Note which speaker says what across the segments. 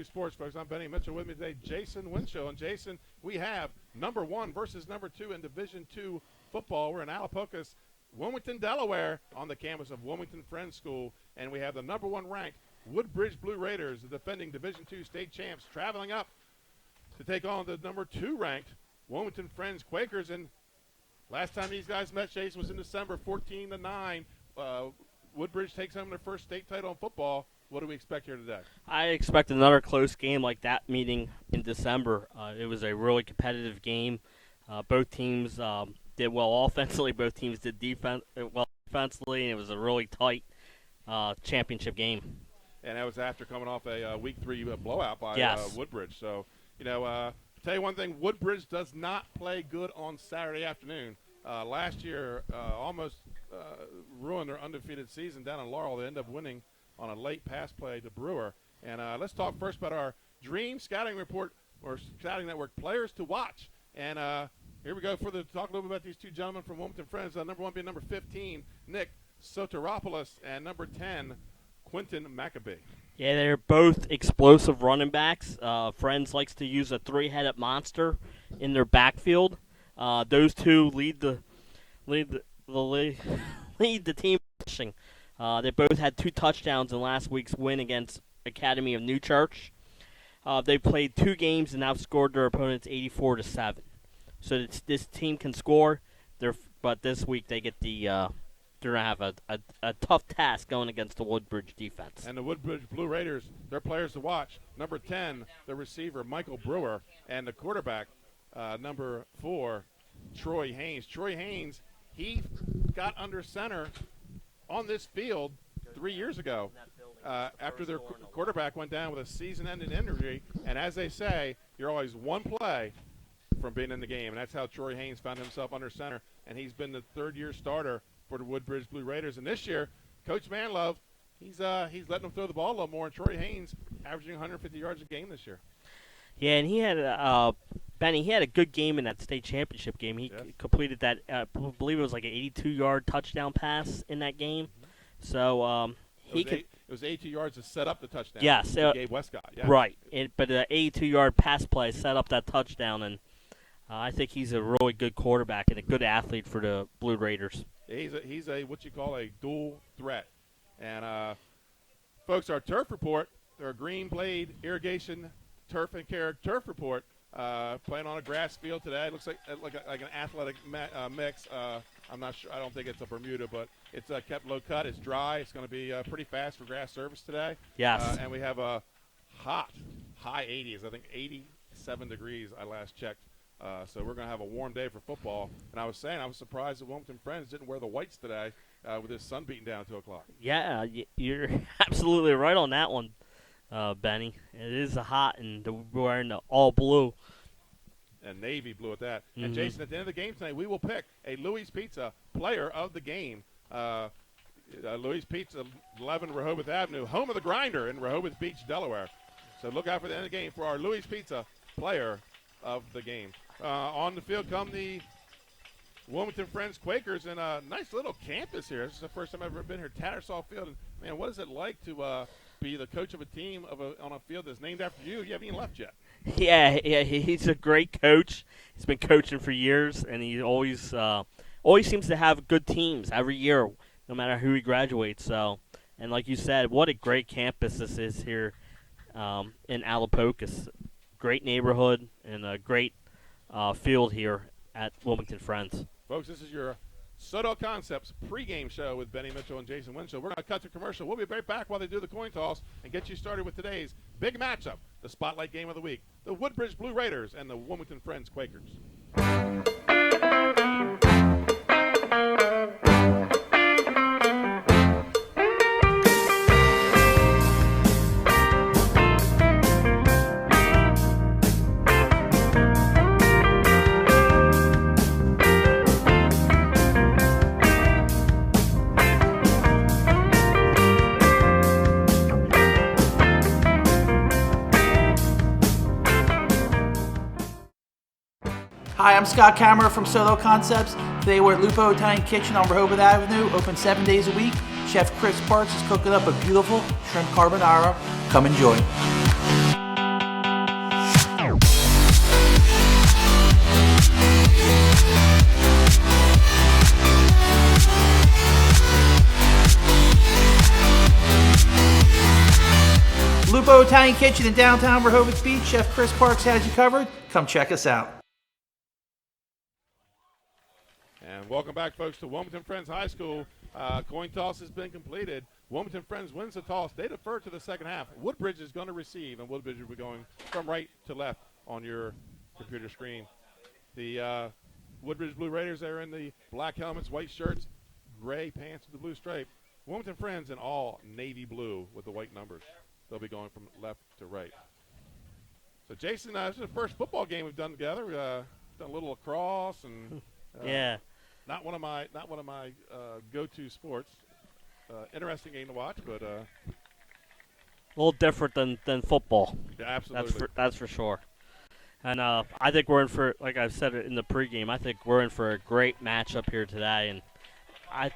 Speaker 1: Sports, folks. I'm Benny Mitchell. With me today, Jason Winchell. And Jason, we have number 1 versus number 2 in Division II football. We're in Alapocas, Wilmington, Delaware, on the campus of Wilmington Friends School. And we have the number 1 ranked Woodbridge Blue Raiders, the defending Division II state champs, traveling up to take on the number 2 ranked Wilmington Friends Quakers. And last time these guys met, Jason, was in December, 14-9. Woodbridge takes home their first state title in football. What do we expect here today?
Speaker 2: I expect another close game like that meeting in December. It was a really competitive game. Both teams did well offensively. Both teams did well defensively. And it was a really tight championship game. And
Speaker 1: that was after coming off a Week 3 blowout by Woodbridge. So, to tell you one thing, Woodbridge does not play good on Saturday afternoon. Last year, almost ruined their undefeated season down in Laurel. They ended up winning on a late pass play to Brewer. And let's talk first about our Dream Scouting Report, or Scouting Network players to watch. And here we go talk a little bit about these two gentlemen from Wilmington Friends. Number 1 being number 15, Nick Soteropoulos, and number 10, Quentin Maccabee.
Speaker 2: Yeah, they're both explosive running backs. Friends likes to use a 3-headed monster in their backfield. Those two lead the team rushing. They both had 2 touchdowns in last week's win against Academy of New Church. They played 2 games and outscored their opponents 84-7. So this team can score. But this week they get they're gonna have a tough task going against the Woodbridge defense.
Speaker 1: And the Woodbridge Blue Raiders, their players to watch: number 10, the receiver Michael Brewer, and the quarterback number 4, Troy Haynes. Troy Haynes, he got under center on this field 3 years ago after their quarterback went down with a season-ending injury. And as they say, you're always one play from being in the game. And that's how Troy Haynes found himself under center. And he's been the third-year starter for the Woodbridge Blue Raiders. And this year, Coach Manlove, he's letting them throw the ball a little more. And Troy Haynes averaging 150 yards a game this year.
Speaker 2: Yeah, and he had Benny, he had a good game in that state championship game. He completed that, I believe it was like an 82-yard touchdown pass in that game. Mm-hmm. So it
Speaker 1: was 82 yards to set up the touchdown.
Speaker 2: Yes,
Speaker 1: Gabe Westcott. Yeah.
Speaker 2: Right, but the 82-yard pass play set up that touchdown, and I think he's a really good quarterback and a good athlete for the Blue Raiders.
Speaker 1: He's a what you call a dual threat. And folks, our turf report, our Green Blade Irrigation Turf and Care turf report. Playing on a grass field today. It looks like an athletic mix. I'm not sure. I don't think it's a Bermuda, but it's kept low cut. It's dry. It's going to be pretty fast for grass service today.
Speaker 2: Yes.
Speaker 1: And we have a hot, high 80s. I think 87 degrees I last checked. So we're going to have a warm day for football. And I was surprised that Wilmington Friends didn't wear the whites today with this sun beating down at 2 o'clock.
Speaker 2: Yeah, you're absolutely right on that one. Benny, it is hot, and we're wearing the all blue.
Speaker 1: And navy blue at that. Mm-hmm. And Jason, at the end of the game tonight, we will pick a Louis Pizza player of the game. Louis Pizza, 11 Rehoboth Avenue, home of the Grinder in Rehoboth Beach, Delaware. So look out for the end of the game for our Louis Pizza player of the game. On the field come the Wilmington Friends Quakers, and a nice little campus here. This is the first time I've ever been here, Tattersall Field. And man, what is it like to be the coach of a team on a field that's named after you? You haven't even left yet.
Speaker 2: Yeah, he's a great coach. He's been coaching for years, and he always seems to have good teams every year, no matter who he graduates. So, and like you said, what a great campus this is here in Alapocas. Great neighborhood and a great field here at Wilmington Friends.
Speaker 1: Folks, this is your Soto Concepts pregame show with Benny Mitchell and Jason Winchell. We're going to cut to commercial. We'll be right back while they do the coin toss and get you started with today's big matchup, the spotlight game of the week, the Woodbridge Blue Raiders and the Wilmington Friends Quakers.
Speaker 3: Hi, I'm Scott Kammerer from Solo Concepts. Today we're at Lupo Italian Kitchen on Rehoboth Avenue, open 7 days a week. Chef Chris Parks is cooking up a beautiful shrimp carbonara. Come enjoy. Lupo Italian Kitchen in downtown Rehoboth Beach. Chef Chris Parks has you covered. Come check us out.
Speaker 1: And welcome back, folks, to Wilmington Friends High School. Coin toss has been completed. Wilmington Friends wins the toss. They defer to the second half. Woodbridge is going to receive, and Woodbridge will be going from right to left on your computer screen. The Woodbridge Blue Raiders are in the black helmets, white shirts, gray pants with the blue stripe. Wilmington Friends in all navy blue with the white numbers. They'll be going from left to right. So, Jason, this is the first football game we've done together. We've done a little lacrosse and
Speaker 2: Yeah.
Speaker 1: not one of my go-to sports. Interesting game to watch, but
Speaker 2: A little different than football.
Speaker 1: yeah, absolutely.
Speaker 2: That's for sure. And I think we're in for, like I've said in the pregame, I think we're in for a great matchup here today. And I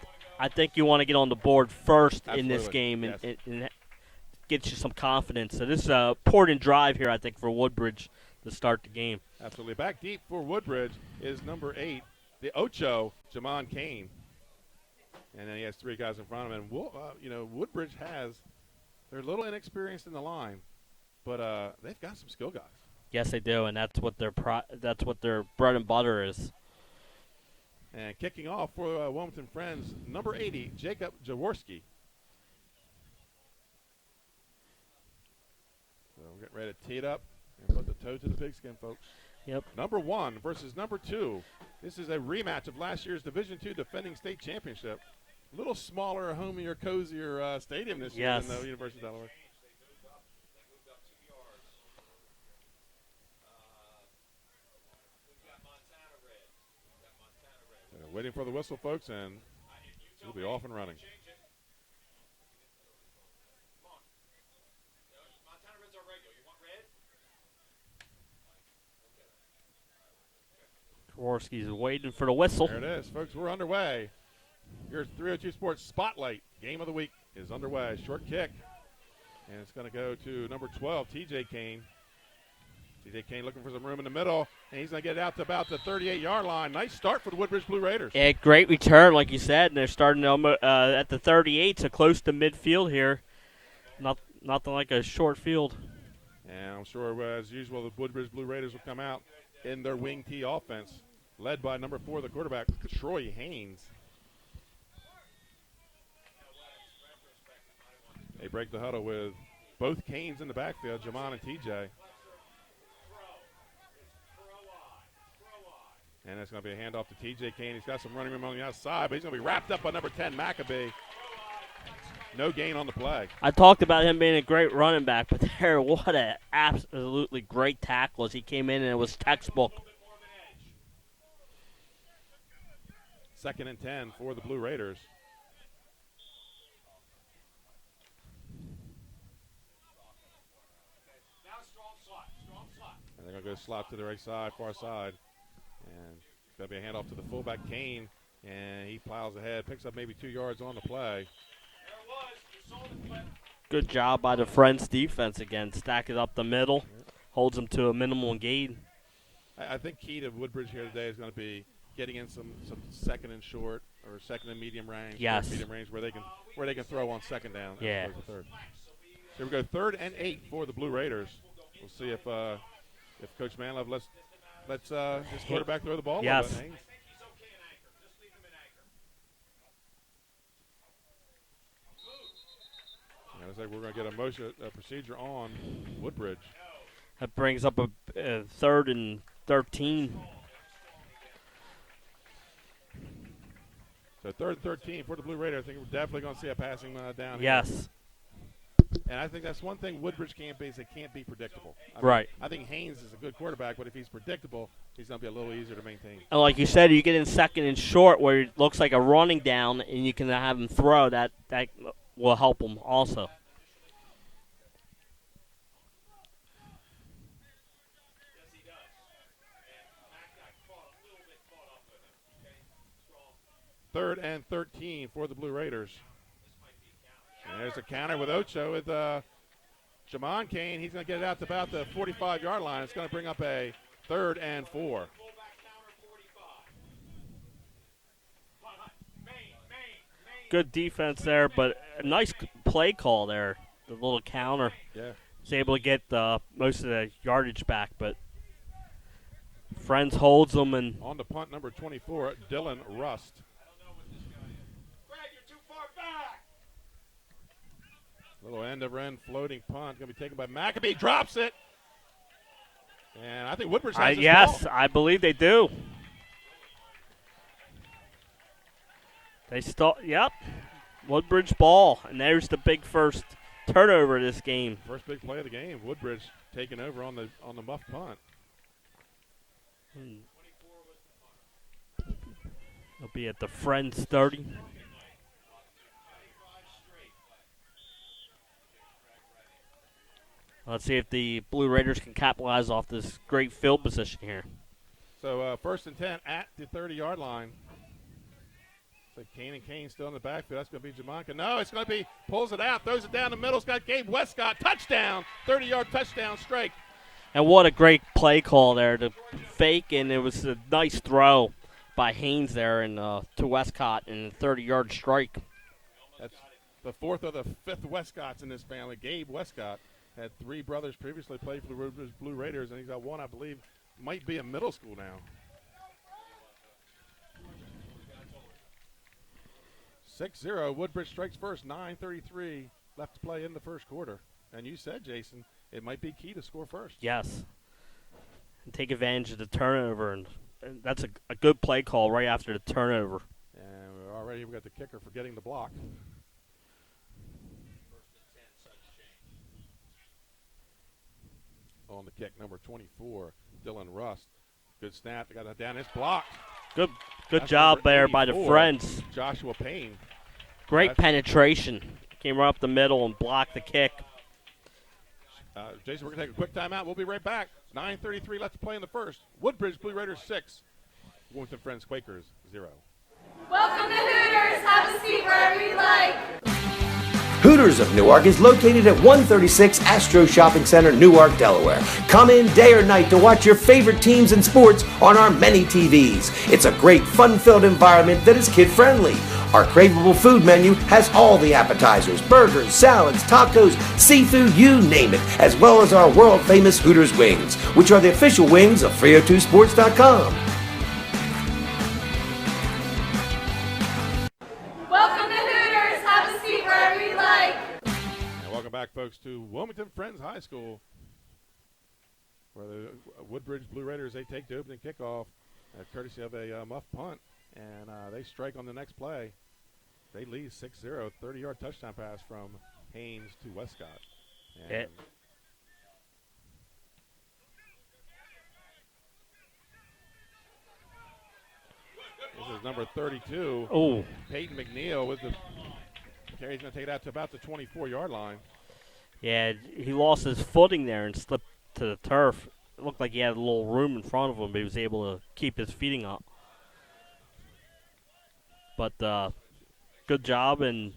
Speaker 2: think you want to get on the board first in this game and get you some confidence. So this is a important drive here, I think, for Woodbridge to start the game.
Speaker 1: Absolutely. Back deep for Woodbridge is number 8, the Ocho, Jamon Kane. And then he has 3 guys in front of him. And Woodbridge they're a little inexperienced in the line, but they've got some skill guys.
Speaker 2: Yes, they do, and that's what their bread and butter is.
Speaker 1: And kicking off for Wilmington Friends, number 80, Jacob Jaworski. So we're getting ready to tee it up and put the toe to the pigskin, folks.
Speaker 2: Yep.
Speaker 1: Number 1 versus number 2. This is a rematch of last year's Division II defending state championship. A little smaller, homier, cozier stadium this year than the University of Delaware. Waiting for the whistle, folks, and we'll be off and running.
Speaker 2: Jaworski's waiting for the whistle.
Speaker 1: There it is, folks. We're underway. Here's 302 Sports Spotlight. Game of the week is underway. Short kick, and it's going to go to number 12, TJ Kane. TJ Kane looking for some room in the middle, and he's going to get out to about the 38-yard line. Nice start for the Woodbridge Blue Raiders.
Speaker 2: Yeah, great return, like you said, and they're starting at the 38, so close to midfield here. Nothing like a short field.
Speaker 1: And I'm sure, as usual, the Woodbridge Blue Raiders will come out in their wing T offense, led by number 4, the quarterback, Troy Haynes. They break the huddle with both Canes in the backfield, Jamon and TJ. And it's going to be a handoff to TJ Kane. He's got some running room on the outside, but he's going to be wrapped up by number 10, Maccabee. No gain on the play.
Speaker 2: I talked about him being a great running back, but there, what an absolutely great tackle as he came in, and it was textbook.
Speaker 1: 2nd and 10 for the Blue Raiders. And they're going to go slot to the right side, far side. And it's going to be a handoff to the fullback, Kane. And he plows ahead, picks up maybe 2 yards on the play.
Speaker 2: Good job by the Friends defense again. Stacking up the middle, holds them to a minimal gain.
Speaker 1: I think key to Woodbridge here today is going to be getting in some second and short or second and medium range.
Speaker 2: Yes.
Speaker 1: Medium range where they can throw on second down.
Speaker 2: Yeah.
Speaker 1: As opposed to third. Here we go, 3rd and 8 for the Blue Raiders. We'll see if Coach Manlove lets his quarterback throw the ball.
Speaker 2: Yes.
Speaker 1: A little bit. Looks like we're going to get a procedure on Woodbridge.
Speaker 2: That brings up a 3rd and 13.
Speaker 1: So 3rd and 13 for the Blue Raiders. I think we're definitely going to see a passing down here.
Speaker 2: Yes.
Speaker 1: And I think that's one thing Woodbridge can't be is it can't be predictable.
Speaker 2: Right.
Speaker 1: I think Haynes is a good quarterback, but if he's predictable, he's going to be a little easier to maintain.
Speaker 2: And like you said, you get in 2nd and short where it looks like a running down, and you can have him throw. That will help him also.
Speaker 1: Third and 13 for the Blue Raiders. And there's a counter with Ocho with Jamon Kane. He's going to get it out to about the 45-yard line. It's going to bring up a 3rd and 4.
Speaker 2: Good defense there, but a nice play call there. The little counter.
Speaker 1: Yeah.
Speaker 2: was able to get most of the yardage back, but Friends holds them and
Speaker 1: On the punt, number 24, Dylan Rust. Little end-over-end floating punt. Going to be taken by McAbee. Drops it. And I think Woodbridge has this
Speaker 2: yes,
Speaker 1: ball.
Speaker 2: I believe they do. They yep. Woodbridge ball, and there's the big first turnover of this game.
Speaker 1: First big play of the game. Woodbridge taking over on the muff punt.
Speaker 2: They'll be at the Friends 30. Let's see if the Blue Raiders can capitalize off this great field position here.
Speaker 1: So first and 10 at the 30-yard line. So Kane still in the backfield. That's going to be Jamonka. No, it's going to be, pulls it out, throws it down the middle. It's got Gabe Westcott. Touchdown. 30-yard touchdown strike.
Speaker 2: And what a great play call there to fake, and it was a nice throw by Haynes there and to Westcott and a 30-yard strike.
Speaker 1: That's the fourth or the fifth Westcotts in this family. Gabe Westcott had three brothers previously played for the Woodbridge Blue Raiders, and he's got one, I believe, might be in middle school now. 6-0, Woodbridge strikes first, 9:33 left to play in the first quarter. And you said, Jason, it might be key to score first.
Speaker 2: Yes. And take advantage of the turnover, and that's a good play call right after the turnover.
Speaker 1: And we've got the kicker for getting the block. On the kick, number 24, Dylan Rust. Good snap. They got it down. It's blocked.
Speaker 2: Good
Speaker 1: That's
Speaker 2: job
Speaker 1: number
Speaker 2: there by the
Speaker 1: 84,
Speaker 2: Friends.
Speaker 1: Joshua Payne.
Speaker 2: Great penetration. Came right up the middle and blocked the kick.
Speaker 1: Jason, we're going to take a quick timeout. We'll be right back. 9:33 left to play in the first. Woodbridge Blue Raiders 6. Wilmington Friends Quakers 0.
Speaker 4: Welcome to Hooters. Have a seat wherever you like.
Speaker 5: Hooters of Newark is located at 136 Astro Shopping Center, Newark, Delaware. Come in day or night to watch your favorite teams and sports on our many TVs. It's a great, fun-filled environment that is kid-friendly. Our craveable food menu has all the appetizers, burgers, salads, tacos, seafood, you name it, as well as our world-famous Hooters wings, which are the official wings of 302Sports.com.
Speaker 4: Welcome to Hooters. Have a seat wherever you like.
Speaker 1: And welcome back, folks, to Wilmington Friends High School, where the Woodbridge Blue Raiders, they take the opening kickoff, courtesy of a muff punt, and they strike on the next play. They lead 6-0, 30-yard touchdown pass from Haynes to Westcott. And this is number 32.
Speaker 2: Oh.
Speaker 1: Peyton McNeil with the carry. He's going to take it out to about the 24-yard line.
Speaker 2: Yeah, he lost his footing there and slipped to the turf. It looked like he had a little room in front of him, but he was able to keep his feet up. But good job, and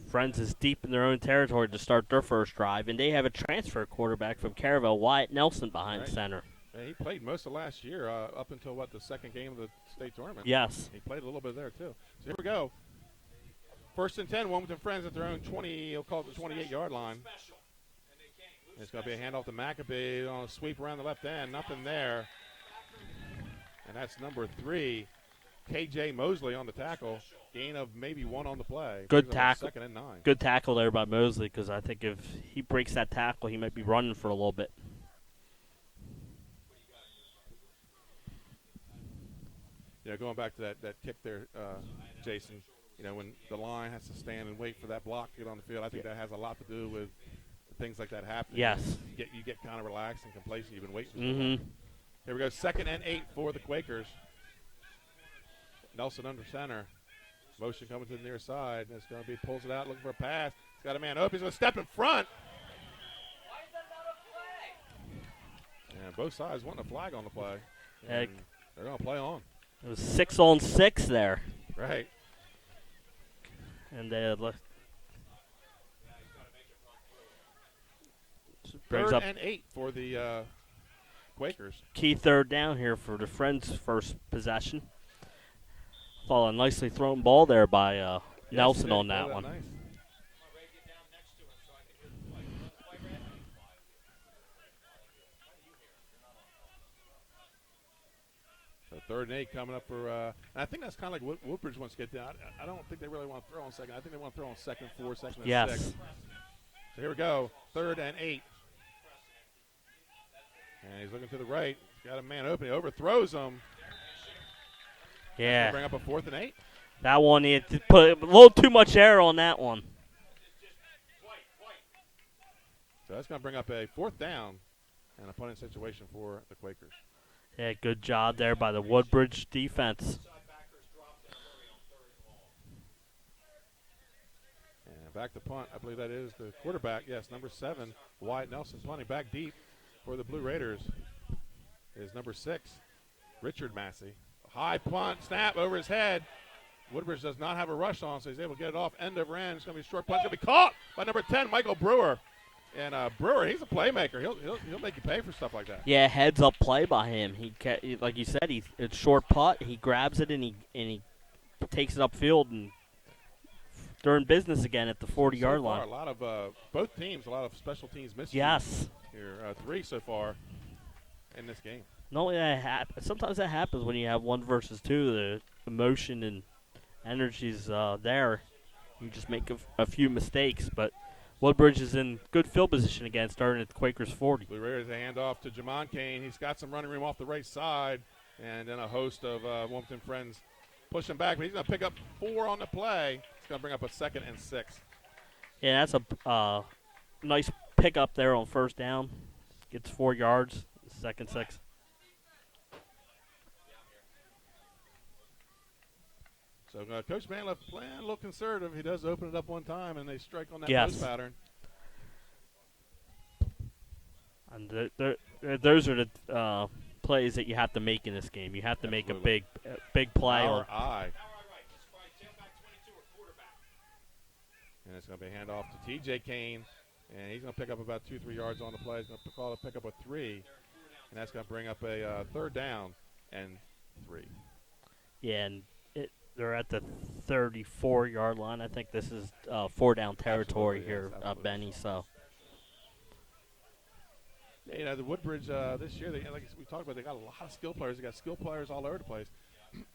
Speaker 2: Friends is deep in their own territory to start their first drive, and they have a transfer quarterback from Caravelle, Wyatt Nelson, behind center.
Speaker 1: Yeah, he played most of last year up until, the second game of the state tournament.
Speaker 2: Yes.
Speaker 1: He played a little bit there, too. So here we go. First and 10, Wilmington Friends at their own 20, we'll call it the 28-yard line. It's going to be a handoff to McAbee on a sweep around the left end. Nothing there. And that's number 3, K.J. Mosley on the tackle. Gain of maybe 1 on the play.
Speaker 2: Good tackle.
Speaker 1: Second and 9.
Speaker 2: Good tackle there by Mosley, because I think if he breaks that tackle, he might be running for a little bit.
Speaker 1: Yeah, going back to that kick there, Jason, when the line has to stand and wait for that block to get on the field, I think that has a lot to do with things like that happening.
Speaker 2: Yes.
Speaker 1: You get kind of relaxed and complacent. You've been waiting.
Speaker 2: Mm-hmm.
Speaker 1: Here we go, 2nd and 8 for the Quakers. Nelson under center. Motion coming to the near side. It's going to be, pulls it out, looking for a pass. He's got a man open. He's going to step in front. And both sides want a flag on the play. And they're going to play on.
Speaker 2: It was 6-on-6 there.
Speaker 1: Right.
Speaker 2: And
Speaker 1: Third and 8 for the Quakers.
Speaker 2: Key third down here for the Friends' first possession. Thought a nicely thrown ball there by Nelson on that one.
Speaker 1: Nice. 3rd and 8 coming up for and I think that's kind of like Woodbridge wants to get down. I don't think they really want to throw on second. I think they want to throw on 2nd, 4, 2nd, and
Speaker 2: Yes.
Speaker 1: 6. So here we go, 3rd and 8. And he's looking to the right. He's got a man open. He overthrows him.
Speaker 2: Yeah.
Speaker 1: Bring up a 4th and 8.
Speaker 2: That one, he had to put a little too much air on that one.
Speaker 1: So that's going to bring up a 4th down and a punting situation for the Quakers.
Speaker 2: Yeah, good job there by the Woodbridge defense.
Speaker 1: And back to punt. I believe that is the quarterback. Yes, number 7, Wyatt Nelson, punting back deep for the Blue Raiders is number 6, Richard Massey. High punt, snap over his head. Woodbridge does not have a rush on, so he's able to get it off end over end. It's going to be a short punt. It's going to be caught by number 10, Michael Brewer. And Brewer, he's a playmaker. He'll make you pay for stuff like that.
Speaker 2: Yeah, heads up play by him. Like you said, it's short putt. He grabs it and he takes it upfield and they're in business again at the 40-yard line.
Speaker 1: A lot of both teams, a lot of special teams missed.
Speaker 2: Yes.
Speaker 1: Here, 3 so far in this game.
Speaker 2: Not only that, sometimes that happens when you have 1 versus 2. The emotion and energy's there. You just make a few mistakes, but Woodbridge is in good field position again, starting at the Quakers 40.
Speaker 1: Blue Raiders, a handoff to Jamon Kane. He's got some running room off the right side, and then a host of Wilmington friends push him back, but he's going to pick up 4 on the play. It's going to bring up a 2nd and 6.
Speaker 2: Yeah, that's a nice pickup there on 1st down. Gets 4 yards, 2nd 6.
Speaker 1: So Coach Manlove playing a little conservative. He does open it up one time, and they strike on that
Speaker 2: Yes.
Speaker 1: post pattern.
Speaker 2: And those are the plays that you have to make in this game. You have to make a big play.
Speaker 1: Power eye. And it's going to be a handoff to T.J. Kane, and he's going to pick up about 2-3 yards on the play. He's going to call it pick up a 3, and that's going to bring up a 3rd down and 3.
Speaker 2: Yeah, and they're at the 34-yard line. I think this is 4-down territory here, Benny. So,
Speaker 1: you know, the Woodbridge this year, like we talked about, they got a lot of skill players. They got skill players all over the place.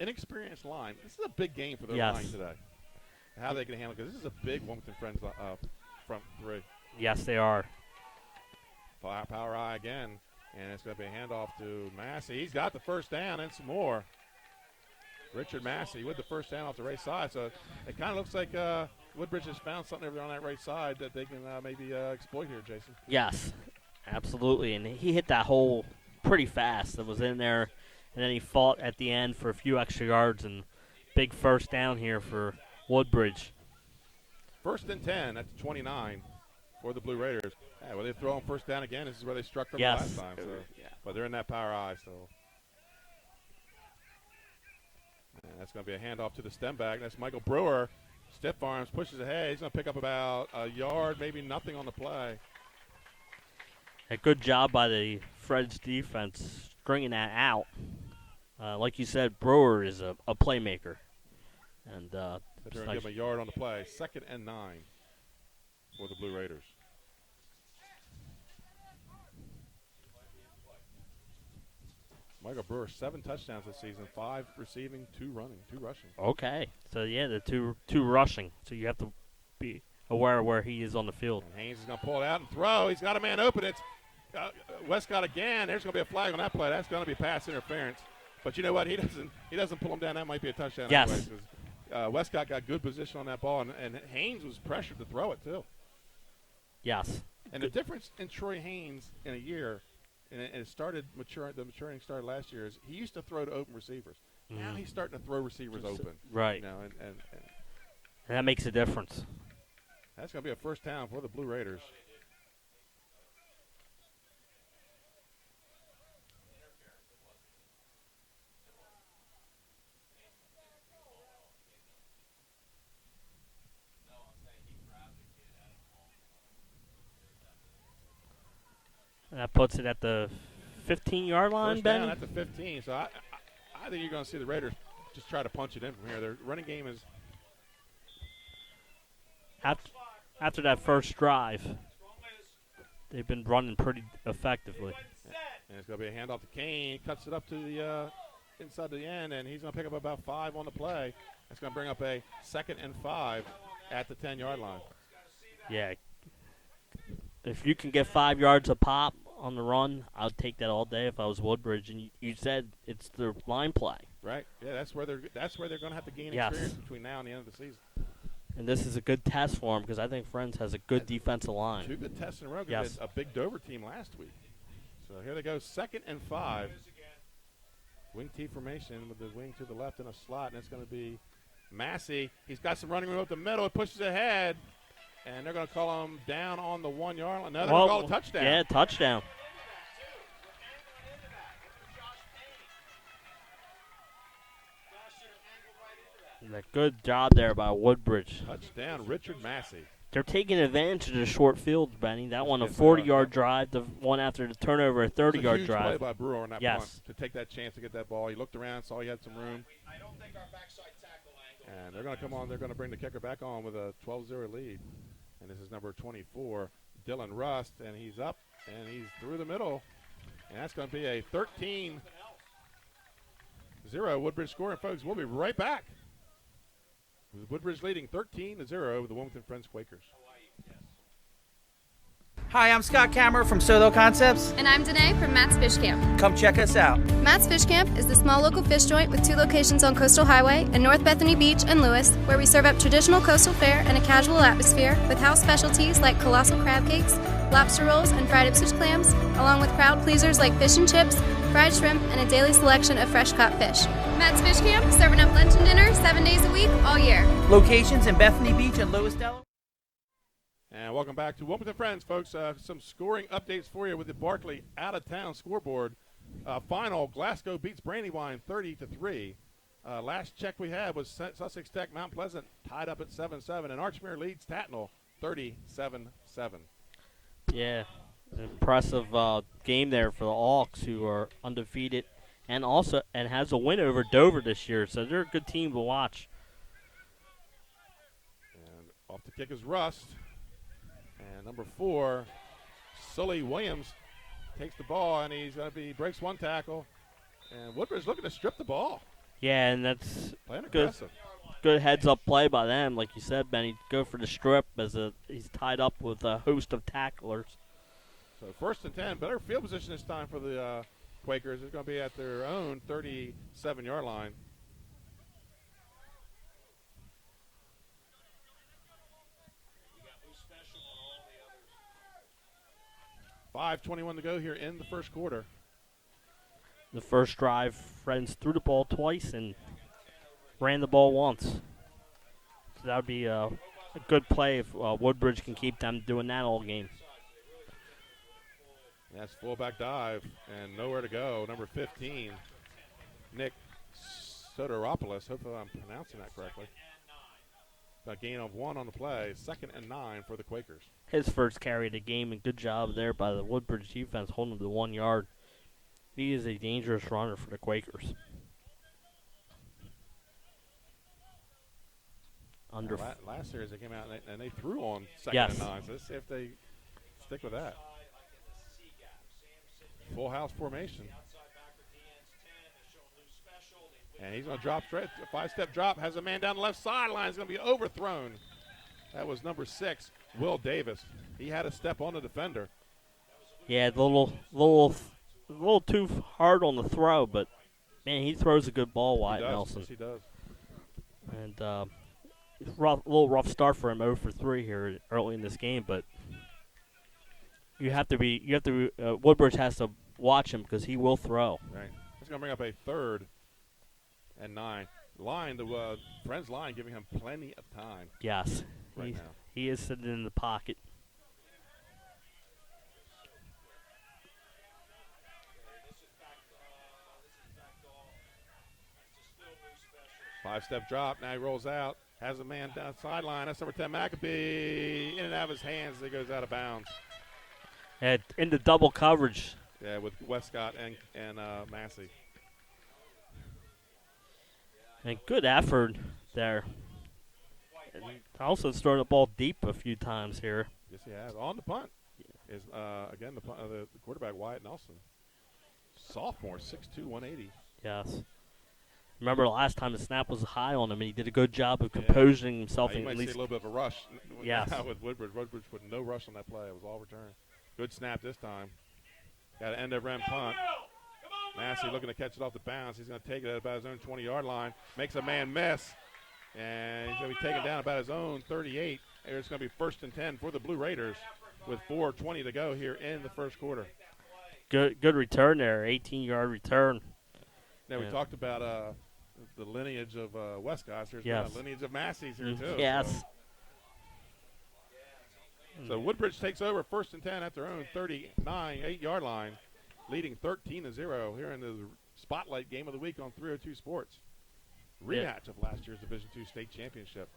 Speaker 1: Inexperienced line. This is a big game for their line today. How they can handle it, because this is a big Wilmington Friends front 3.
Speaker 2: Yes, they are.
Speaker 1: Power eye again, and it's going to be a handoff to Massey. He's got the 1st down and some more. Richard Massey with the 1st down off the right side. So it kind of looks like Woodbridge has found something over there on that right side that they can maybe exploit here, Jason.
Speaker 2: Yes, absolutely. And he hit that hole pretty fast. It was in there, and then he fought at the end for a few extra yards, and big 1st down here for Woodbridge.
Speaker 1: 1st and 10 at the 29 for the Blue Raiders. Yeah, well, they throw on 1st down again. This is where they struck them last time. So.
Speaker 2: Yeah.
Speaker 1: But they're in that power eye still. And that's going to be a handoff to the stem back. That's Michael Brewer. Stiff arms, pushes ahead. He's going to pick up about a yard, maybe nothing on the play.
Speaker 2: A good job by the Fred's defense stringing that out. Like you said, Brewer is a playmaker. And
Speaker 1: they're going to give him a yard on the play. 2nd and 9 for the Blue Raiders. Michael Brewer, 7 touchdowns this season, 5 receiving, 2 running, 2 rushing.
Speaker 2: Okay. So, yeah, the two rushing. So you have to be aware of where he is on the field.
Speaker 1: And Haynes is going to pull it out and throw. He's got a man open. It's Westcott again. There's going to be a flag on that play. That's going to be pass interference. But you know what? He doesn't pull him down. That might be a touchdown.
Speaker 2: Yes.
Speaker 1: Anyway, Westcott got good position on that ball, and Haynes was pressured to throw it too.
Speaker 2: Yes.
Speaker 1: And the difference in Troy Haynes in a year, and it started maturing. The maturing started last year. Is he used to throw to open receivers. Now he's starting to throw receivers open.
Speaker 2: Right.
Speaker 1: You know, and
Speaker 2: that makes a difference.
Speaker 1: That's going to be a 1st down for the Blue Raiders.
Speaker 2: And that puts it at the 15-yard line,
Speaker 1: 1st
Speaker 2: Ben?
Speaker 1: down at the 15. So I think you're going to see the Raiders just try to punch it in from here. Their running game is
Speaker 2: After that first drive, they've been running pretty effectively.
Speaker 1: and it's going to be a handoff to Kane. Cuts it up to the inside the end, and he's going to pick up about 5 on the play. That's going to bring up a 2nd and 5 at the 10-yard line.
Speaker 2: Yeah. If you can get 5 yards a pop on the run, I'd take that all day if I was Woodbridge. And you said it's their line play.
Speaker 1: Right. Yeah, that's where they're going to have to gain
Speaker 2: Yes.
Speaker 1: experience between now and the end of the season.
Speaker 2: And this is a good test for them because I think Friends has a good defensive line.
Speaker 1: 2 good tests in a row.
Speaker 2: Yes.
Speaker 1: A big Dover team last week. So here they go, 2nd and 5. Wing T formation with the wing to the left in a slot, and it's going to be Massey. He's got some running room up the middle. It pushes ahead, and they're going to call him down on the 1-yard line. No, they're going to call a touchdown.
Speaker 2: Yeah, touchdown. A good job there by Woodbridge.
Speaker 1: Touchdown, Richard Massey.
Speaker 2: They're taking advantage of the short fields, Benny. That one, a
Speaker 1: Yes,
Speaker 2: 40-yard drive. The one after the turnover, a 30-yard
Speaker 1: Huge
Speaker 2: drive.
Speaker 1: play by Brewer on that
Speaker 2: Yes.
Speaker 1: punt to take that chance to get that ball. He looked around, saw he had some room. And they're going to come on. They're going to bring the kicker back on with a 12-0 lead. And this is number 24, Dylan Rust. And he's up, and he's through the middle. And that's going to be a 13-0 Woodbridge score. And, folks, we'll be right back. With Woodbridge leading 13-0 over the Wilmington Friends Quakers.
Speaker 3: Hi, I'm Scott Kammerer from Solo Concepts.
Speaker 4: And I'm Danae from Matt's Fish Camp.
Speaker 3: Come check us out.
Speaker 4: Matt's Fish Camp is the small local fish joint with 2 locations on Coastal Highway in North Bethany Beach and Lewis, where we serve up traditional coastal fare in a casual atmosphere with house specialties like colossal crab cakes, lobster rolls, and fried Ipswich clams, along with crowd pleasers like fish and chips, fried shrimp, and a daily selection of fresh caught fish. Matt's Fish Camp, serving up lunch and dinner 7 days a week, all year.
Speaker 3: Locations in Bethany Beach and Lewis, Delaware.
Speaker 1: And welcome back to Wilmington Friends, folks. Some scoring updates for you with the Barkley out-of-town scoreboard. Final, Glasgow beats Brandywine 30-3. Last check we had was Sussex Tech Mount Pleasant tied up at 7-7, and Archmere leads Tatnall 37-7.
Speaker 2: Yeah, impressive game there for the Hawks, who are undefeated and has a win over Dover this year. So they're a good team to watch.
Speaker 1: And off the kick is Rust. And number 4, Sully Williams takes the ball, and breaks 1 tackle. And Woodbridge looking to strip the ball.
Speaker 2: Yeah, and that's
Speaker 1: Playing
Speaker 2: good.
Speaker 1: aggressive.
Speaker 2: Good heads-up play by them, like you said, Benny. Go for the strip as he's tied up with a host of tacklers.
Speaker 1: So 1st and 10, better field position this time for the Quakers. It's going to be at their own 37-yard line. 5:21 to go here in the first quarter.
Speaker 2: The first drive, Friends threw the ball twice and ran the ball once. So that would be a good play if Woodbridge can keep them doing that all game.
Speaker 1: That's fullback dive and nowhere to go. Number 15, Nick Soteropoulos. Hopefully I'm pronouncing that correctly. A gain of 1 on the play. 2nd and 9 for the Quakers.
Speaker 2: His first carry of the game, and good job there by the Woodbridge defense holding him to 1 yard. He is a dangerous runner for the Quakers.
Speaker 1: Last series they came out and they threw on 2nd
Speaker 2: Yes.
Speaker 1: and 9. So let's see if they stick with that. Full house formation. And he's going to drop straight. A 5-step drop. Has a man down the left sideline. He's going to be overthrown. That was number 6, Will Davis. He had a step on the defender.
Speaker 2: Yeah, a little too hard on the throw, but man, he throws a good ball, Wyatt Nelson.
Speaker 1: Yes, he does.
Speaker 2: And little rough start for him, 0 for 3 here early in this game, but Woodbridge has to watch him because he will throw.
Speaker 1: Right. It's going to bring up a 3rd and 9. The Friends line giving him plenty of time.
Speaker 2: Yes,
Speaker 1: Right now.
Speaker 2: he is sitting in the pocket.
Speaker 1: Five-step drop. Now he rolls out. Has a man down sideline. That's number 10, McAbee. In and out of his hands as he goes out of bounds.
Speaker 2: And into double coverage.
Speaker 1: Yeah, with Westcott and Massey.
Speaker 2: And good effort there. And also started the ball deep a few times here.
Speaker 1: Yes, he has. On the punt is, again, the quarterback, Wyatt Nelson. Sophomore, 6'2", 180.
Speaker 2: Yes. Remember last time the snap was high on him, and he did a good job of composing himself.
Speaker 1: You might
Speaker 2: at
Speaker 1: see
Speaker 2: least
Speaker 1: a little bit of a rush.
Speaker 2: Yes.
Speaker 1: With Woodbridge. Woodbridge put no rush on that play. It was all return. Good snap this time. Got an end-of-rim punt. Massey looking to catch it off the bounce. He's going to take it at about his own 20-yard line. Makes a man miss. And he's going to be taken down about his own 38. It's going to be 1st and 10 for the Blue Raiders with 4:20 to go here in the first quarter.
Speaker 2: Good return there, 18-yard return.
Speaker 1: Now, we talked about the lineage of Westcott. There's
Speaker 2: Yes.
Speaker 1: a lineage of Massey's here, too.
Speaker 2: Yes.
Speaker 1: So Woodbridge takes over 1st and 10 at their own 8-yard line, leading 13-0 here in the Spotlight Game of the Week on 302 Sports. Rematch of last year's Division II State Championship.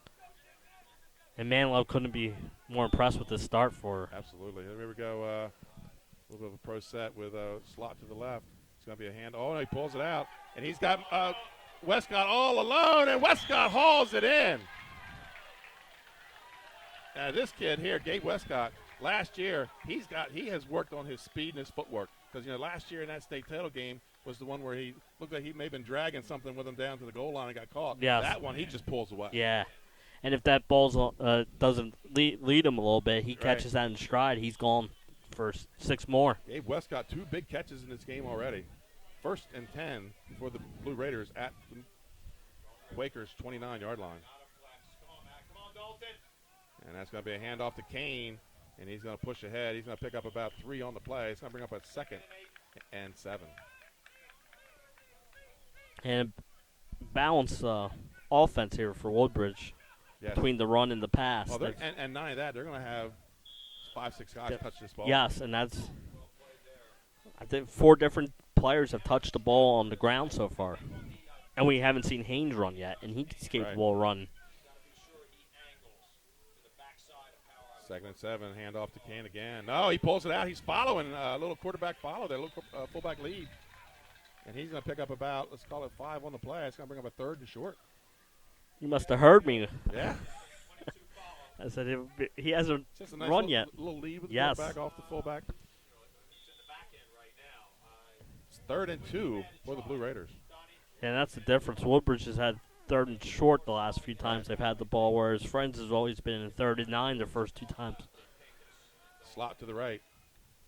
Speaker 2: And Manlow couldn't be more impressed with this start for her.
Speaker 1: Absolutely. Here we go. A little bit of a pro set with a slot to the left. It's going to be a hand. Oh, no, he pulls it out. And he's got Westcott all alone, and Westcott hauls it in. Now, this kid here, Gabe Westcott, last year, he has worked on his speed and his footwork. Because, last year in that state title game was the one where he looked like he may have been dragging something with him down to the goal line and got caught.
Speaker 2: Yes.
Speaker 1: That one, he just pulls away.
Speaker 2: Yeah. And if that ball doesn't lead him a little bit, he catches that in stride, he's gone for 6 more.
Speaker 1: Gabe Westcott, 2 big catches in this game already. 1st and 10 for the Blue Raiders at the Quakers' 29-yard line. And that's going to be a handoff to Kane, and he's going to push ahead. He's going to pick up about 3 on the play. It's going to bring up a 2nd and 7.
Speaker 2: And balance offense here for Woodbridge between the run and the pass.
Speaker 1: Well, and not only that, they're going to have 5-6 guys touch this ball.
Speaker 2: Yes, and I think 4 different players have touched the ball on the ground so far. And we haven't seen Haynes run yet, and he's capable of running.
Speaker 1: 2nd and 7, handoff to Kane again. No, he pulls it out. He's following a little quarterback follow there, a little fullback lead. And he's going to pick up about, let's call it 5 on the play. It's going to bring up a 3rd and short.
Speaker 2: You must have heard me.
Speaker 1: Yeah.
Speaker 2: I said he hasn't
Speaker 1: nice
Speaker 2: run yet.
Speaker 1: Little lead with the quarterback off the fullback. It's 3rd and 2 for the Blue Raiders.
Speaker 2: And that's the difference. Woodbridge has had 3rd and short the last few times they've had the ball, whereas Friends has always been in 3rd and 9 the first 2 times.
Speaker 1: Slot to the right.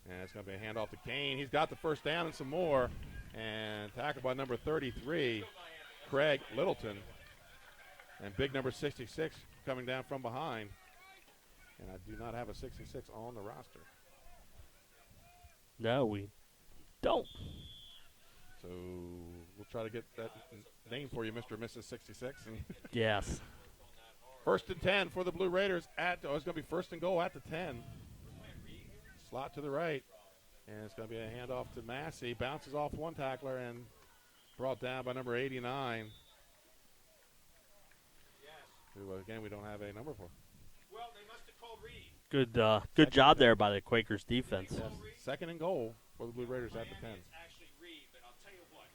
Speaker 1: And it's going to be a handoff to Kane. He's got the first down and some more. And tackled by number 33, Craig Littleton. And big number 66 coming down from behind. And I do not have a 66 on the roster.
Speaker 2: No, we don't.
Speaker 1: So we'll try to get that name for you, Mr. and Mrs. 66.
Speaker 2: Yes.
Speaker 1: 1st and 10 for the Blue Raiders. It's going to be 1st and goal at the 10. Slot to the right. And it's going to be a handoff to Massey. Bounces off one tackler and brought down by number 89. Who, again, we don't have a number for.
Speaker 6: Well, they must have called Reed.
Speaker 2: Good job there by the Quakers defense.
Speaker 1: Yes. 2nd and goal for the Blue Raiders at the 10.
Speaker 6: It's actually Reed, but I'll tell you what.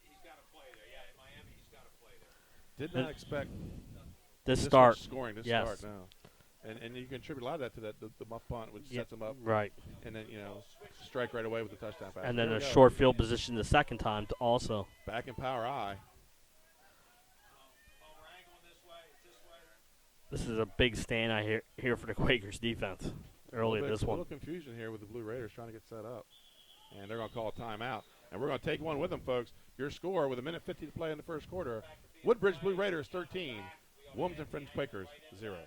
Speaker 6: He's got to play there. Yeah, in Miami, he's got to play there.
Speaker 1: Did not expect
Speaker 2: this start.
Speaker 1: much scoring this
Speaker 2: Yes.
Speaker 1: start now. And you can attribute a lot of that to the muff punt, which sets them up.
Speaker 2: Right.
Speaker 1: And then, strike right away with the touchdown pass.
Speaker 2: And then a short field position the second time also.
Speaker 1: Back in power I.
Speaker 2: This is a big stand I hear for the Quakers defense early in this one.
Speaker 1: A little confusion here with the Blue Raiders trying to get set up. And they're going to call a timeout. And we're going to take one with them, folks. Your score with 1:50 to play in the first quarter. Woodbridge Blue Raiders 13. Wilmington Friends Quakers 0.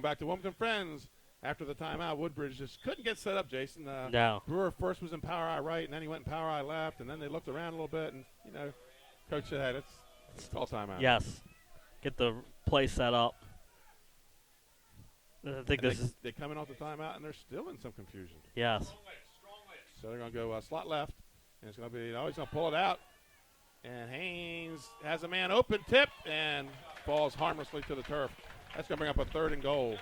Speaker 1: Welcome back to Wilmington Friends. After the timeout, Woodbridge just couldn't get set up, Jason.
Speaker 2: No.
Speaker 1: Brewer first was in power eye right, and then he went in power eye left, and then they looked around a little bit, and, Coach said, hey, it's call timeout.
Speaker 2: Yes. Get the play set up. I think
Speaker 1: they're coming off the timeout, and they're still in some confusion.
Speaker 2: Yes.
Speaker 1: So they're going to go slot left, and it's going to be, he's going to pull it out. And Haynes has a man open, tip, and falls harmlessly to the turf. That's going to bring up a 3rd and goal.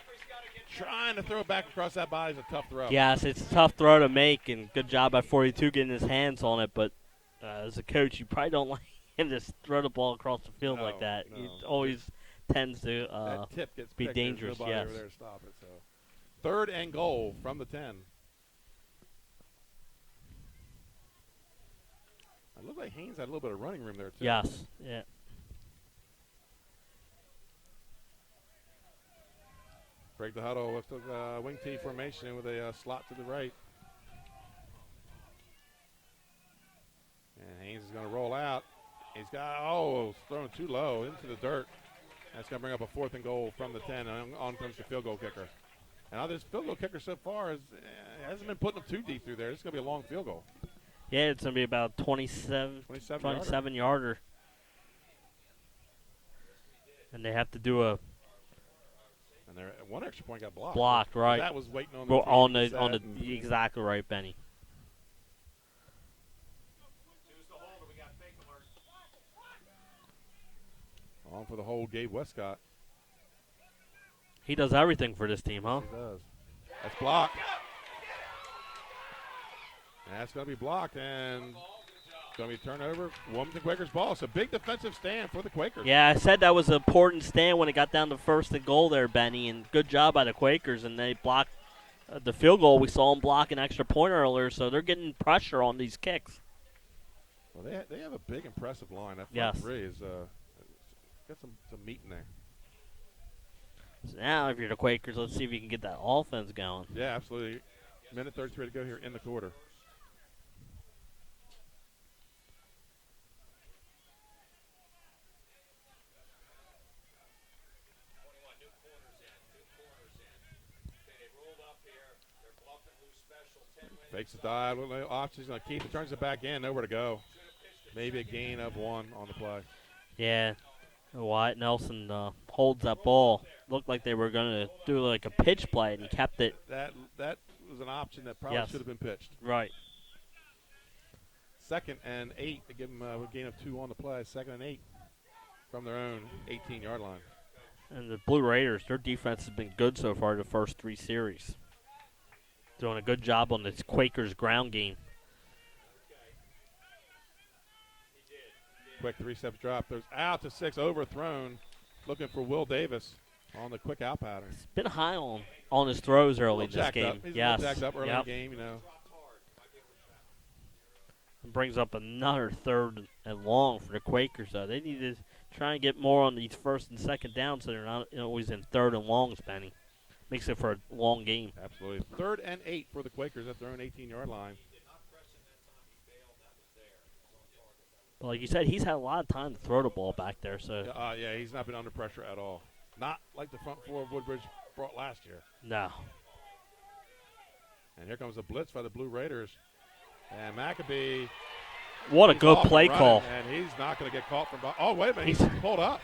Speaker 1: Trying to throw it back across that body is a tough throw.
Speaker 2: Yes, it's a tough throw to make, and good job by 42 getting his hands on it. But as a coach, you probably don't like him to throw the ball across the field like that.
Speaker 1: No.
Speaker 2: It always tends to
Speaker 1: that tip gets
Speaker 2: be
Speaker 1: picked.
Speaker 2: dangerous.
Speaker 1: There's nobody over there to stop it. So 3rd and goal from the 10. It looked like Haynes had a little bit of running room there, too.
Speaker 2: Yes. Yeah.
Speaker 1: Break the huddle with the wing T formation with a slot to the right. And Haynes is going to roll out. He's got, thrown too low into the dirt. That's going to bring up a 4th and goal from the 10. And on comes the field goal kicker. And this field goal kicker so far hasn't been putting them too deep through there. It's going to be a long field goal.
Speaker 2: Yeah, it's going to be about 27 yarder. And they have to do a
Speaker 1: And one extra point got blocked.
Speaker 2: Blocked, right.
Speaker 1: That was waiting on
Speaker 2: the exactly right, Benny.
Speaker 1: On for the hold, Gabe Westcott.
Speaker 2: He does everything for this team, huh?
Speaker 1: He does. That's blocked. And that's going to be blocked, and it's going to be turnover. Wilmington Quakers ball. It's a big defensive stand for the Quakers.
Speaker 2: Yeah, I said that was an important stand when it got down to 1st and goal there, Benny, and good job by the Quakers, and they blocked the field goal. We saw them block an extra point earlier, so they're getting pressure on these kicks.
Speaker 1: Well, they have a big, impressive line. That front
Speaker 2: Yes.
Speaker 1: three is got some meat in there.
Speaker 2: So now, if you're the Quakers, let's see if you can get that offense going.
Speaker 1: Yeah, absolutely. Minute 33 to go here in the quarter. Fakes the dive. Option's going to keep it. Turns it back in. Nowhere to go. Maybe a gain of 1 on the play.
Speaker 2: Yeah. Wyatt Nelson holds that ball. Looked like they were going to do like a pitch play, and he kept it.
Speaker 1: That was an option that probably should have been pitched.
Speaker 2: Right.
Speaker 1: 2nd and 8 to give them a gain of 2 on the play. 2nd and 8 from their own 18-yard line.
Speaker 2: And the Blue Raiders, their defense has been good so far the first 3 series. Doing a good job on this Quakers ground game.
Speaker 1: Quick 3-step drop. There's out to 6, overthrown. Looking for Will Davis on the quick out pattern.
Speaker 2: He's been high on his throws early in this game.
Speaker 1: He's
Speaker 2: yes.
Speaker 1: a little jacked up early in the game,
Speaker 2: It brings up another 3rd and long for the Quakers, though. They need to try and get more on these 1st and 2nd downs so they're not always in 3rd and longs, Benny. Makes it for a long game.
Speaker 1: Absolutely. 3rd and 8 for the Quakers at their own 18-yard line.
Speaker 2: But like you said, he's had a lot of time to throw the ball back there. So
Speaker 1: yeah, he's not been under pressure at all. Not like the front four of Woodbridge brought last year.
Speaker 2: No.
Speaker 1: And here comes a blitz by the Blue Raiders. And McAbee.
Speaker 2: What a good play call.
Speaker 1: And he's not going to get caught from – oh, wait a minute. He's pulled up.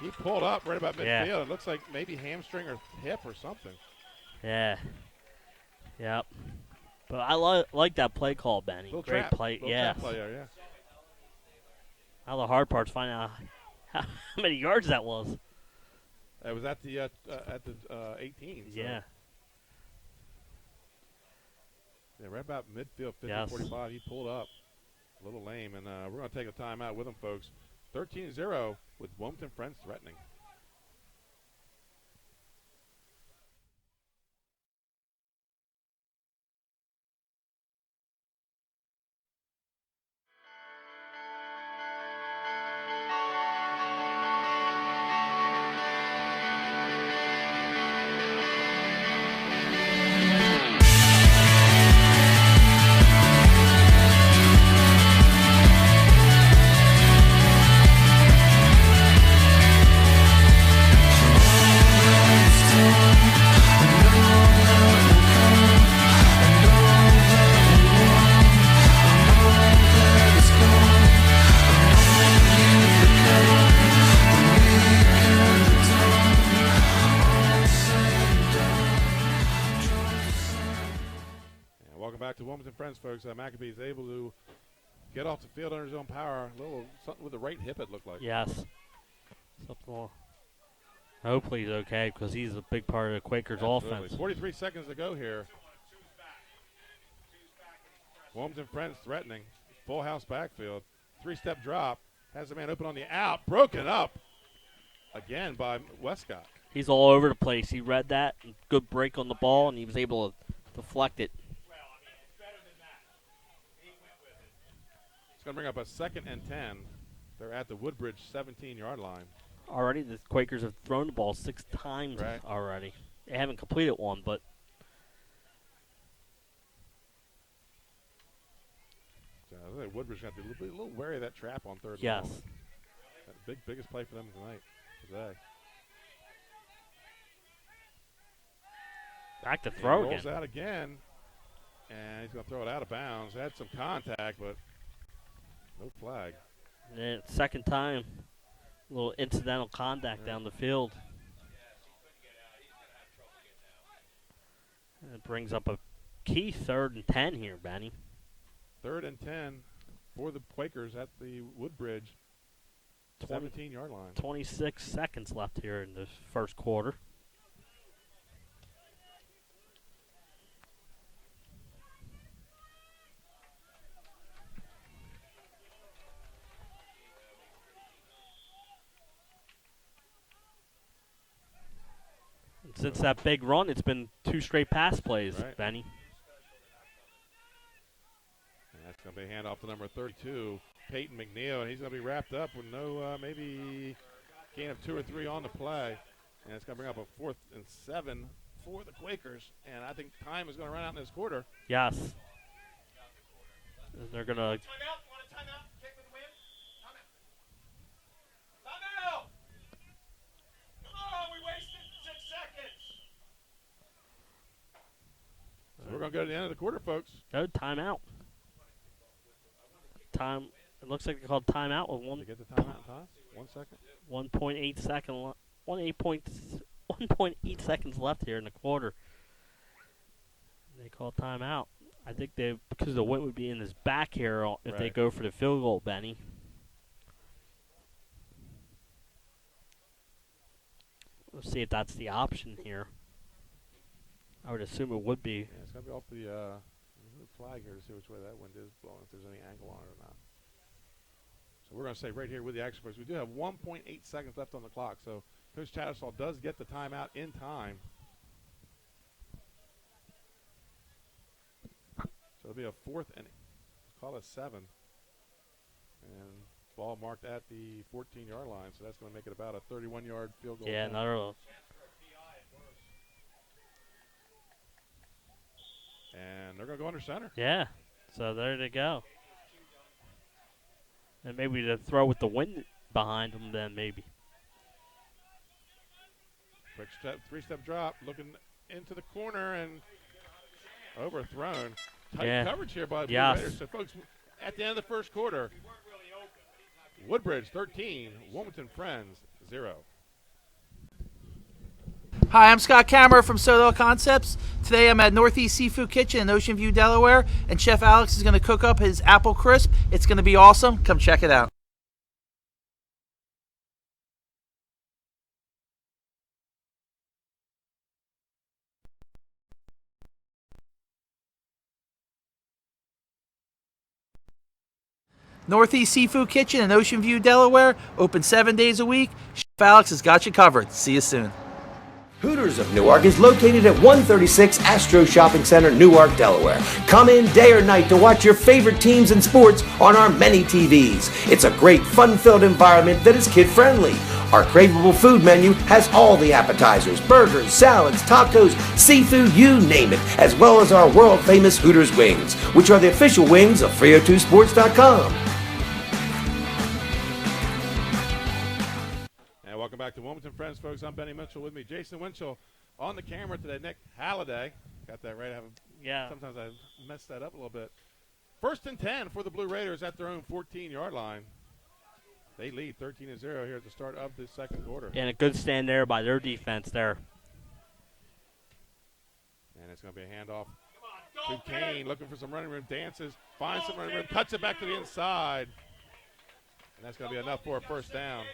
Speaker 1: He pulled up right about midfield.
Speaker 2: Yeah.
Speaker 1: It looks like maybe hamstring or hip or something.
Speaker 2: Yeah. Yep. But I like that play call, Benny.
Speaker 1: Little
Speaker 2: Great
Speaker 1: trap.
Speaker 2: play.
Speaker 1: Little
Speaker 2: Yeah.
Speaker 1: trap play there, yeah.
Speaker 2: Now the hard part's finding out how many yards that was.
Speaker 1: It was at the 18. So.
Speaker 2: Yeah.
Speaker 1: Yeah, right about midfield, 50,
Speaker 2: Yes.
Speaker 1: 45. He pulled up. A little lame. And we're going to take a timeout with him, folks. 13-0 with Wilmington Friends threatening. Welcome back to Wilmington Friends, folks. Maccabee is able to get off the field under his own power. A little something with the right hip, it looked like.
Speaker 2: Yes. Something more. Hopefully he's okay because he's a big part of the Quakers'
Speaker 1: Absolutely.
Speaker 2: offense.
Speaker 1: 43 seconds to go here. Wilmington Friends threatening. Full house backfield. 3-step drop. Has the man open on the out. Broken up again by Westcott.
Speaker 2: He's all over the place. He read that. Good break on the ball, and he was able to deflect it.
Speaker 1: It's going to bring up a 2nd and 10. They're at the Woodbridge 17-yard line.
Speaker 2: Already, the Quakers have thrown the ball 6 times already. They haven't completed one, but
Speaker 1: So I think Woodbridge got to be a little wary of that trap on 3rd.
Speaker 2: yes.
Speaker 1: That biggest play for them today.
Speaker 2: Back to throw
Speaker 1: He rolls
Speaker 2: again.
Speaker 1: out again, and he's going to throw it out of bounds. Had some contact, but no flag.
Speaker 2: And second time, a little incidental contact down the field. And it brings up a key 3rd and 10 here, Benny.
Speaker 1: 3rd and 10 for the Quakers at the Woodbridge 17-yard line.
Speaker 2: 26 seconds left here in the first quarter. Since that big run, it's been 2 straight pass plays,
Speaker 1: Right.
Speaker 2: Benny.
Speaker 1: And that's going to be a handoff to number 32, Peyton McNeil, and he's going to be wrapped up with no maybe gain of 2 or 3 on the play. And it's going to bring up a 4th and 7 for the Quakers. And I think time is going to run out in this quarter.
Speaker 2: Yes. And they're going to
Speaker 6: Timeout. Want a timeout? Kick with the wind? Timeout. Timeout. Come on, we wasted 6 seconds.
Speaker 1: So we're going to go to the end of the quarter, folks.
Speaker 2: go timeout. It looks like they called timeout with
Speaker 1: Did you get the timeout in time? 1 second.
Speaker 2: 1.8 seconds left here in the quarter. They call timeout. I think because the wind would be in his back here if they
Speaker 1: Right.
Speaker 2: go for the field goal, Benny. Let's see if that's the option here. I would assume it would be.
Speaker 1: Yeah, it's going to be off the flag here to see which way that wind is blowing, if there's any angle on it or not. So we're going to say right here with the action points, we do have 1.8 seconds left on the clock. So Coach Tattersall does get the timeout in time. So it'll be a 4th and call it 7. And ball marked at the 14-yard line. So that's going to make it about a 31-yard field goal.
Speaker 2: Yeah,
Speaker 1: attempt.
Speaker 2: another.
Speaker 1: And they're going to go under center.
Speaker 2: Yeah. So there they go. And maybe the throw with the wind behind them then maybe.
Speaker 1: Quick step, 3-step drop, looking into the corner and overthrown. Tight coverage here by the Blue Raiders. So, folks, at the end of the first quarter, Woodbridge 13, Wilmington Friends 0.
Speaker 3: Hi, I'm Scott Kammerer from Soto Concepts. Today I'm at Northeast Seafood Kitchen in Ocean View, Delaware, and Chef Alex is going to cook up his apple crisp. It's going to be awesome. Come check it out. Northeast Seafood Kitchen in Ocean View, Delaware, open 7 days a week. Chef Alex has got you covered. See you soon.
Speaker 5: Hooters of Newark is located at 136 Astro Shopping Center, Newark, Delaware. Come in day or night to watch your favorite teams and sports on our many TVs. It's a great, fun-filled environment that is kid-friendly. Our craveable food menu has all the appetizers, burgers, salads, tacos, seafood, you name it, as well as our world-famous Hooters wings, which are the official wings of 302Sports.com.
Speaker 1: Welcome back to Wilmington Friends, folks. I'm Benny Mitchell. With me, Jason Winchell. On the camera today, Nick Halliday. Got that right? Sometimes I mess that up a little bit. 1st and 10 for the Blue Raiders at their own 14-yard line. They lead 13-0 here at the start of the second quarter.
Speaker 2: And a good stand there by their defense there.
Speaker 1: And it's going to be a handoff to Kane, looking for some running room, dances, finds some running room, cuts it back to the inside. And that's going to be enough for a first down.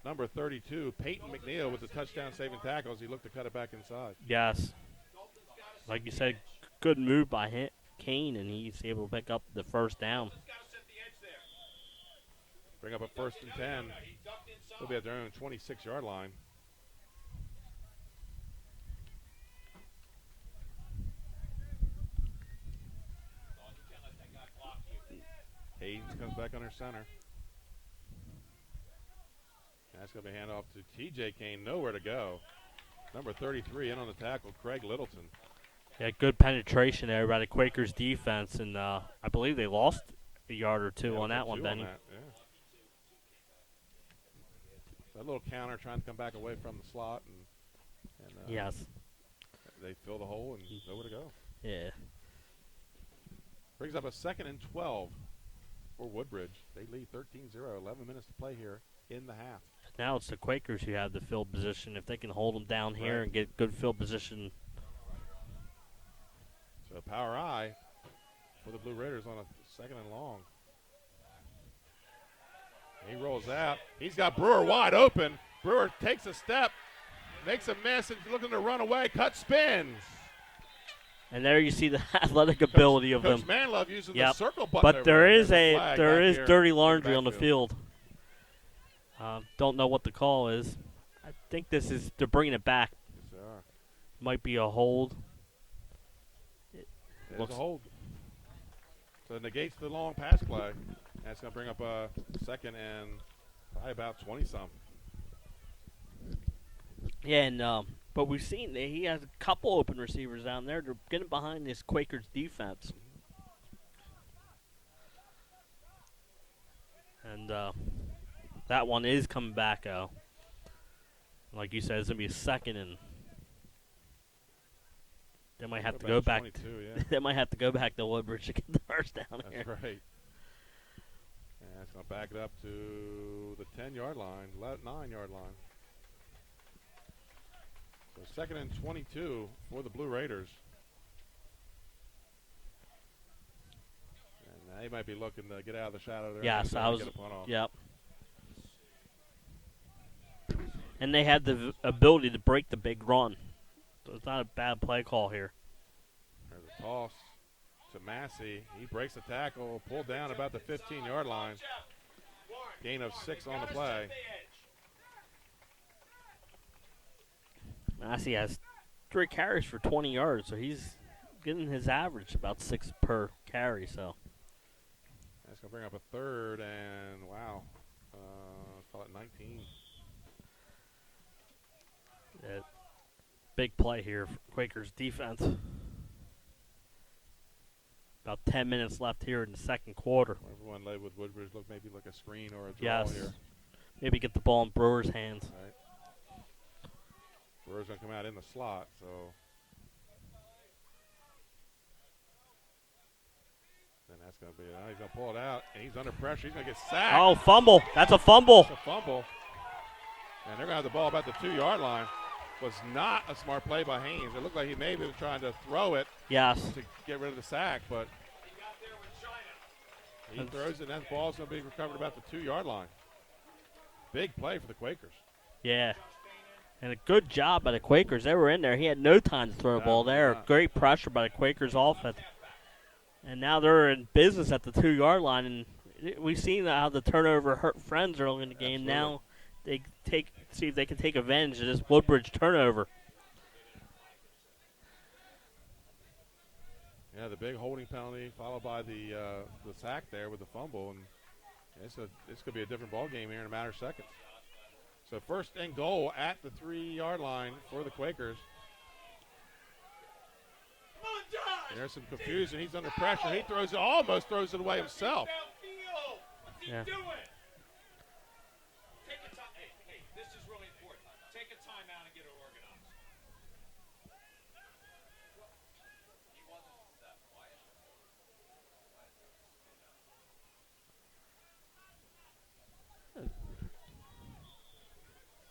Speaker 1: Number 32, Peyton McNeil with the touchdown saving tackle as he looked to cut it back inside.
Speaker 2: Yes. Like you said, good move by Kane, and he's able to pick up the first down.
Speaker 1: Bring up a 1st and 10. They'll be at their own 26-yard line. Haynes comes back under center. That's going to be a handoff to T.J. Kane. Nowhere to go. Number 33 in on the tackle, Craig Littleton.
Speaker 2: Yeah, good penetration there by the Quakers defense, and I believe they lost a yard or two on that one, Benny.
Speaker 1: That little counter trying to come back away from the slot, and
Speaker 2: yes,
Speaker 1: they fill the hole and nowhere to go.
Speaker 2: Yeah.
Speaker 1: Brings up a 2nd and 12 for Woodbridge. They lead 13-0, 11 minutes to play here in the half.
Speaker 2: Now it's the Quakers who have the field position. If they can hold them down here and get good field position.
Speaker 1: So power I for the Blue Raiders on a 2nd and long. He rolls out. He's got Brewer wide open. Brewer takes a step, makes a miss, and looking to run away. Cut, spins.
Speaker 2: And there you see the athletic ability of them.
Speaker 1: Coach Manlove using the circle button.
Speaker 2: But there is dirty laundry on the field. Don't know what the call is. I think this is they're bringing it back.
Speaker 1: Yes, they are.
Speaker 2: Might be a hold.
Speaker 1: It's a hold. So it negates the long pass play. That's going to bring up a 2nd and probably about 20-something.
Speaker 2: Yeah, and but we've seen that he has a couple open receivers down there. They're getting behind this Quakers defense. And that one is coming back, though. Like you said, it's going to be a 2nd, and they might have to go back. They might have to go back to Woodbridge to get the first down here.
Speaker 1: That's right. And that's going to back it up to the 10-yard line, 9-yard line. So 2nd and 22 for the Blue Raiders. And they might be looking to get out of the shadow there.
Speaker 2: Yes, Yep. And they had the ability to break the big run. So it's not a bad play call here.
Speaker 1: There's a toss to Massey. He breaks the tackle, pulled down about the 15-yard line. Gain of 6 on the play.
Speaker 2: Massey has 3 carries for 20 yards, so he's getting his average about 6 per carry. So
Speaker 1: that's going to bring up a 3rd and, wow, call it 19.
Speaker 2: Big play here for Quakers defense. About 10 minutes left here in the 2nd quarter.
Speaker 1: Everyone led with Woodbridge look maybe like a screen or a draw here.
Speaker 2: Maybe get the ball in Brewer's hands.
Speaker 1: Right. Brewer's going to come out in the slot, so. Then that's going to be, he's going to pull it out, and he's under pressure. He's going to get sacked.
Speaker 2: Oh, fumble. That's a fumble.
Speaker 1: That's a fumble. And they're going to have the ball about the 2-yard line. Was not a smart play by Haynes. It looked like he maybe was trying to throw it to get rid of the sack, but he throws it, and that ball's going to be recovered about the 2-yard line. Big play for the Quakers.
Speaker 2: Yeah. And a good job by the Quakers. They were in there. He had no time to throw the ball there. Great pressure by the Quakers offense. And now they're in business at the 2-yard line. And we've seen how the turnover hurt friends early in the game.
Speaker 1: Absolutely.
Speaker 2: Now they see if they can take advantage of this Woodbridge turnover.
Speaker 1: Yeah, the big holding penalty followed by the sack there with the fumble. And it's going to be a different ball game here in a matter of seconds. So 1st and goal at the 3-yard line for the Quakers. There's some confusion. He's under pressure. He almost throws it away himself.
Speaker 2: Yeah.
Speaker 6: Hey, this is really important. Take a timeout and get it organized.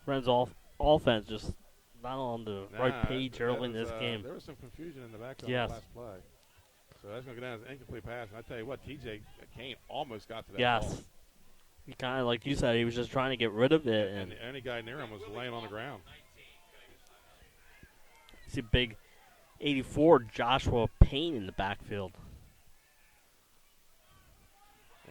Speaker 2: Friends offense just not on the right page early in this game.
Speaker 1: There was some confusion in the back on
Speaker 2: Yes.
Speaker 1: the last play. So that's going to go down as an incomplete pass. And I tell you what, T.J. Kane almost got to that
Speaker 2: Yes.
Speaker 1: ball.
Speaker 2: He kind of, like you said, he was just trying to get rid of it.
Speaker 1: And the only guy near him was laying on the ground.
Speaker 2: See big 84 Joshua Payne in the backfield.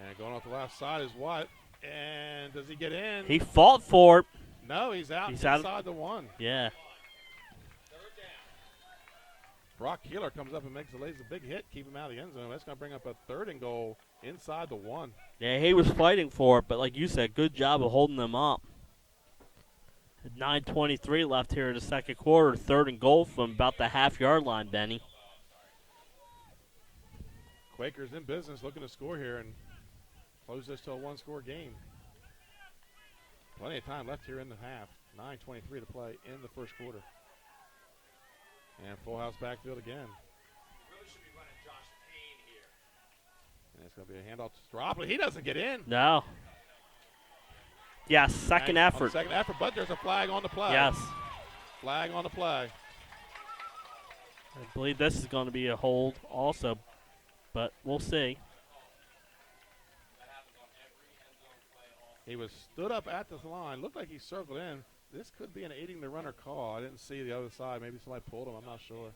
Speaker 1: And going off the left side is what? And does he get in?
Speaker 2: He fought for it.
Speaker 1: No, he's out
Speaker 2: He's out.
Speaker 1: inside the one.
Speaker 2: Yeah.
Speaker 1: Brock Keeler comes up and lays a big hit, keep him out of the end zone. That's going to bring up a 3rd and goal inside the 1.
Speaker 2: Yeah, he was fighting for it, but like you said, good job of holding them up. 9:23 left here in the second quarter. 3rd and goal from about the half-yard line, Benny.
Speaker 1: Quakers in business, looking to score here and close this to a 1-score game. Plenty of time left here in the half. 9:23 to play in the first quarter. And full house backfield again.
Speaker 6: Really should be running Josh Payne here.
Speaker 1: And it's going to be a handoff to Stropoli. He doesn't get in.
Speaker 2: No. Yes, second
Speaker 1: On
Speaker 2: effort.
Speaker 1: the second effort, but there's a flag on the play.
Speaker 2: Yes.
Speaker 1: Flag on the play.
Speaker 2: I believe this is going to be a hold also, but we'll see.
Speaker 1: He was stood up at the line. Looked like he circled in. This could be an aiding the runner call. I didn't see the other side. Maybe somebody pulled him. I'm not sure.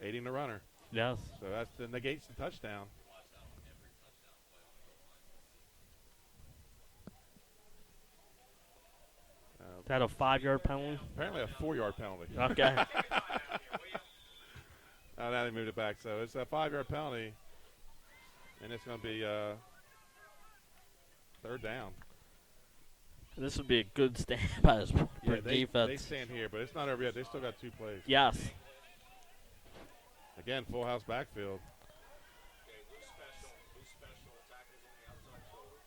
Speaker 1: Aiding the runner.
Speaker 2: Yes.
Speaker 1: So that's the negates the touchdown.
Speaker 2: Is that a 5-yard penalty?
Speaker 1: Apparently a 4-yard penalty.
Speaker 2: Okay.
Speaker 1: Now they moved it back. So it's a 5-yard penalty. And it's going to be 3rd down.
Speaker 2: This would be a good stand by this
Speaker 1: They
Speaker 2: defense.
Speaker 1: stand here, but it's not over yet. They still got 2 plays.
Speaker 2: Yes.
Speaker 1: Again, full house backfield.
Speaker 6: Okay, loose special, tackles on the outside shoulder.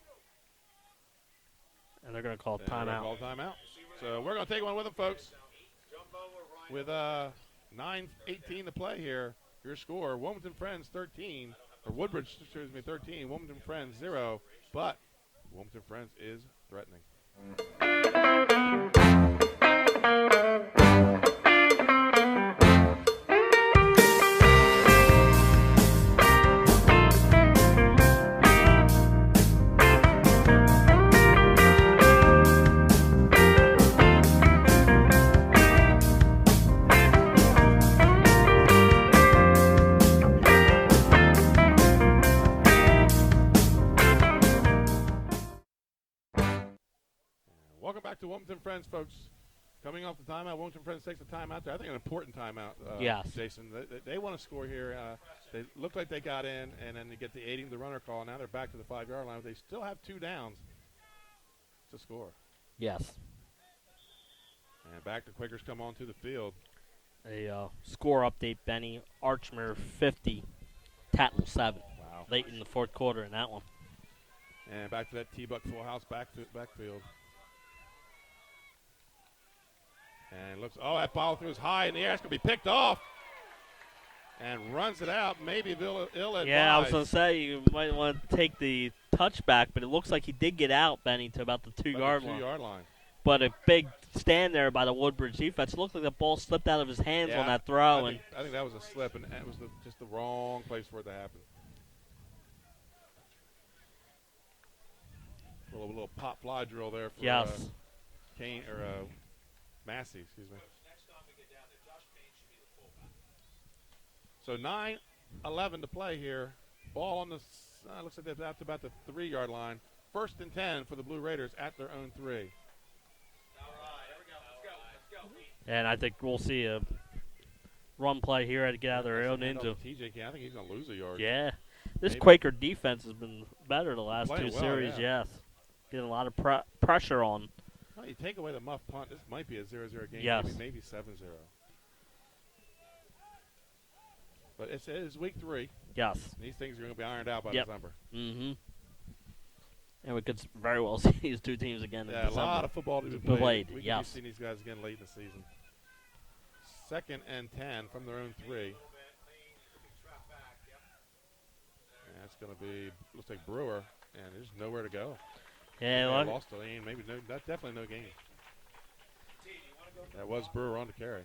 Speaker 2: And they're going to call
Speaker 1: And we're gonna
Speaker 2: timeout.
Speaker 1: call timeout. So we're going to take one with them, folks. With 9:18 to play here, your score, Wilmington Friends 13, or Woodbridge, 13, Wilmington Friends 0, but Wilmington Friends is threatening. Welcome back to Wilmington Friends, folks. Coming off the timeout, Wilmington Friends takes a timeout there. I think an important timeout,
Speaker 2: Yes.
Speaker 1: Jason. They want to score here. They look like they got in, and then they get the aiding the runner call. Now they're back to the 5-yard line. They still have 2 downs to score.
Speaker 2: Yes.
Speaker 1: And back the Quakers come onto the field.
Speaker 2: A score update, Benny. Archmere 50, Tattle 7.
Speaker 1: Wow.
Speaker 2: Late in the fourth quarter in that one.
Speaker 1: And back to that T-Buck full house backfield. And looks, that ball throws high in the air. It's going to be picked off. And runs it out. Maybe ill-advised.
Speaker 2: Yeah, I was going to say you might want to take the touchback, but it looks like he did get out, Benny, to about the 2-yard line.
Speaker 1: 2-yard line.
Speaker 2: But a big stand there by the Woodbridge defense. It looked like the ball slipped out of his hands on that throw.
Speaker 1: I think that was a slip, and it was just the wrong place for it to happen. A little pop fly drill there for
Speaker 2: Yes.
Speaker 1: Kane or Massey, excuse me.
Speaker 6: Next time we get down there, Josh Payne should be the fullback.
Speaker 1: So 9:11 to play here. Ball on the looks like they're about the 3-yard line. 1st and 10 for the Blue Raiders at their own 3.
Speaker 6: All right, here we go. Let's go.
Speaker 2: And I think we'll see a run play here to get out of their own end zone.
Speaker 1: TJ Kane, I think he's going to lose a yard.
Speaker 2: Yeah. This
Speaker 1: Maybe.
Speaker 2: Quaker defense has been better the last
Speaker 1: Playing
Speaker 2: 2
Speaker 1: well,
Speaker 2: series,
Speaker 1: yeah.
Speaker 2: yes. Getting a lot of pressure on.
Speaker 1: Well, you take away the muff punt, this might be a 0-0 game.
Speaker 2: Yes.
Speaker 1: Maybe 7-0. But it is week 3.
Speaker 2: Yes.
Speaker 1: These things are going to be ironed out by
Speaker 2: Yep.
Speaker 1: December.
Speaker 2: Mm-hmm. And we could very well see these 2 teams again in
Speaker 1: Yeah, a
Speaker 2: December.
Speaker 1: lot of football to be
Speaker 2: Played,
Speaker 1: played. We could
Speaker 2: yes.
Speaker 1: be seeing these guys again late in the season. 2nd and 10 from their own 3. And that's going to be, looks like Brewer, and there's nowhere to go.
Speaker 2: Yeah,
Speaker 1: They
Speaker 2: look.
Speaker 1: lost the lane. Maybe that's definitely no game. That was Brewer on the carry.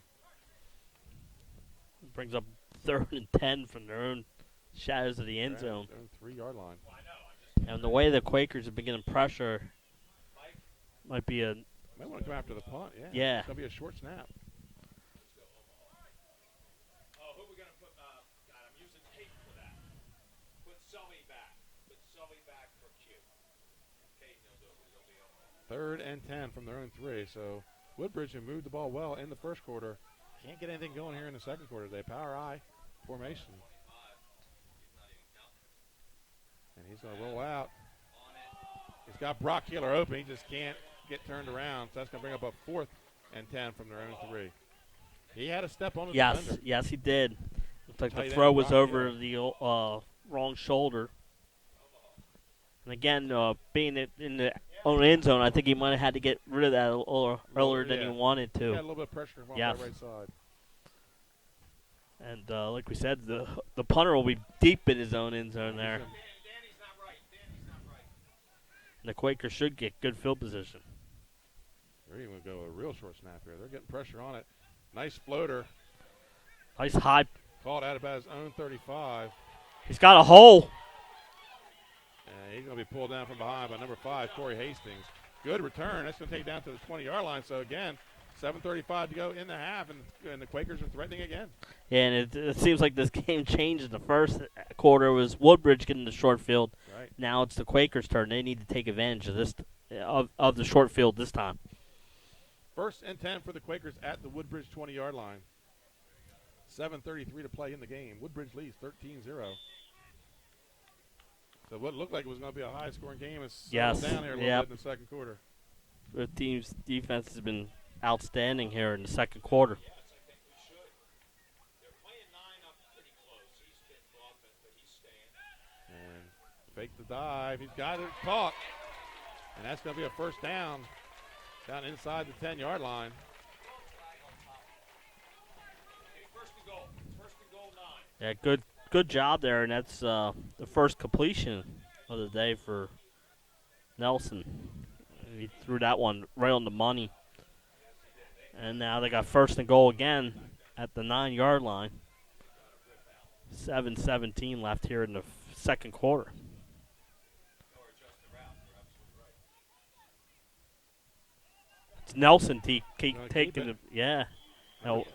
Speaker 2: Brings up 3rd and 10 from their own shadows of the end zone.
Speaker 1: Their own 3-yard line.
Speaker 2: And the way the Quakers have been getting pressure might be a
Speaker 1: Might want to come after the punt.
Speaker 2: Yeah.
Speaker 1: It's going to be a short snap.
Speaker 6: Oh, who are we going to put? God, I'm using tape for that. Put Sully back. Put Sully back for Q. Caden will do it. He'll be open.
Speaker 1: 3rd and 10 from their own 3. So Woodbridge, who moved the ball well in the first quarter, can't get anything going here in the second quarter. They power I formation. And he's going to roll out. He's got Brock Keeler open. He just can't get turned around. So that's going to bring up a 4th and 10 from their own 3. He had a step on his defender.
Speaker 2: Yes, he did. Looked like
Speaker 1: Tight
Speaker 2: the throw
Speaker 1: end,
Speaker 2: was
Speaker 1: Brock
Speaker 2: over the wrong shoulder. And again, being in the own end zone, I think he might have had to get rid of that a little earlier than he wanted
Speaker 1: He
Speaker 2: to.
Speaker 1: had a little bit of pressure on
Speaker 2: Yes.
Speaker 1: the right side.
Speaker 2: And like we said, the punter will be deep in his own end zone there.
Speaker 6: Danny's not right. Danny's not right.
Speaker 2: And the Quakers should get good field position.
Speaker 1: They're even going to go a real short snap here. They're getting pressure on it. Nice floater.
Speaker 2: Nice high.
Speaker 1: Called out about his own 35.
Speaker 2: He's got a hole.
Speaker 1: And he's going to be pulled down from behind by number 5, Corey Hastings. Good return. That's going to take down to the 20-yard line. So, again, 7:35 to go in the half, and the Quakers are threatening again.
Speaker 2: Yeah, and it seems like this game changed. In the first quarter it was Woodbridge getting the short field.
Speaker 1: Right.
Speaker 2: Now it's the Quakers' turn. They need to take advantage of this of the short field this time.
Speaker 1: 1st and 10 for the Quakers at the Woodbridge 20-yard line. 7:33 to play in the game. Woodbridge leads 13-0. So what looked like it was going to be a high-scoring game is
Speaker 2: Yes.
Speaker 1: down here a little
Speaker 2: Yep.
Speaker 1: bit in the second quarter.
Speaker 2: The team's defense has been outstanding here in the second quarter.
Speaker 6: Yes, I think we should. They're playing 9 up pretty close. He's been bluffing, but he's staying.
Speaker 1: And fake the dive. He's got it caught. And that's going to be a first down inside the 10-yard line.
Speaker 6: Okay, first and goal. First and goal 9.
Speaker 2: Yeah, good job there, and that's the first completion of the day for Nelson. He threw that one right on the money. And now they got 1st and goal again at the 9-yard line. 7:17 left here in the second quarter. It's Nelson taking it. Yeah. No,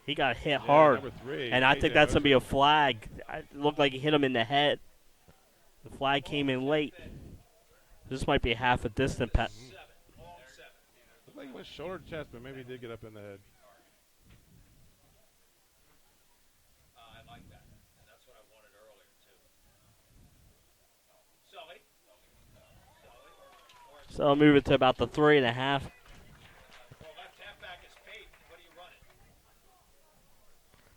Speaker 2: he got hit hard.
Speaker 1: Number 3.
Speaker 2: And I think
Speaker 1: AJ
Speaker 2: that's going to be
Speaker 1: Moser.
Speaker 2: a flag. It looked like he hit him in the head. The flag came in late. This might be half a distance.
Speaker 1: Looked like he went shoulder to chest, but maybe he did get up in the head.
Speaker 6: I like that. And that's what I wanted earlier, too. Sully.
Speaker 2: So I'll move it to about the 3.5.
Speaker 6: Well, left halfback is Peyton. What are you running?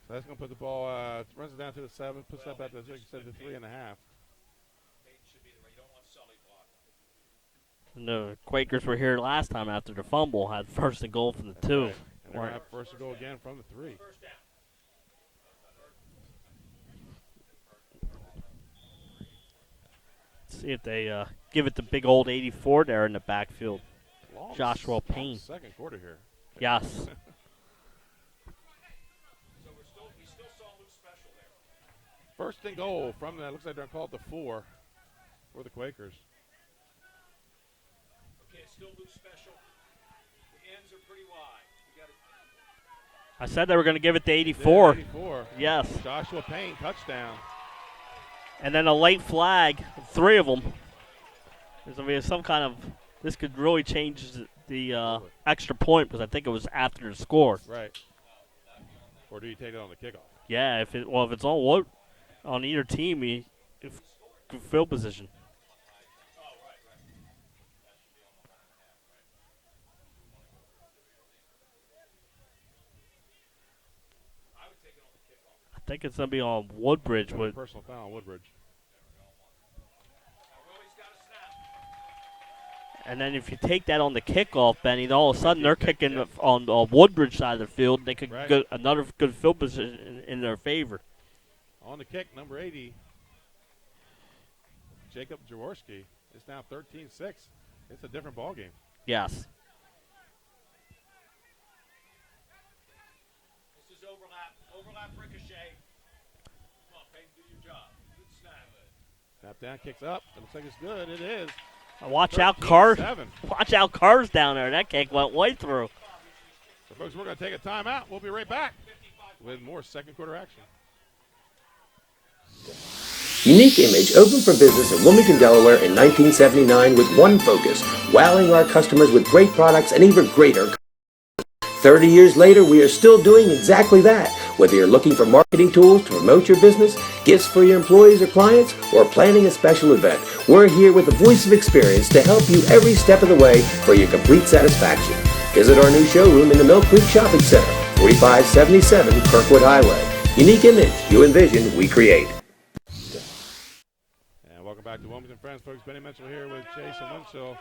Speaker 1: So that's going to put the ball, runs it down to the 7, puts that back to, like you said, the 3.5.
Speaker 6: Peyton should be the right. You don't want Sully blocking.
Speaker 2: And the Quakers were here last time after the fumble, had 1st and goal from the 2.
Speaker 1: Right. And they're going to have 1st and goal again from the 3.
Speaker 6: First down.
Speaker 2: See if they give it the big old 84 there in the backfield.
Speaker 1: Long
Speaker 2: Joshua Payne.
Speaker 1: Second quarter here.
Speaker 2: Yes.
Speaker 6: So we still saw Luke special there.
Speaker 1: 1st and goal from that. Looks like they're going to call it the 4 for the Quakers.
Speaker 6: Okay, it's still Luke special. The ends are pretty wide. You got to
Speaker 2: I said they were going to give it to 84.
Speaker 1: 84.
Speaker 2: Yes.
Speaker 1: Joshua Payne, touchdown.
Speaker 2: And then a late flag, 3 of them. There's going to be some kind of, this could really change the extra point because I think it was after the score.
Speaker 1: Right. Or do you take it on the kickoff?
Speaker 2: Yeah, if it's on either team, if field position. I think it's going to be on Woodbridge. With,
Speaker 1: Personal foul on Woodbridge.
Speaker 2: and then if you take that on the kickoff, Benny, then all of a sudden they're kicking on Woodbridge side of the field. They could get another good field position in their favor.
Speaker 1: On the kick, number 80, Jacob Jaworski. It's now 13-6. It's a different ball game.
Speaker 2: Yes.
Speaker 6: Overlap ricochet. Come on, Peyton, do your job. Good snap.
Speaker 1: Snap down, kicks up. It looks like it's good. It is.
Speaker 2: Watch out, cars.
Speaker 1: 13-7.
Speaker 2: Watch out, cars down there. That kick went way through.
Speaker 1: So, folks, we're going to take a timeout. We'll be right back with more second quarter action.
Speaker 5: Unique Image opened for business in Wilmington, Delaware in 1979 with one focus, wowing our customers with great products and even greater. 30 years later, we are still doing exactly that. Whether you're looking for marketing tools to promote your business, gifts for your employees or clients, or planning a special event, we're here with a voice of experience to help you every step of the way for your complete satisfaction. Visit our new showroom in the Mill Creek Shopping Center, 4577 Kirkwood Highway. Unique Image, you envision, we create.
Speaker 1: And welcome back to Wilmington Friends, folks. Benny Mitchell here with Jason Winchell.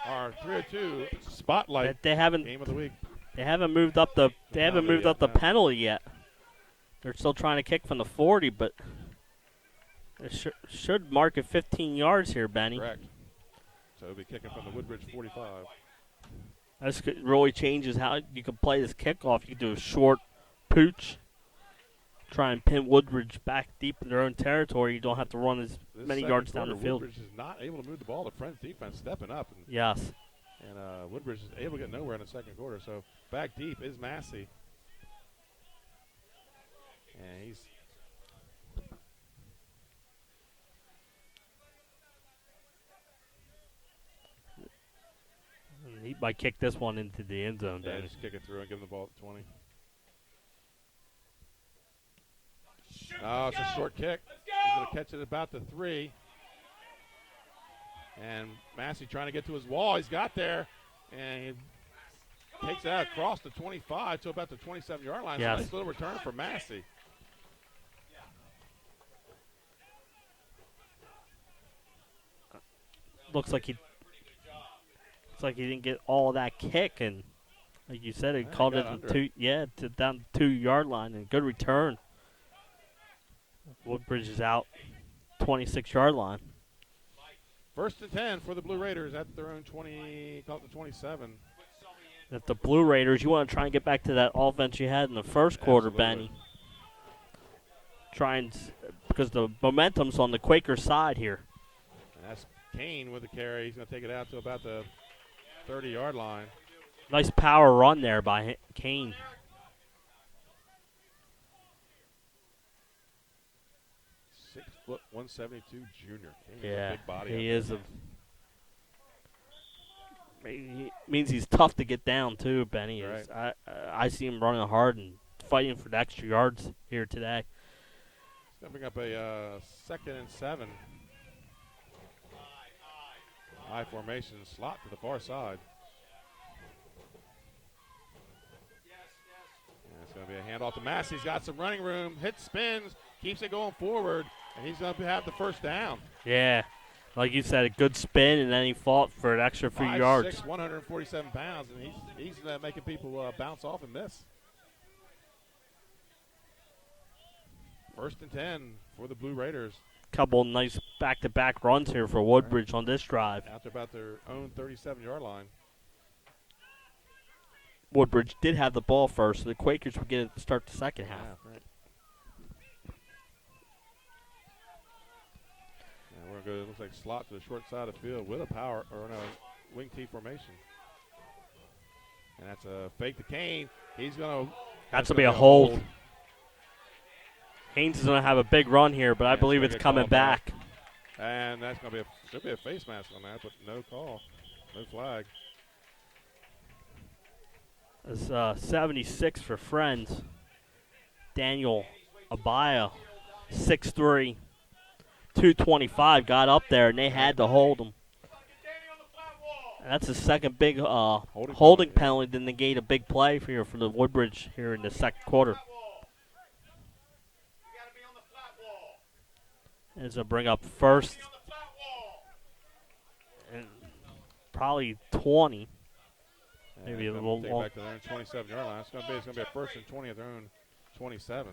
Speaker 1: Our 302 spotlight
Speaker 2: They haven't
Speaker 1: game of the week.
Speaker 2: moved up the
Speaker 1: no.
Speaker 2: penalty yet. They're still trying to kick from the 40, but it should mark it 15 yards here, Benny.
Speaker 1: Correct. So it'll be kicking from the Woodbridge 45.
Speaker 2: This really changes how you can play this kickoff. You can do a short pooch, try and pin Woodbridge back deep in their own territory. You don't have to run as
Speaker 1: This
Speaker 2: many
Speaker 1: second
Speaker 2: yards down the
Speaker 1: quarter,
Speaker 2: field.
Speaker 1: Woodbridge is not able to move the ball. The Friends defense stepping up.
Speaker 2: Yes.
Speaker 1: And Woodbridge is able to get nowhere in the second quarter. So back deep is Massey. And he's
Speaker 2: He might kick this one into the end zone.
Speaker 1: yeah,
Speaker 2: Danny.
Speaker 1: just kick it through and give him the ball at 20. Oh, it's a short kick. He's going to catch it about the 3. And Massey trying to get to his wall. He's got there. And he takes that across the 25 to about the 27-yard line.
Speaker 2: Yes.
Speaker 1: So nice little return for Massey.
Speaker 2: Looks like he didn't get all of that kick, and like you said, he
Speaker 1: Yeah,
Speaker 2: called
Speaker 1: he
Speaker 2: it
Speaker 1: got
Speaker 2: to down the 2-yard line, and good return. Woodbridge is out 26-yard line.
Speaker 1: First and 10 for the Blue Raiders at their own 20, call it the 27.
Speaker 2: If the Blue Raiders, you want to try and get back to that offense you had in the first quarter,
Speaker 1: Absolutely.
Speaker 2: Benny. Because the momentum's on the Quakers side here.
Speaker 1: And that's Kane with the carry. He's going to take it out to about the 30-yard line.
Speaker 2: Nice power run there by Kane.
Speaker 1: 6', 172 junior. Kane is a
Speaker 2: Yeah,
Speaker 1: big body.
Speaker 2: he
Speaker 1: out
Speaker 2: is.
Speaker 1: there.
Speaker 2: He means he's tough to get down too, Benny.
Speaker 1: Right.
Speaker 2: I see him running hard and fighting for the extra yards here today.
Speaker 1: He's going to bring up a 2nd and 7. High formation slot to the far side. And it's going to be a handoff to Massey. He's got some running room. Hits, spins, keeps it going forward, and he's going to have the first down.
Speaker 2: Yeah, like you said, a good spin, and then he fought for an extra few
Speaker 1: 5'6",
Speaker 2: yards.
Speaker 1: 147 pounds, and he's making people bounce off and miss. First and 10 for the Blue Raiders.
Speaker 2: Couple nice back-to-back runs here for Woodbridge on this drive.
Speaker 1: After about their own 37-yard line.
Speaker 2: Woodbridge did have the ball first, so the Quakers would get it to start the second half.
Speaker 1: Yeah, right. And we're going to go, it looks like slot to the short side of the field with a wing T formation. And that's a fake to Kane. He's going to.
Speaker 2: That's going to be a hold. Haynes is going to have a big run here, but I believe it's coming back.
Speaker 1: And that's going to be a face mask on that, but no call, no flag.
Speaker 2: It's 76 for Friends. Daniel Abaya, 6'3", 225, got up there, and they had to hold him. And that's the second big holding penalty to negate a big play for the Woodbridge here in the second quarter. As I bring up first and probably 20. Maybe a little
Speaker 1: take
Speaker 2: long.
Speaker 1: back to their own 27-yard line. It's going to be a first and 20 at their own 27.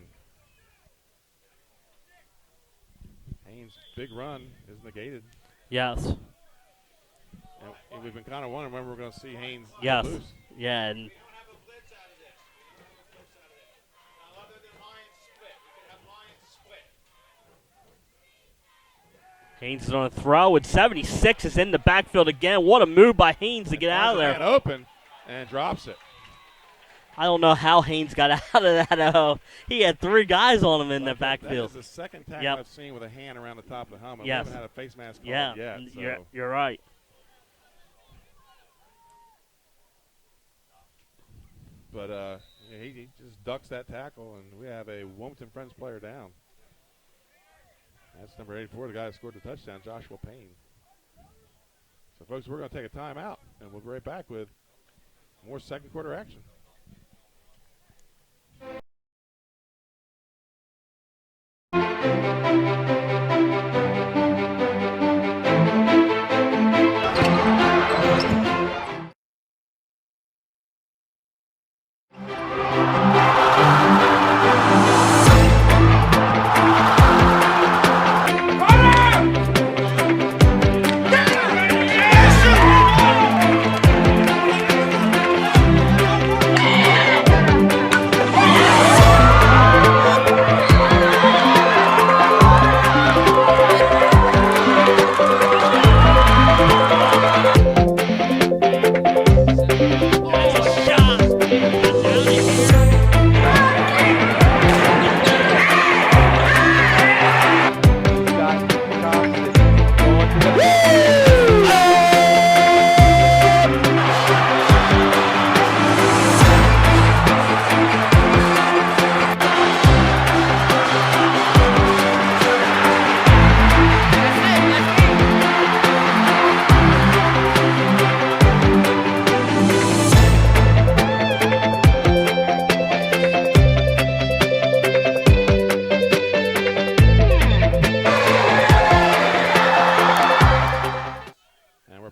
Speaker 1: Haynes' big run is negated.
Speaker 2: Yes.
Speaker 1: And we've been kind of wondering when we're going to see Haynes
Speaker 2: Yes.
Speaker 1: loose.
Speaker 2: Yeah, and Haynes is on a throw, and 76 is in the backfield again. What a move by Haynes to get out of
Speaker 1: Man
Speaker 2: there.
Speaker 1: open and drops it.
Speaker 2: I don't know how Haynes got out of that. He had 3 guys on him in the backfield.
Speaker 1: That is the second tackle
Speaker 2: Yep.
Speaker 1: I've seen with a hand around the top of the helmet.
Speaker 2: Yes.
Speaker 1: We haven't had a face mask called
Speaker 2: Yeah,
Speaker 1: yet. So.
Speaker 2: you're right.
Speaker 1: But he just ducks that tackle, and we have a Wilmington Friends player down. That's number 84, the guy that scored the touchdown, Joshua Payne. So, folks, we're going to take a timeout, and we'll be right back with more second quarter action.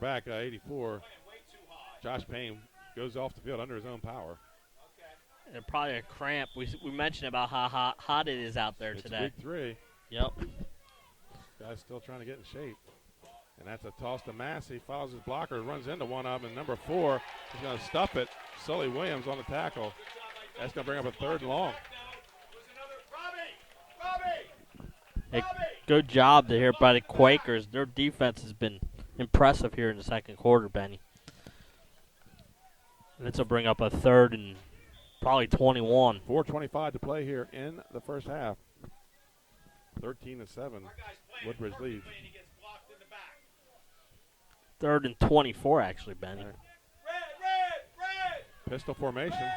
Speaker 1: Back 84. Josh Payne goes off the field under his own power.
Speaker 2: And probably a cramp. We mentioned about how hot it is out there
Speaker 1: It's
Speaker 2: today.
Speaker 1: week 3.
Speaker 2: Yep.
Speaker 1: Guy's still trying to get in shape. And that's a toss to Massey. Follows his blocker, runs into one of them. And number 4 is going to stuff it. Sully Williams on the tackle. That's going to bring up a 3rd and long.
Speaker 2: Hey, good job here by the Quakers. Their defense has been impressive here in the second quarter, Benny. And this will bring up a 3rd and probably 21.
Speaker 1: 4:25 to play here in the first half. 13-7. Woodbridge leads.
Speaker 2: 3rd and 24, actually, Benny.
Speaker 1: Right. Pistol formation.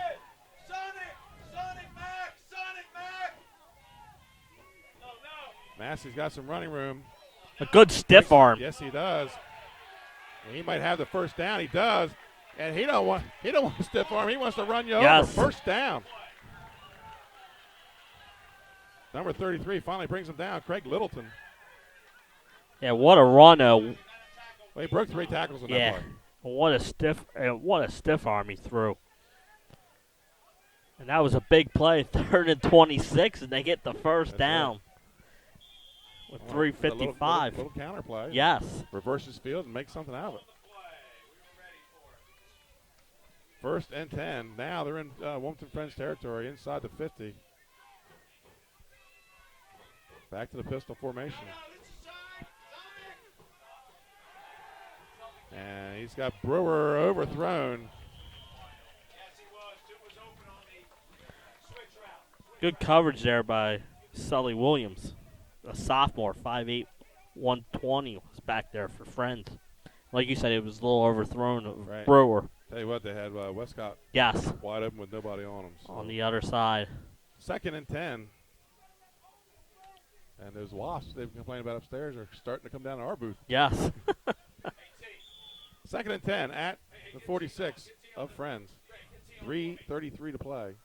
Speaker 1: Massey's got some running room.
Speaker 2: A good stiff arm.
Speaker 1: Yes, he does. And he might have the first down. He does. And he don't want a stiff arm. He wants to run you over. First down. Number 33 finally brings him down. Craig Littleton.
Speaker 2: Yeah, what a run.
Speaker 1: Well, he broke 3 tackles on that play.
Speaker 2: What a stiff arm he threw. And that was a big play. 3rd and 26, and they get the first down.
Speaker 1: Right.
Speaker 2: With 3:55.
Speaker 1: Little counter play.
Speaker 2: Yes.
Speaker 1: Reverses field and makes something out of it. 1st and 10. Now they're in Wilmington Friends territory inside the 50. Back to the pistol formation. And he's got Brewer overthrown.
Speaker 2: Good coverage there by Sully Williams. A sophomore, 5'8", 120 was back there for Friends. Like you said, it was a little overthrown of
Speaker 1: Right.
Speaker 2: Brewer.
Speaker 1: Tell you what, they had Westcott
Speaker 2: Yes.
Speaker 1: wide open with nobody on him. So.
Speaker 2: On the other side.
Speaker 1: 2nd and 10. And those wasps they've complained about upstairs are starting to come down to our booth.
Speaker 2: Yes.
Speaker 1: 2nd and 10 at the 46 of Friends. 3:33 to play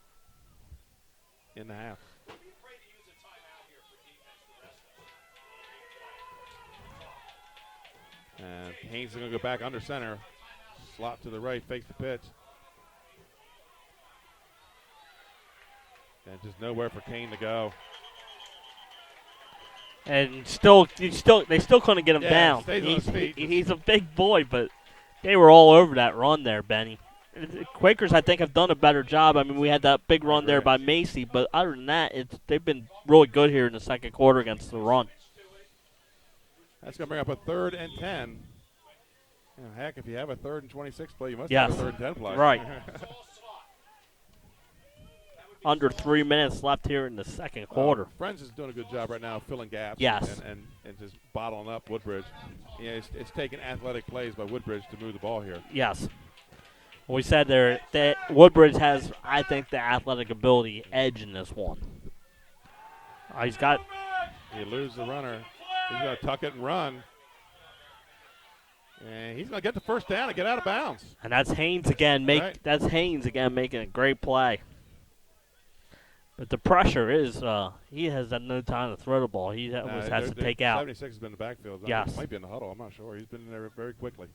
Speaker 1: in the half. And Haynes is going to go back under center. Slot to the right, fakes the pitch. And just nowhere for Kane to go.
Speaker 2: And they still couldn't get him down.
Speaker 1: Stays on his feet.
Speaker 2: He's a big boy, but they were all over that run there, Benny. The Quakers, I think, have done a better job. I mean, we had that big run there by Macy, but other than that, they've been really good here in the second quarter against the run.
Speaker 1: That's going to bring up a 3rd and 10. Heck, if you have a 3rd and 26 play, you must
Speaker 2: Yes.
Speaker 1: have a 3rd and 10 play.
Speaker 2: Right. Under 3 minutes left here in the second quarter.
Speaker 1: Friends is doing a good job right now filling gaps.
Speaker 2: Yes.
Speaker 1: And just bottling up Woodbridge. It's taking athletic plays by Woodbridge to move the ball here.
Speaker 2: Yes. We said there that Woodbridge has, I think, the athletic ability edge in this one. He's got.
Speaker 1: You lose the runner. He's going to tuck it and run. And he's going to get the first down and get out of bounds.
Speaker 2: And that's Haynes again. That's Haynes again making a great play. But the pressure is he has had no time to throw the ball. He almost has to take out.
Speaker 1: 76 has been in the backfield.
Speaker 2: Yes.
Speaker 1: He might be in the huddle. I'm not sure. He's been in there very quickly.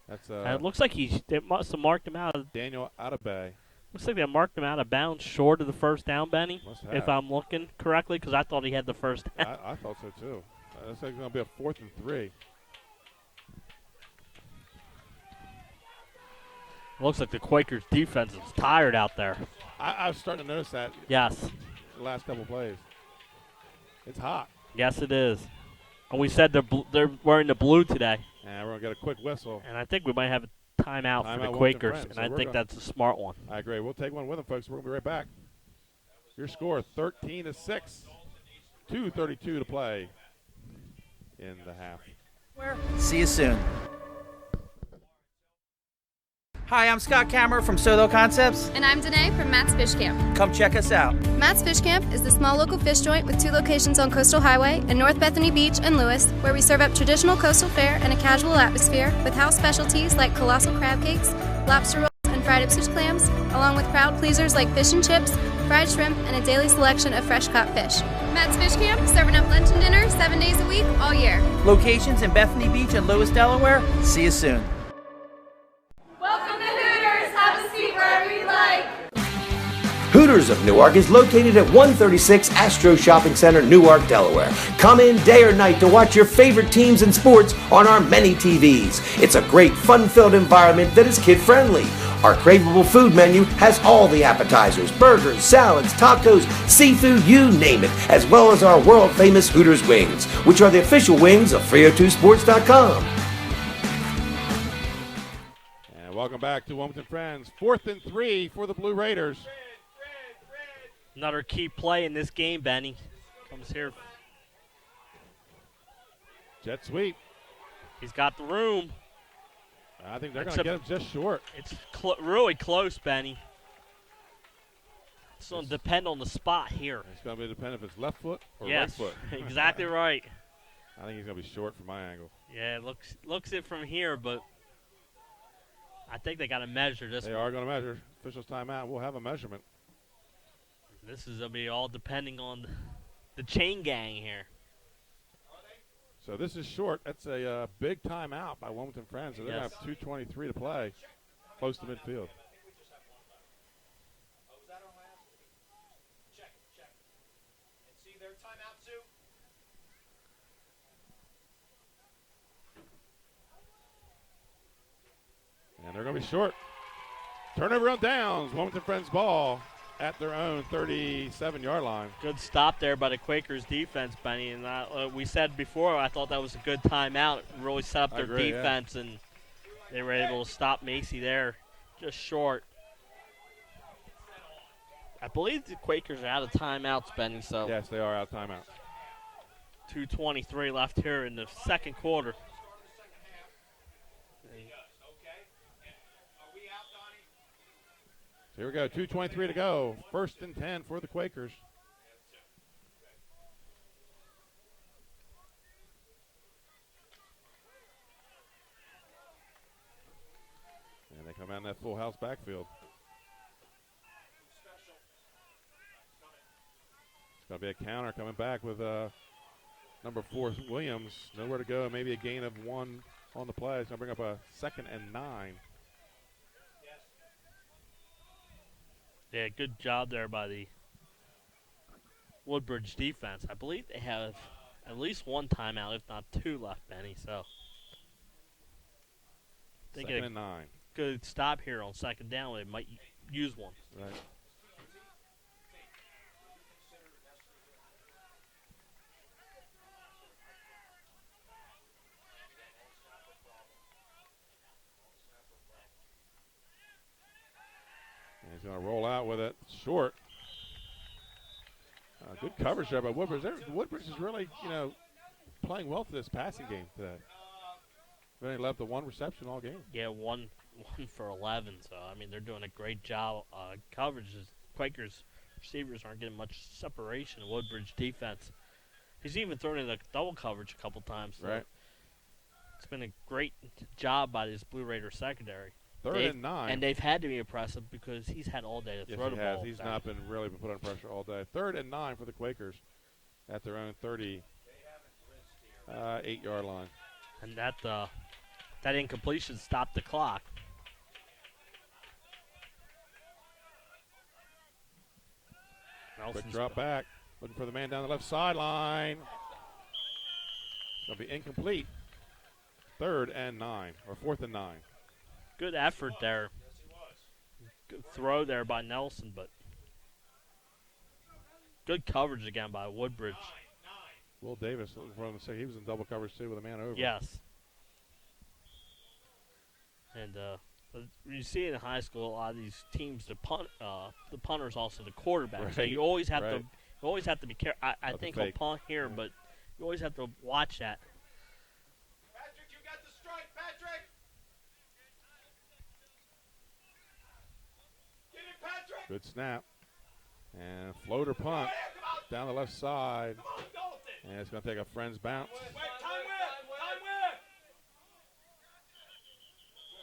Speaker 1: That's
Speaker 2: And it looks like they must have marked him out.
Speaker 1: Daniel Atabay.
Speaker 2: Looks like they marked him out of bounds short of the first down, Benny,
Speaker 1: Must have.
Speaker 2: if I'm looking correctly, because I thought he had the first down.
Speaker 1: I thought so, too. Looks like it's going to be a 4th and 3.
Speaker 2: Looks like the Quakers' defense is tired out there.
Speaker 1: I was starting to notice that
Speaker 2: Yes.
Speaker 1: the last couple plays. It's hot.
Speaker 2: Yes, it is. And we said they're wearing the blue today.
Speaker 1: And we're going to get a quick whistle.
Speaker 2: And I think we might have a timeout for the
Speaker 1: Wilmington
Speaker 2: Quakers,
Speaker 1: Friends.
Speaker 2: and
Speaker 1: So
Speaker 2: I
Speaker 1: we're
Speaker 2: think
Speaker 1: gonna-
Speaker 2: that's a smart one.
Speaker 1: I agree. We'll take one with them, folks. We're going to be right back. Your score, 13-6. 2:32 to play in the half.
Speaker 3: See you soon. Hi, I'm Scott Kammerer from Soto Concepts.
Speaker 4: And I'm Danae from Matt's Fish Camp.
Speaker 3: Come check us out.
Speaker 4: Matt's Fish Camp is the small local fish joint with 2 locations on Coastal Highway in North Bethany Beach and Lewis, where we serve up traditional coastal fare and a casual atmosphere with house specialties like colossal crab cakes, lobster rolls, and fried Ipswich clams, along with crowd pleasers like fish and chips, fried shrimp, and a daily selection of fresh caught fish. Matt's Fish Camp, serving up lunch and dinner 7 days a week, all year.
Speaker 3: Locations in Bethany Beach and Lewis, Delaware. See you soon.
Speaker 4: Welcome to Hooters. Have a seat wherever you like.
Speaker 5: Hooters of Newark is located at 136 Astro Shopping Center, Newark, Delaware. Come in day or night to watch your favorite teams and sports on our many TVs. It's a great, fun-filled environment that is kid-friendly. Our craveable food menu has all the appetizers, burgers, salads, tacos, seafood, you name it, as well as our world-famous Hooters wings, which are the official wings of 302Sports.com.
Speaker 1: And welcome back to Wilmington Friends. 4th and 3 for the Blue Raiders.
Speaker 2: Another key play in this game, Benny. Comes here.
Speaker 1: Jet sweep.
Speaker 2: He's got the room.
Speaker 1: I think they're going to get him just short.
Speaker 2: It's really close, Benny. It's going to depend on the spot here.
Speaker 1: It's going to be dependent if it's left foot or
Speaker 2: Yes,
Speaker 1: right foot.
Speaker 2: exactly right.
Speaker 1: I think he's going to be short from my angle.
Speaker 2: Yeah, it looks it from here, but I think they got to measure this
Speaker 1: They
Speaker 2: one.
Speaker 1: are going to measure. Officials timeout. We'll have a measurement.
Speaker 2: This is going to be all depending on the chain gang here.
Speaker 1: So this is short. That's a big timeout by Wilmington Friends. So they're going to have 2:23 to play, close to midfield.
Speaker 6: Check. And see their timeout, Sue?
Speaker 1: And they're going to be short. Turnover on downs. Wilmington Friends ball at their own 37-yard line.
Speaker 2: Good stop there by the Quakers defense, Benny. And we said before, I thought that was a good timeout. It really set up
Speaker 1: I
Speaker 2: their
Speaker 1: agree,
Speaker 2: defense, and they were able to stop Macy there just short. I believe the Quakers are out of timeouts, Benny, so
Speaker 1: Yes, they are out of timeout.
Speaker 2: 2:23 left here in the second quarter.
Speaker 1: Here we go, 2:23 to go. 1st and 10 for the Quakers. And they come out in that full house backfield. It's going to be a counter coming back with number 4, Williams. Nowhere to go, maybe a gain of 1 on the play. It's going to bring up a 2nd and 9.
Speaker 2: Yeah, good job there by the Woodbridge defense. I believe they have at least 1 timeout, if not 2 left, Benny. So they get
Speaker 1: 2nd
Speaker 2: a
Speaker 1: and 9.
Speaker 2: good stop here on second down. They might use one.
Speaker 1: Right. He's going to roll out with it. Short. Good coverage there by Woodbridge. Woodbridge is really, playing well to this passing game today. They only left the one reception all game.
Speaker 2: Yeah, one for 11. So, I mean, they're doing a great job. Coverage is Quakers receivers aren't getting much separation. Woodbridge defense. He's even thrown in a double coverage a couple times. So
Speaker 1: right.
Speaker 2: It's been a great job by this Blue Raider secondary.
Speaker 1: Third and 9.
Speaker 2: And they've had to be impressive because he's had all day to throw the ball.
Speaker 1: He's not been really put under pressure all day. 3rd and 9 for the Quakers at their own 38-yard line.
Speaker 2: And that incompletion stopped the clock.
Speaker 1: Quick drop back. Looking for the man down the left sideline. It's going to be incomplete. 3rd and 9, or 4th and 9.
Speaker 2: Good effort there. Good throw there by Nelson, but good coverage again by Woodbridge.
Speaker 1: Will Davis looking for him to say he was in double coverage too with a man over.
Speaker 2: Yes. And you see in high school a lot of these teams, the punter's also the quarterback.
Speaker 1: Right.
Speaker 2: So you always have to be careful. I think he'll
Speaker 1: fake.
Speaker 2: punt here, but you always have to watch that.
Speaker 6: Patrick, you got the strike, Patrick. Get it, Patrick.
Speaker 1: Good snap. And floater punt down the left side. And it's going to take a friend's bounce.
Speaker 6: Wait, time with.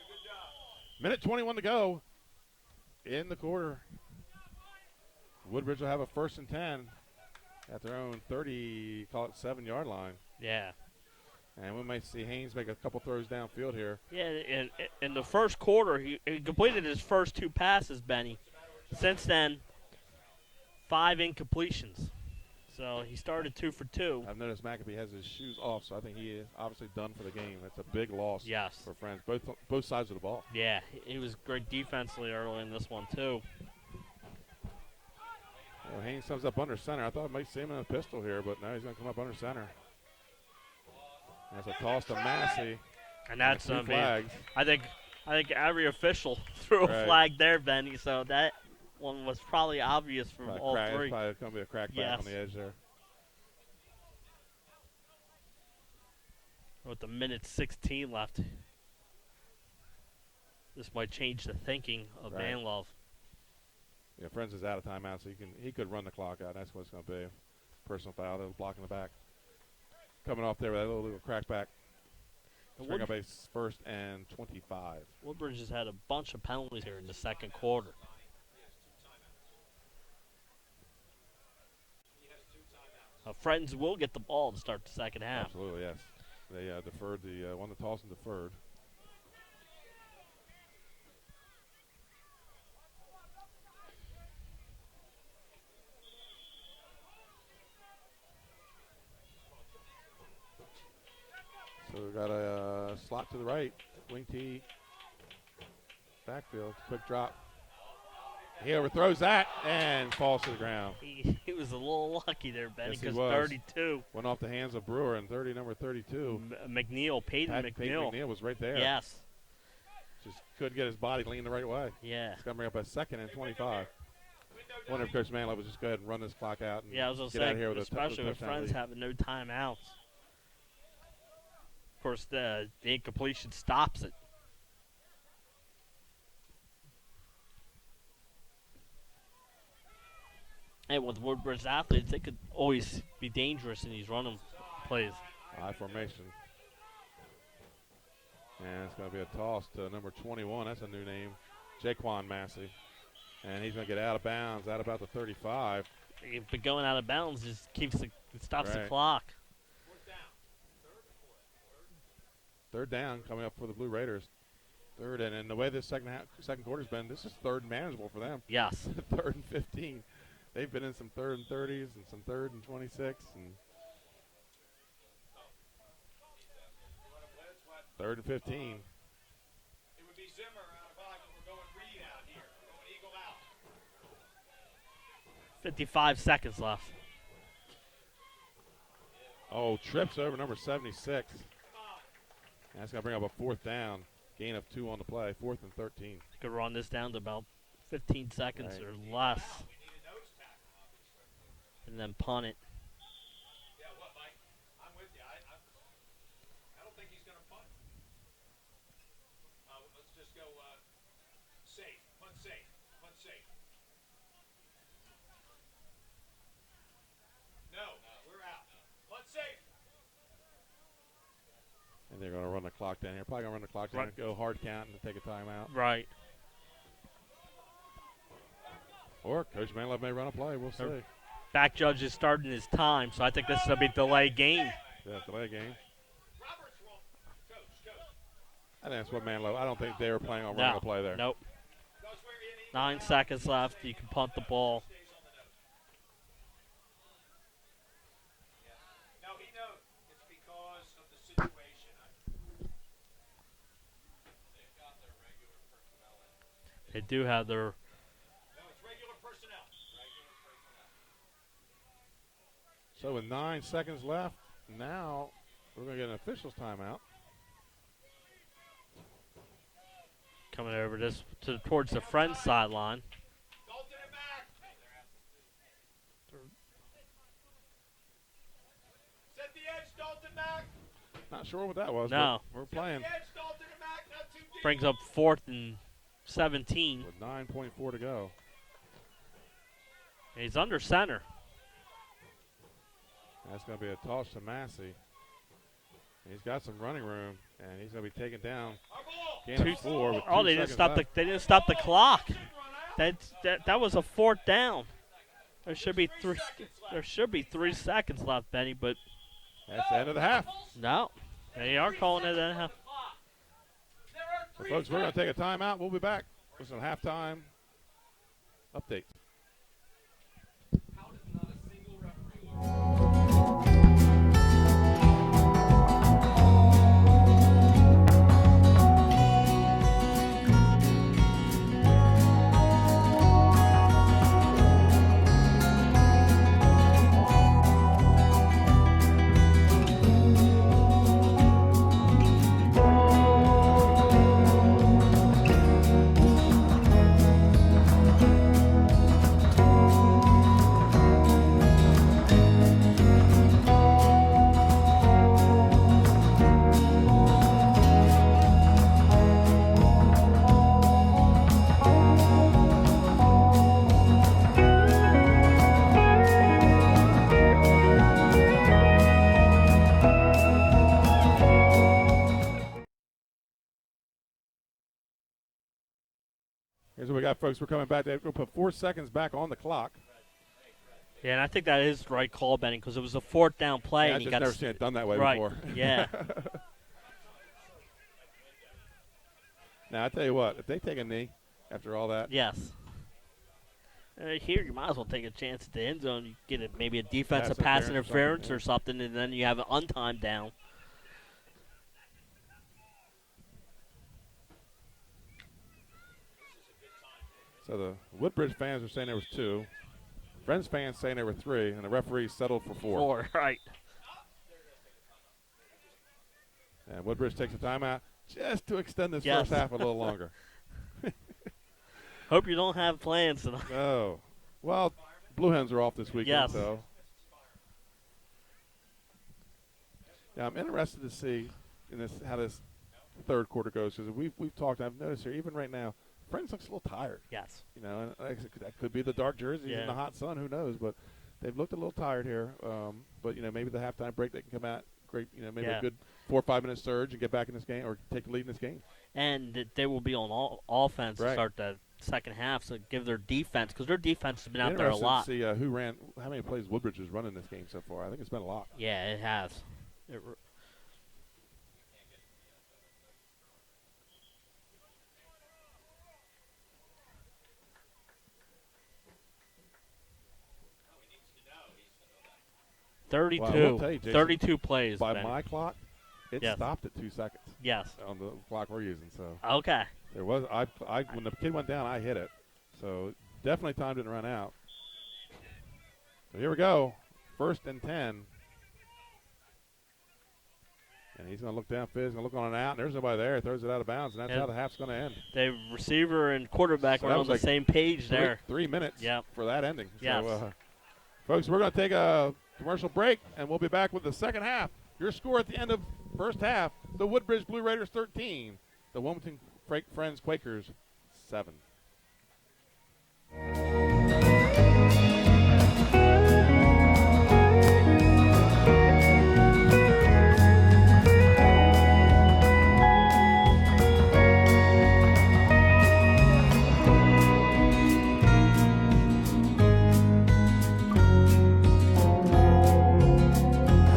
Speaker 6: Good job.
Speaker 1: Minute 21 to go in the quarter. Woodbridge will have a 1st and 10 at their own 7-yard line.
Speaker 2: Yeah.
Speaker 1: And we might see Haynes make a couple throws downfield here.
Speaker 2: Yeah, in the first quarter, he completed his first 2 passes, Benny. Since then, 5 incompletions. So he started 2 for 2.
Speaker 1: I've noticed McAfee has his shoes off, so I think he is obviously done for the game. That's a big loss for Friends, both sides of the ball.
Speaker 2: Yeah, he was great defensively early in this one, too.
Speaker 1: Well, Haynes comes up under center. I thought I might see him in a pistol here, but no, he's going to come up under center. That's a toss to Massey.
Speaker 2: And that's
Speaker 1: two flags.
Speaker 2: I think every official threw a flag there, Benny, so that one was probably obvious from all 3.
Speaker 1: It's probably going to be a crackback on the edge there.
Speaker 2: With the minute 16 left. This might change the thinking of Manlove.
Speaker 1: Yeah, Friends is out of timeout, so he could run the clock out. That's what it's going to be. Personal foul. They're blocking the back. Coming off there with that little crackback. Bring up a 1st and 25.
Speaker 2: Woodbridge has had a bunch of penalties here in the second quarter. Friends will get the ball to start the second half.
Speaker 1: Absolutely, yes. They deferred won the toss and deferred. So we've got a slot to the right, wing T, backfield, quick drop. He overthrows that and falls to the ground.
Speaker 2: He was a little lucky there, Benny, because 32.
Speaker 1: Went off the hands of Brewer, and number 32.
Speaker 2: McNeil, Peyton McNeil.
Speaker 1: Peyton McNeil was right there.
Speaker 2: Yes.
Speaker 1: Just couldn't get his body leaned the right way.
Speaker 2: Yeah.
Speaker 1: It's going to bring up a 2nd and 25. I wonder if Coach Manlove would just go ahead and run this clock out and
Speaker 2: I was going to
Speaker 1: get out of here with
Speaker 2: especially with
Speaker 1: touchdown
Speaker 2: Friends
Speaker 1: lead.
Speaker 2: having no timeouts. Of course, the incompletion stops it. And with Woodbridge athletes, they could always be dangerous in these running plays.
Speaker 1: High formation. And it's going to be a toss to number 21. That's a new name, Jaquan Massey. And he's going to get out of bounds at about the 35.
Speaker 2: But going out of bounds just stops the
Speaker 1: Right.
Speaker 2: clock.
Speaker 1: 3rd down coming up for the Blue Raiders. 3rd, and the way this second quarter's been, this is 3rd and manageable for them.
Speaker 2: Yes.
Speaker 1: 3rd and 15. They've been in some 3rd and 30s and some 3rd and 26 and 3rd and 15.
Speaker 6: It would be Zimmer out of box. We're going Reed out here. We're going Eagle out.
Speaker 2: 55 seconds left.
Speaker 1: Oh, trips over number 76. That's going to bring up a 4th down. Gain of 2 on the play. 4th and 13.
Speaker 2: Could run this down to about 15 seconds or less. And then punt it.
Speaker 6: Yeah, what, Mike? I'm with you. I don't think he's going to punt. Let's just go safe. Punt safe. Punt safe. No, we're out. Punt safe.
Speaker 1: And they're going to run the clock down here. Probably going to run the clock down
Speaker 2: Right.
Speaker 1: and go hard count and take a timeout.
Speaker 2: Right.
Speaker 1: Or Coach Manlove may run a play. We'll see.
Speaker 2: Back judge is starting his time, so I think this is going to be a delay game.
Speaker 1: Yeah, delay game.
Speaker 6: Roberts won't. Coach.
Speaker 1: I think that's what Manlove. I don't think they were planning on running a play there.
Speaker 2: Nope.
Speaker 6: Goes where it is.
Speaker 2: 9 seconds left. You can punt the ball.
Speaker 6: Stays on the nose. No, he knows. It's because of the situation. They've got their regular personnel in.
Speaker 2: They do have their.
Speaker 6: No, it's regular personnel. Regular personnel.
Speaker 1: So with 9 seconds left, now we're going to get an official's timeout.
Speaker 2: Coming over towards the Friends sideline.
Speaker 6: Dalton and back. Set the edge, Dalton back.
Speaker 1: Not sure what that was.
Speaker 2: No.
Speaker 1: But we're playing
Speaker 6: Set the edge, Dalton and back. Not too deep.
Speaker 2: Brings up 4th and 17.
Speaker 1: with 9.4 to go.
Speaker 2: And he's under center.
Speaker 1: That's going to be a toss to Massey. He's got some running room, and he's going to be taken down.
Speaker 6: Our ball.
Speaker 1: Gain of 4 with 2
Speaker 2: Oh, they didn't
Speaker 1: seconds
Speaker 2: stop
Speaker 1: left.
Speaker 2: they didn't stop the clock. That was a 4th down. There should be 3 seconds left, Benny, but
Speaker 1: That's the end of the half.
Speaker 2: no. They are calling it a half.
Speaker 1: So folks, we're going to take a timeout. We'll be back with some halftime updates. Here's what we got, folks. We're coming back. We'll put 4 seconds back on the clock.
Speaker 2: Yeah, and I think that is the right call, Benny, because it was a 4th down play.
Speaker 1: Yeah, I
Speaker 2: and you
Speaker 1: just
Speaker 2: got
Speaker 1: never seen it done that way
Speaker 2: right.
Speaker 1: before.
Speaker 2: Yeah.
Speaker 1: Now, I tell you what, if they take a knee after all that,
Speaker 2: Yes. Here, you might as well take a chance at the end zone. You get maybe a defensive
Speaker 1: Pass
Speaker 2: pass
Speaker 1: interference
Speaker 2: interference or something, and then you have an untimed down.
Speaker 1: so the Woodbridge fans are saying there was 2. Friends fans saying there were 3, and the referee settled for 4.
Speaker 2: Right.
Speaker 1: And Woodbridge takes a timeout just to extend this
Speaker 2: Yes.
Speaker 1: first half a little longer.
Speaker 2: Hope you don't have plans tonight.
Speaker 1: Oh, well, Blue Hens are off this weekend,
Speaker 2: Yes.
Speaker 1: so. Yeah, I'm interested to see in this how this third quarter goes, because we've talked. I've noticed here, even right now, Friends looks a little tired.
Speaker 2: Yes.
Speaker 1: You know, and like I said, that could be the dark jerseys
Speaker 2: Yeah.
Speaker 1: and the hot sun. Who knows? But they've looked a little tired here. But you know, maybe the halftime break they can come out great. You know, maybe
Speaker 2: Yeah.
Speaker 1: a good 4 or 5 minute surge and get back in this game or take the lead in this game.
Speaker 2: And they will be on offense to
Speaker 1: Right.
Speaker 2: start the second half, so give their defense, because their defense has been out
Speaker 1: Be
Speaker 2: there a
Speaker 1: interested
Speaker 2: lot.
Speaker 1: to see how many plays Woodbridge has run in this game so far. I think it's been a lot.
Speaker 2: Yeah, it has.
Speaker 1: Well, I will tell you, Jason,
Speaker 2: 32 plays.
Speaker 1: By
Speaker 2: Ben.
Speaker 1: my clock, it
Speaker 2: Yes.
Speaker 1: stopped at 2 seconds
Speaker 2: Yes.
Speaker 1: on the clock we're using. So
Speaker 2: Okay.
Speaker 1: there was I when the kid went down, I hit it. So definitely time didn't run out. So here we go, 1st and 10. And he's going to look downfield. He's going to look on an out, and there's nobody there. He throws it out of bounds, and that's how the half's going to end.
Speaker 2: The receiver and quarterback were on the same page there.
Speaker 1: 3 minutes for that ending.
Speaker 2: Yes.
Speaker 1: So, folks, we're going to take a commercial break, and we'll be back with the second half. Your score at the end of first half, the Woodbridge Blue Raiders 13, the Wilmington Friends Quakers 7.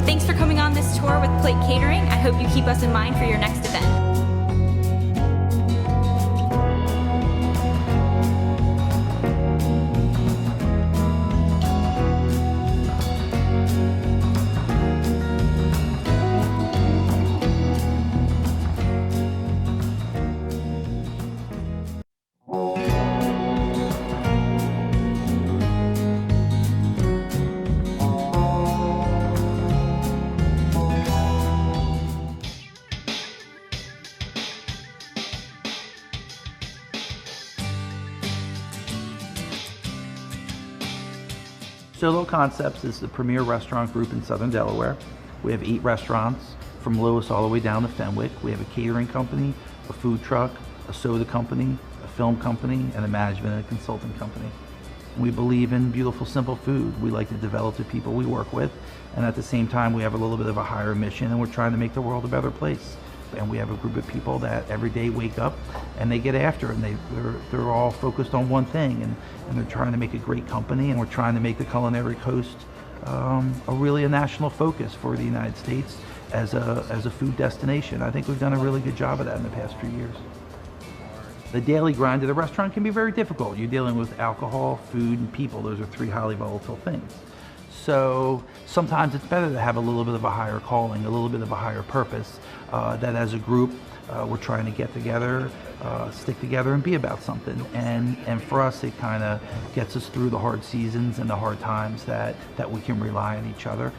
Speaker 7: Thanks for coming on this tour with Plate Catering. I hope you keep us in mind for your next event.
Speaker 3: Solo Concepts is the premier restaurant group in Southern Delaware. We have 8 restaurants from Lewis all the way down to Fenwick. We have a catering company, a food truck, a soda company, a film company, and a management and a consulting company. We believe in beautiful, simple food. We like to develop the people we work with, and at the same time we have a little bit of a higher mission, and we're trying to make the world a better place. And we have a group of people that every day wake up and they get after it, and they're all focused on one thing, and they're trying to make a great company, and we're trying to make the Culinary Coast a national focus for the United States as a food destination. I think we've done a really good job of that in the past few years. The daily grind of the restaurant can be very difficult. You're dealing with alcohol, food, and people. Those are 3 highly volatile things. So sometimes it's better to have a little bit of a higher calling, a little bit of a higher purpose, that as a group we're trying to get together, stick together, and be about something. And for us, it kind of gets us through the hard seasons and the hard times that we can rely on each other.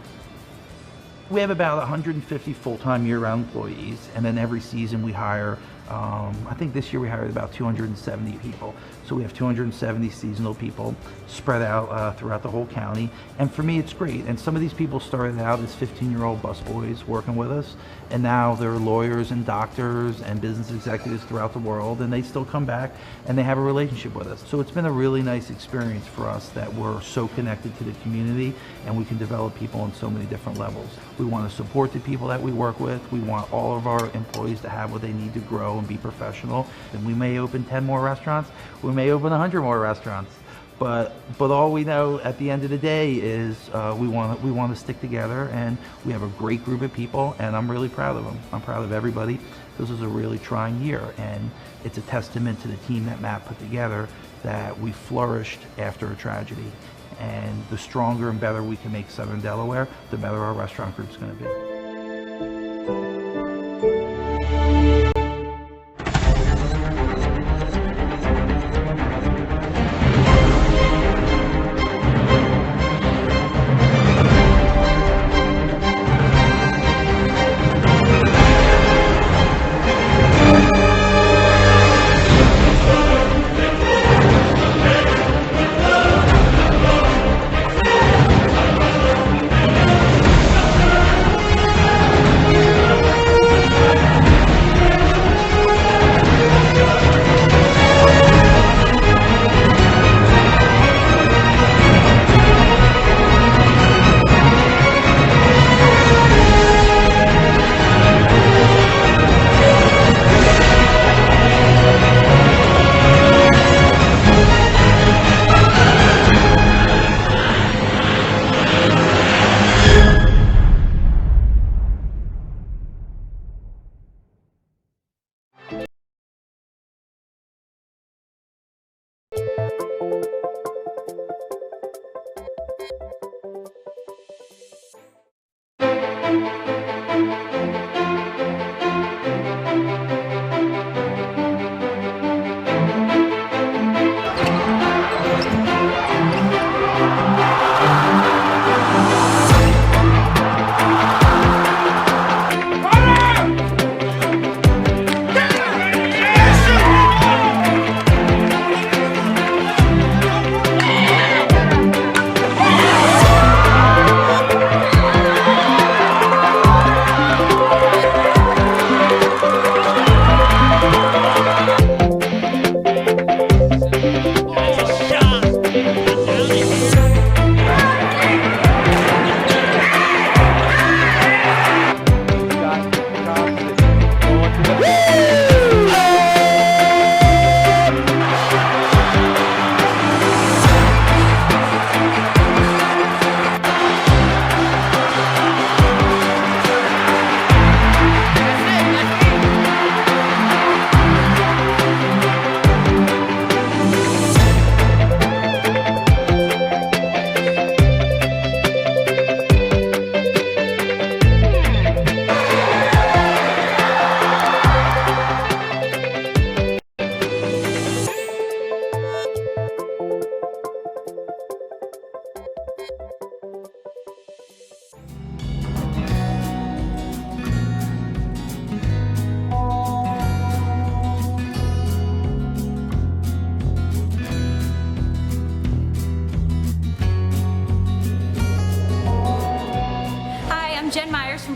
Speaker 3: We have about 150 full-time year-round employees, and then every season we hire, I think this year we hired about 270 people. So we have 270 seasonal people spread out throughout the whole county. And for me, it's great. And some of these people started out as 15-year-old busboys working with us, and now they're lawyers and doctors and business executives throughout the world, and they still come back and they have a relationship with us. So it's been a really nice experience for us that we're so connected to the community, and we can develop people on so many different levels. We want to support the people that we work with. We want all of our employees to have what they need to grow and be professional. And we may open 10 more restaurants. We may open 100 more restaurants. But all we know at the end of the day is we want to stick together, and we have a great group of people, and I'm really proud of them. I'm proud of everybody. This was a really trying year, and it's a testament to the team that Matt put together that we flourished after a tragedy. And the stronger and better we can make Southern Delaware, the better our restaurant group's going to be.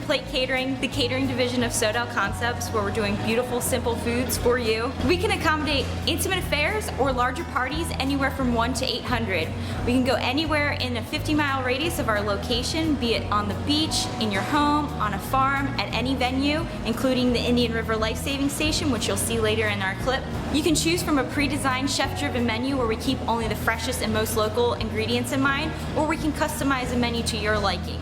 Speaker 7: Plate Catering, the catering division of Sodell Concepts, where we're doing beautiful, simple foods for you. We can accommodate intimate affairs or larger parties anywhere from 1 to 800. We can go anywhere in a 50-mile radius of our location, be it on the beach, in your home, on a farm, at any venue, including the Indian River Life Saving Station, which you'll see later in our clip. You can choose from a pre-designed, chef-driven menu where we keep only the freshest and most local ingredients in mind, or we can customize a menu to your liking.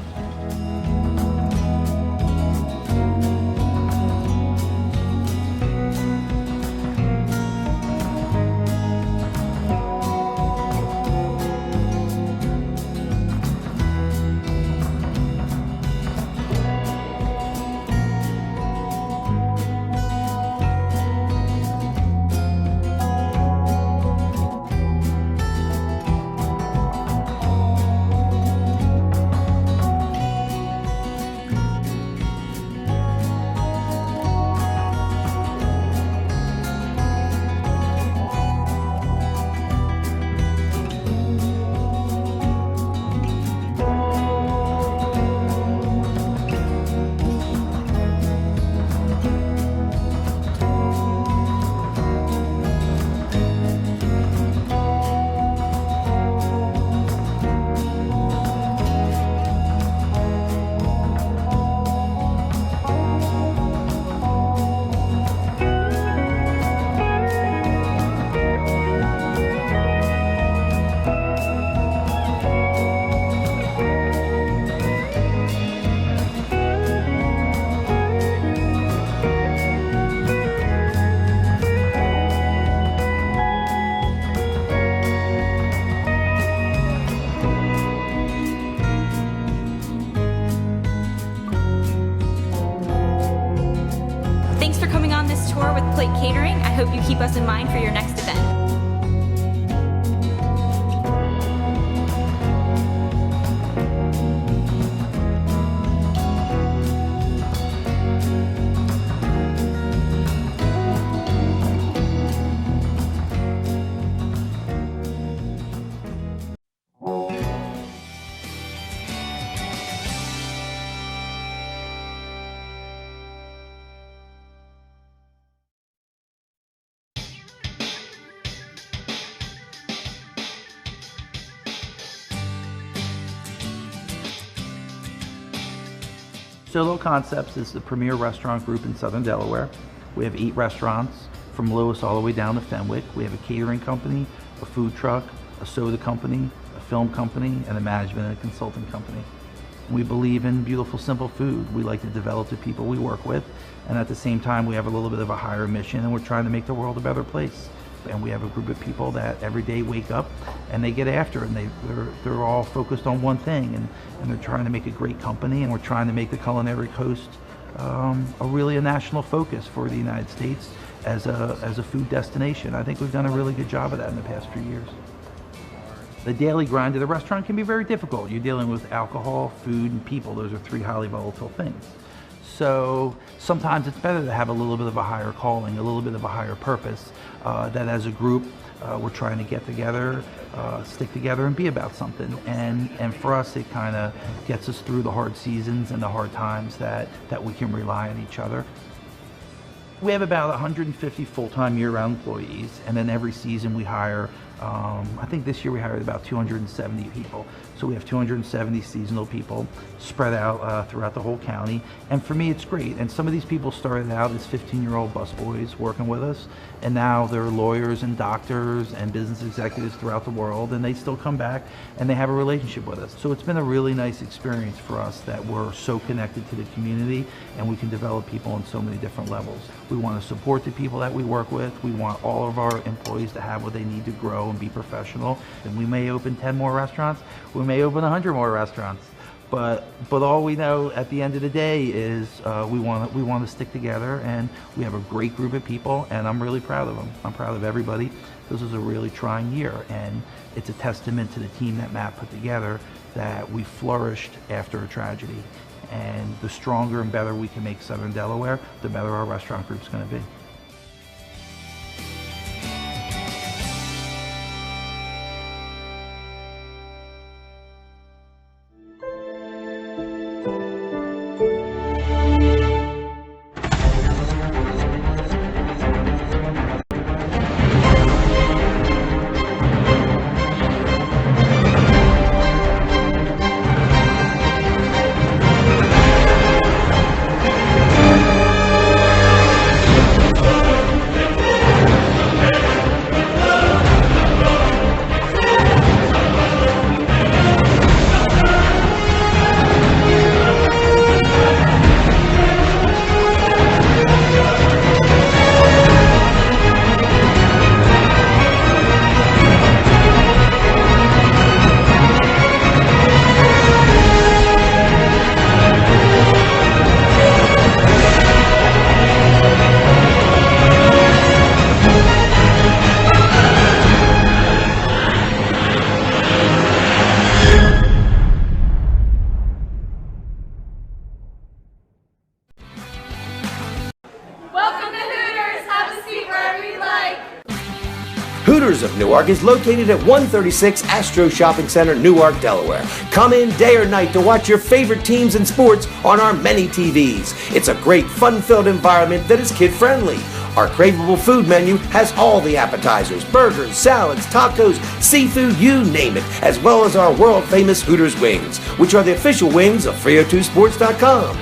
Speaker 7: Thanks for coming on this tour with Plate Catering. I hope you keep us in mind for your next event.
Speaker 3: Sodell Concepts is the premier restaurant group in Southern Delaware. We have 8 restaurants from Lewis all the way down to Fenwick. We have a catering company, a food truck, a soda company, a film company, and a management and a consulting company. We believe in beautiful, simple food. We like to develop the people we work with, and at the same time we have a little bit of a higher mission, and we're trying to make the world a better place. And we have a group of people that every day wake up and they get after it, and they're all focused on one thing, and they're trying to make a great company, and we're trying to make the Culinary Coast a national focus for the United States as a food destination. I think we've done a really good job of that in the past few years. The daily grind of the restaurant can be very difficult. You're dealing with alcohol, food, and people. Those are 3 highly volatile things. So sometimes it's better to have a little bit of a higher calling, a little bit of a higher purpose, that as a group we're trying to get together, stick together, and be about something. And for us, it kind of gets us through the hard seasons and the hard times that we can rely on each other. We have about 150 full-time year-round employees, and then every season we hire, I think this year we hired about 270 people. So we have 270 seasonal people spread out throughout the whole county. And for me, it's great. And some of these people started out as 15-year-old busboys working with us, and now they're lawyers and doctors and business executives throughout the world, and they still come back and they have a relationship with us. So it's been a really nice experience for us that we're so connected to the community, and we can develop people on so many different levels. We want to support the people that we work with. We want all of our employees to have what they need to grow and be professional. And we may open 10 more restaurants. We may open 100 more restaurants. But all we know at the end of the day is we want to stick together, and we have a great group of people, and I'm really proud of them. I'm proud of everybody. This was a really trying year, and it's a testament to the team that Matt put together that we flourished after a tragedy. And the stronger and better we can make Southern Delaware, the better our restaurant group's going to be.
Speaker 5: Hooters of Newark is located at 136 Astro Shopping Center, Newark, Delaware. Come in day or night to watch your favorite teams and sports on our many TVs. It's a great, fun-filled environment that is kid-friendly. Our craveable food menu has all the appetizers, burgers, salads, tacos, seafood, you name it, as well as our world-famous Hooters wings, which are the official wings of 302Sports.com.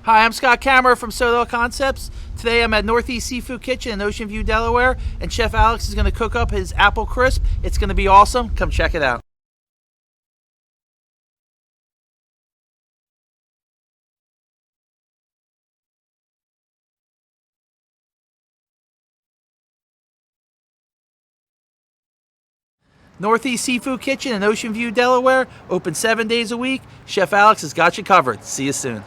Speaker 3: Hi, I'm Scott Kammerer from Soto Concepts. Today I'm at Northeast Seafood Kitchen in Ocean View, Delaware, and Chef Alex is going to cook up his apple crisp. It's going to be awesome. Come check it out. Northeast Seafood Kitchen in Ocean View, Delaware, open 7 days a week. Chef Alex has got you covered. See you soon.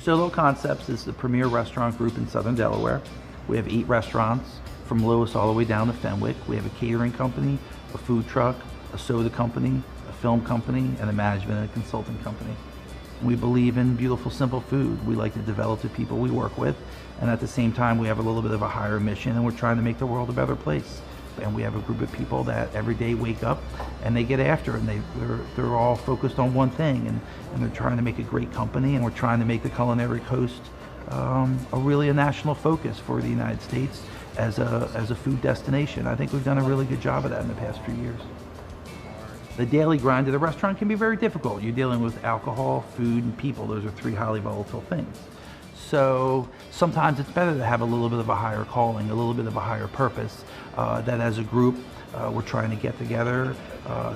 Speaker 3: Soto Concepts is the premier restaurant group in Southern Delaware. We have 8 restaurants, from Lewis all the way down to Fenwick. We have a catering company, a food truck, a soda company, a film company, and a management and a consulting company. We believe in beautiful, simple food. We like to develop the people we work with, and at the same time, we have a little bit of a higher mission, and we're trying to make the world a better place. And we have a group of people that every day wake up and they get after it, and they're all focused on one thing, and they're trying to make a great company, and we're trying to make the Culinary Coast a national focus for the United States as a food destination. I think we've done a really good job of that in the past few years. The daily grind of the restaurant can be very difficult. You're dealing with alcohol, food, and people. Those are three highly volatile things. So sometimes it's better to have a little bit of a higher calling, a little bit of a higher purpose, that as a group we're trying to get together,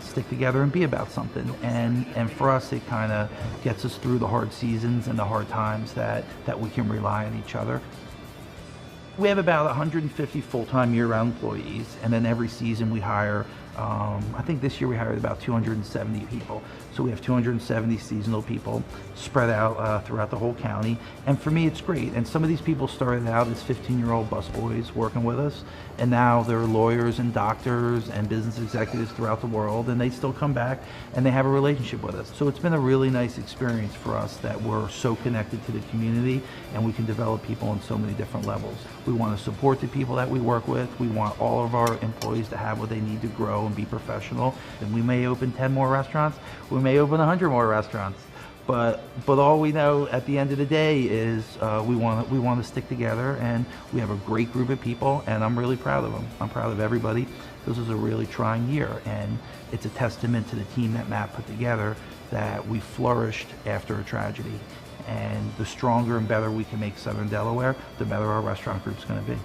Speaker 3: stick together, and be about something. And for us, it kind of gets us through the hard seasons and the hard times that we can rely on each other. We have about 150 full-time year-round employees, and then every season we hire, I think this year we hired about 270 people. So we have 270 seasonal people spread out throughout the whole county. And for me, it's great. And some of these people started out as 15-year-old busboys working with us, and now they're lawyers and doctors and business executives throughout the world, and they still come back and they have a relationship with us. So it's been a really nice experience for us that we're so connected to the community, and we can develop people on so many different levels. We want to support the people that we work with. We want all of our employees to have what they need to grow and be professional. And we may open 10 more restaurants. We may open 100 more restaurants. But all we know at the end of the day is we want to stick together, and we have a great group of people, and I'm really proud of them. I'm proud of everybody. This was a really trying year, and it's a testament to the team that Matt put together that we flourished after a tragedy. And the stronger and better we can make Southern Delaware, the better our restaurant group's going to be.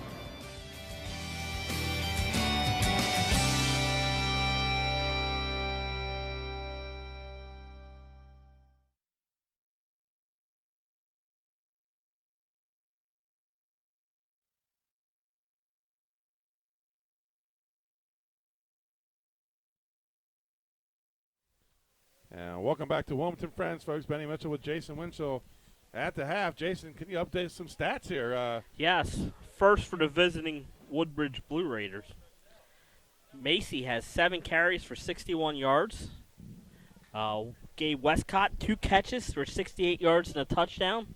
Speaker 1: And welcome back to Wilmington Friends, folks. Benny Mitchell with Jason Winchell at the half. Jason, can you update some stats here?
Speaker 2: Yes. First for the visiting Woodbridge Blue Raiders. Macy has 7 carries for 61 yards. Gabe Westcott, 2 catches for 68 yards and a touchdown.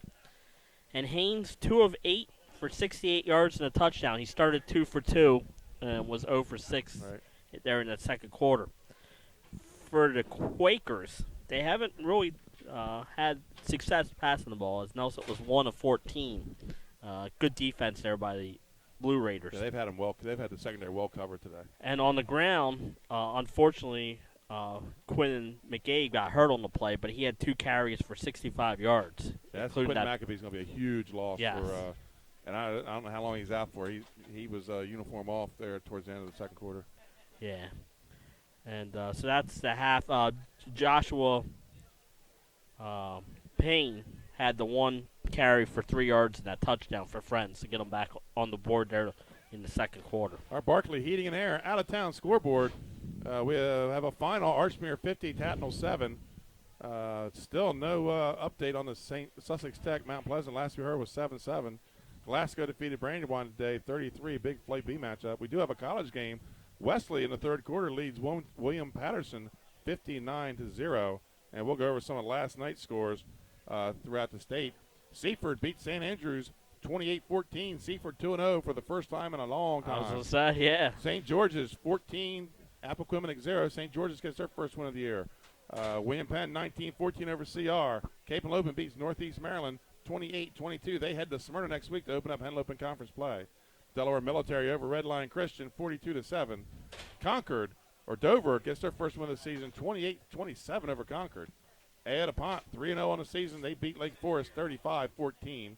Speaker 2: And Haynes, 2 of 8 for 68 yards and a touchdown. He started 2 for 2 and was 0 for 6 there in the second quarter. For the Quakers, they haven't really had success passing the ball, as Nelson was 1 of 14. Good defense there by the Blue Raiders.
Speaker 1: Yeah, they've had them well. They've had the secondary well covered today.
Speaker 2: And on the ground, unfortunately, Quinn McGee got hurt on the play, but he had 2 carries for 65 yards.
Speaker 1: Yeah, Quinn McAbee's going to be a huge loss for. And I don't know how long he's out for. He was uniform off there towards the end of the second quarter.
Speaker 2: Yeah. And so that's the half. Joshua Payne had the 1 carry for 3 yards and that touchdown for Friends to get them back on the board there in the second quarter.
Speaker 1: Our Barkley Heating and Air out-of-town scoreboard. We have a final, Archmere 50, Tatnall 7. Still no update on the Sussex Tech Mount Pleasant. Last we heard was 7-7. Glasgow defeated Brandywine today, 33, big Flight B matchup. We do have a college game. Wesley in the third quarter leads William Patterson 59-0, and we'll go over some of last night's scores throughout the state. Seaford beat St. Andrews 28-14. Seaford 2-0 for the first time in a long time.
Speaker 2: I was going to say, yeah.
Speaker 1: St. George's 14, Appoquinimink 0. St. George's gets their first win of the year. William Penn 19-14 over CR. Cape and Lopin beats Northeast Maryland 28-22. They head to Smyrna next week to open up Henlopen Conference play. Delaware Military over Redline Christian 42-7. Concord, or Dover, gets their first win of the season 28-27 over Concord. Ada Pont 3-0 on the season. They beat Lake Forest 35-14.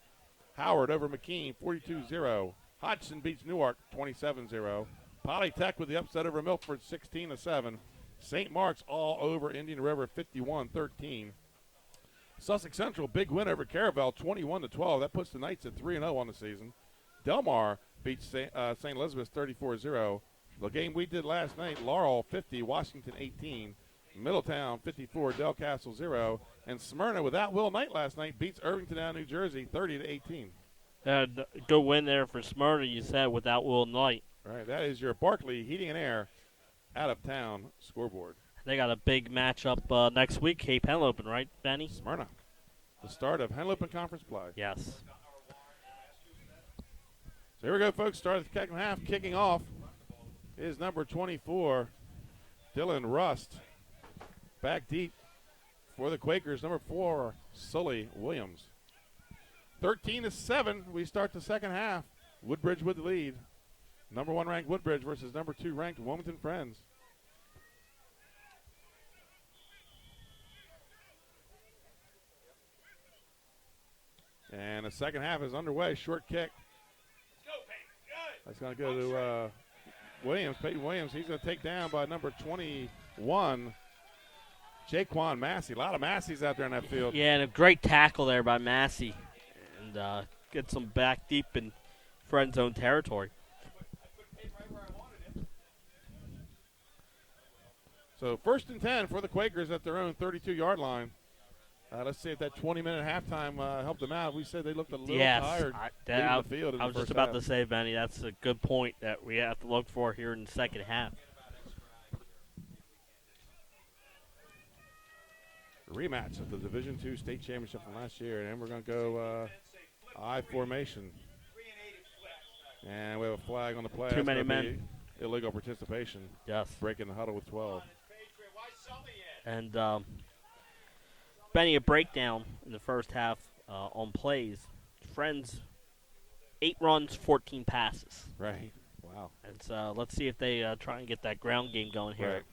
Speaker 1: Howard over McKean 42-0. Hodgson beats Newark 27-0. Polytech with the upset over Milford 16-7. St. Mark's all over Indian River 51-13. Sussex Central, big win over Caravel 21-12. That puts the Knights at 3-0 on the season. Delmar beats St. Elizabeth 34-0. The game we did last night, Laurel 50, Washington 18. Middletown 54, Del Castle 0. And Smyrna, without Will Knight last night, beats Irvington down New Jersey 30-18.
Speaker 2: Good win there for Smyrna, you said, without Will Knight.
Speaker 1: All right, that is your Barkley Heating and Air out-of-town scoreboard.
Speaker 2: They got a big matchup next week, Cape Henlopen, right, Benny?
Speaker 1: Smyrna, the start of Henlopen Conference play.
Speaker 2: Yes.
Speaker 1: So here we go, folks. Start of the second half. Kicking off is number 24, Dylan Rust. Back deep for the Quakers, number 4, Sully Williams. 13-7, we start the second half. Woodbridge with the lead. Number 1 ranked Woodbridge versus number 2 ranked Wilmington Friends. And the second half is underway. Short kick. That's going to go to Williams, Peyton Williams. He's going to take down by number 21, Jaquan Massey. A lot of Masseys out there in that field.
Speaker 2: Yeah, and a great tackle there by Massey. And gets them back deep in friend zone territory.
Speaker 1: So 1st and 10 for the Quakers at their own 32-yard line. Let's see if that 20-minute halftime helped them out. We said they looked a little tired leaving the field in the
Speaker 2: I was
Speaker 1: first
Speaker 2: just about
Speaker 1: half.
Speaker 2: to say, Benny, that's a good point that we have to look for here in the second half.
Speaker 1: Rematch of the Division II state championship from last year, and then we're going to go I formation. And we have a flag on the play.
Speaker 2: Too
Speaker 1: That's
Speaker 2: many
Speaker 1: gonna
Speaker 2: men.
Speaker 1: be illegal participation.
Speaker 2: Yes.
Speaker 1: Breaking the huddle with 12.
Speaker 2: And Benny, a breakdown in the first half on plays. Friends, 8 runs, 14 passes.
Speaker 1: Right. Wow.
Speaker 2: And so let's see if they try and get that ground game going here.
Speaker 1: Right.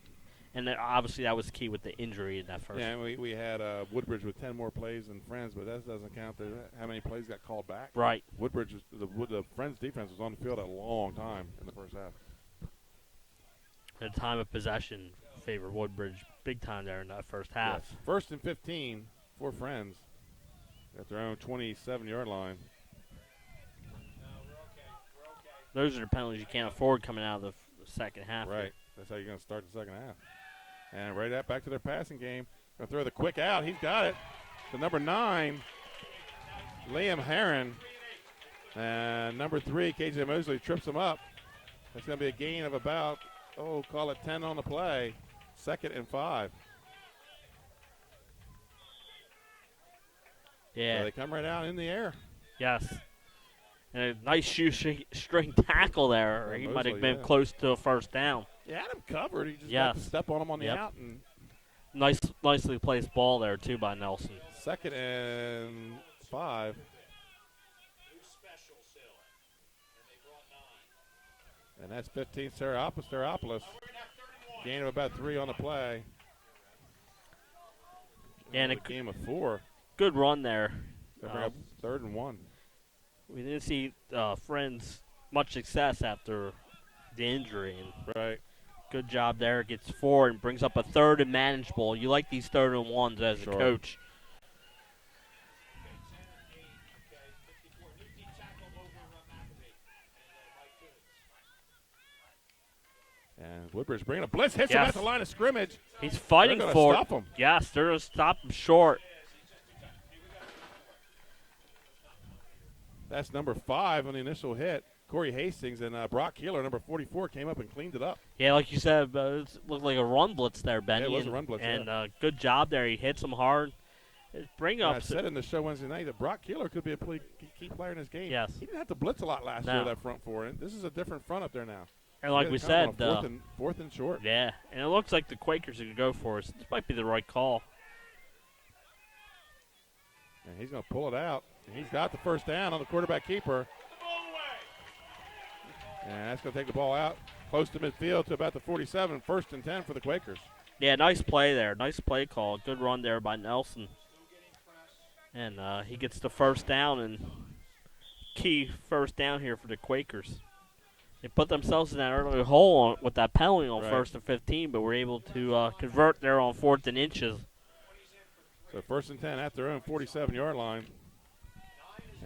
Speaker 2: And then obviously that was key with the injury in that first.
Speaker 1: Yeah, and we had Woodbridge with 10 more plays than Friends, but that doesn't count how many plays got called back.
Speaker 2: Right.
Speaker 1: Woodbridge, the Friends defense was on the field a long time in the first half.
Speaker 2: The time of possession favored Woodbridge big time there in that first half.
Speaker 1: Yes. 1st and 15 for Friends at their own 27-yard line.
Speaker 2: Those are the penalties you can't afford coming out of the second half.
Speaker 1: Right. That's how you're going to start the second half. And right out back to their passing game. Going to throw the quick out. He's got it. To number 9, Liam Herron. And number 3, KJ Mosley, trips him up. That's going to be a gain of about, call it 10 on the play. 2nd and 5.
Speaker 2: Yeah.
Speaker 1: So they come right out in the air.
Speaker 2: Yes. And a nice shoestring tackle there. Or he might have been close to a first down.
Speaker 1: Yeah, had him covered. He just got to step on him on the out. And
Speaker 2: Nicely placed ball there, too, by Nelson.
Speaker 1: 2nd and 5. And that's 15 Steropoulos. Gain of about 3 on the play.
Speaker 2: And a
Speaker 1: game of 4.
Speaker 2: Good run there.
Speaker 1: 3rd and 1.
Speaker 2: We didn't see Friends much success after the injury. And
Speaker 1: right.
Speaker 2: Good job there. Gets 4 and brings up a 3rd and manageable. You like these 3rd and 1s as a coach.
Speaker 1: And Woodbridge bringing a blitz, hits him at the line of scrimmage.
Speaker 2: He's fighting for
Speaker 1: stop him.
Speaker 2: Yes, they're going to stop him short.
Speaker 1: That's number 5 on the initial hit. Corey Hastings and Brock Keeler, number 44, came up and cleaned it up.
Speaker 2: Yeah, like you said, it looked like a run blitz there, Benny.
Speaker 1: Yeah, it was a run blitz.
Speaker 2: And good job there. He hits him hard.
Speaker 1: I said in the show Wednesday night that Brock Keeler could be a key player in this game.
Speaker 2: Yes.
Speaker 1: He didn't have to blitz a lot last year, that front four. And this is a different front up there now.
Speaker 2: And like we said,
Speaker 1: fourth and short.
Speaker 2: Yeah, and it looks like the Quakers are going to go for us. This might be the right call.
Speaker 1: And he's going to pull it out. And he's got the first down on the quarterback keeper. And that's going to take the ball out close to midfield to about the 47. 1st and 10 for the Quakers.
Speaker 2: Yeah, nice play there. Nice play call. Good run there by Nelson. And he gets the first down, and key first down here for the Quakers. They put themselves in that early hole with that penalty on 1st and 15, but were able to convert there on 4th and inches.
Speaker 1: So 1st and 10 at their own 47-yard line.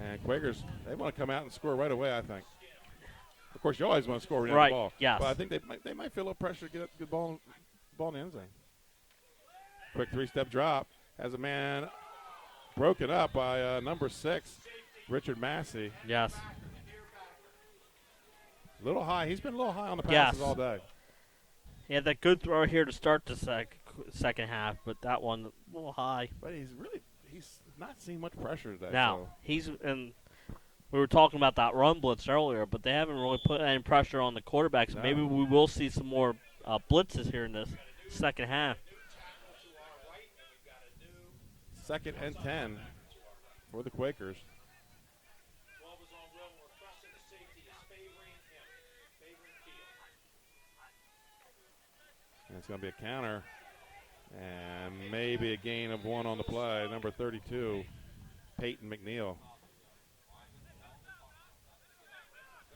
Speaker 1: And Quakers, they want to come out and score right away, I think. Of course, you always want to score when you have the ball.
Speaker 2: Yes.
Speaker 1: But I think they might feel a little pressure to get a good ball in the end zone. Quick 3-step drop. Has a man broken up by number 6, Richard Massey.
Speaker 2: Yes.
Speaker 1: A little high. He's been a little high on the
Speaker 2: Yes.
Speaker 1: passes all day.
Speaker 2: He had that good throw here to start the second half, but that one a little high.
Speaker 1: But he's not seen much pressure today.
Speaker 2: Now,
Speaker 1: So.
Speaker 2: and we were talking about that run blitz earlier, but they haven't really put any pressure on the quarterback, so
Speaker 1: No.
Speaker 2: maybe we will see some more blitzes here in this second half.
Speaker 1: 2nd and 10 for the Quakers.
Speaker 6: 12 is on Will. We're pressing the safety is favoring him. Favoring field.
Speaker 1: And it's going to be a counter. And maybe a gain of 1 on the play. Number 32, Peyton McNeil.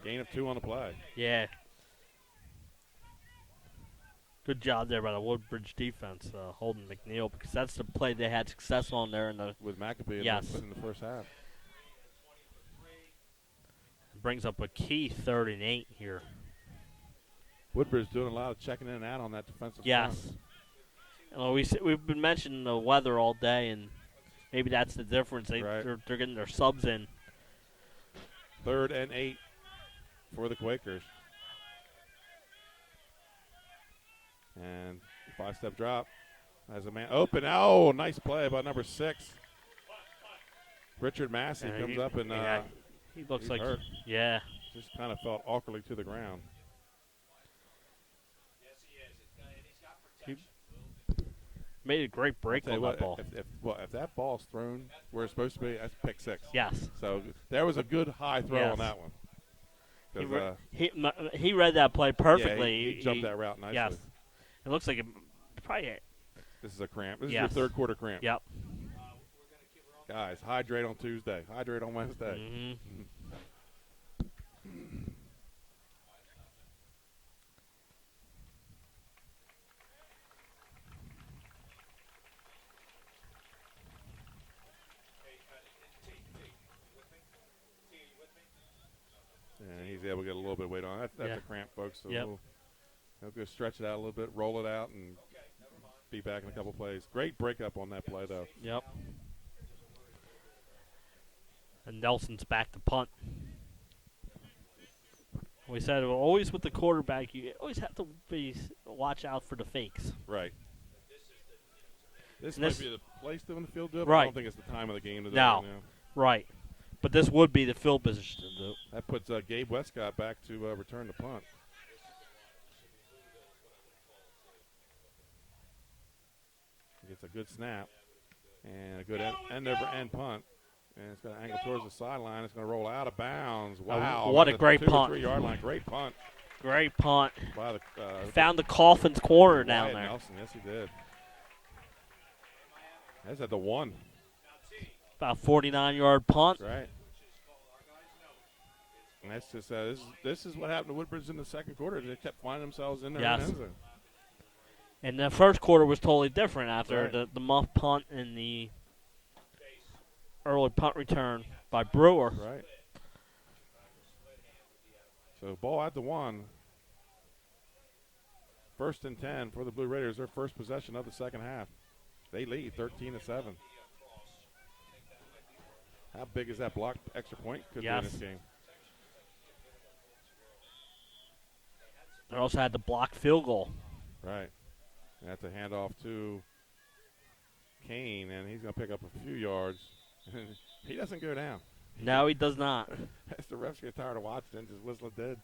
Speaker 1: Gain of 2 on the play.
Speaker 2: Yeah. Good job there by the Woodbridge defense, holding McNeil, because that's the play they had success on there in the
Speaker 1: With McAfee
Speaker 2: Yes.
Speaker 1: in the first half.
Speaker 2: brings up a key 3rd and 8 here.
Speaker 1: Woodbridge doing a lot of checking in and out on that defensive
Speaker 2: Yes.
Speaker 1: front.
Speaker 2: And we've been mentioning the weather all day, and maybe that's the difference.
Speaker 1: Right.
Speaker 2: They're getting their subs in.
Speaker 1: 3rd and 8 for the Quakers. And 5-step drop. As a man open. Oh, nice play by number 6. Richard Massey
Speaker 2: And
Speaker 1: comes up and
Speaker 2: he looks
Speaker 1: he's
Speaker 2: like
Speaker 1: hurt.
Speaker 2: Yeah.
Speaker 1: Just kind of fell awkwardly to the ground.
Speaker 6: Yes, he is. And he's got protection.
Speaker 2: Made a great break
Speaker 1: Tell
Speaker 2: on
Speaker 1: you
Speaker 2: that ball.
Speaker 1: If that ball's thrown where it's supposed to be, that's pick 6.
Speaker 2: Yes.
Speaker 1: So there was a good high throw
Speaker 2: Yes.
Speaker 1: on that one. 'Cause,
Speaker 2: He read that play perfectly.
Speaker 1: Yeah, he jumped that route nicely.
Speaker 2: Yes. It looks like it probably.
Speaker 1: This is a cramp. This is
Speaker 2: Yes.
Speaker 1: your 3rd quarter cramp.
Speaker 2: Yep.
Speaker 1: Guys, hydrate on Tuesday. Hydrate on Wednesday.
Speaker 2: Mm-hmm.
Speaker 1: And he's able to get a little bit of weight on. That's
Speaker 2: Yeah.
Speaker 1: a cramp, folks. So
Speaker 2: Yep.
Speaker 1: he'll go stretch it out a little bit, roll it out, and be back in a couple plays. Great breakup on that play, though.
Speaker 2: Yep. And Nelson's back to punt. We said always with the quarterback, you always have to watch out for the fakes.
Speaker 1: Right. This
Speaker 2: And
Speaker 1: might
Speaker 2: this-
Speaker 1: be the place to win the field, but I
Speaker 2: Right.
Speaker 1: don't think it's the time of the game to do
Speaker 2: No.
Speaker 1: it now.
Speaker 2: Right. But this would be the field position to do.
Speaker 1: That puts Gabe Westcott back to return the punt. He gets a good snap and a good end punt. And it's going to angle towards the sideline. It's going to roll out of bounds. Wow.
Speaker 2: what a
Speaker 1: About the
Speaker 2: great
Speaker 1: 2 or
Speaker 2: punt.
Speaker 1: 3 yard line. Great punt
Speaker 2: Great punt.
Speaker 1: by the
Speaker 2: Found the Coffin's corner down
Speaker 1: Wyatt
Speaker 2: there.
Speaker 1: Nelson. Yes, he did. That's at the 1.
Speaker 2: About 49-yard punt.
Speaker 1: Right. And that's just this is what happened to Woodbridge in the second quarter. They kept finding themselves in their
Speaker 2: Yes.
Speaker 1: end zone.
Speaker 2: And the first quarter was totally different after
Speaker 1: Right.
Speaker 2: the muff punt and the early punt return by Brewer.
Speaker 1: Right. So ball at the 1. 1st and 10 for the Blue Raiders. Their first possession of the second half. They lead 13-7. How big is that blocked extra point could be in
Speaker 2: Yes.
Speaker 1: this game?
Speaker 2: They also had the blocked field goal.
Speaker 1: Right. And that's a handoff to Kane, and he's going to pick up a few yards. He doesn't go down.
Speaker 2: No, he does not.
Speaker 1: As the refs get tired of watching, just whistle it dead.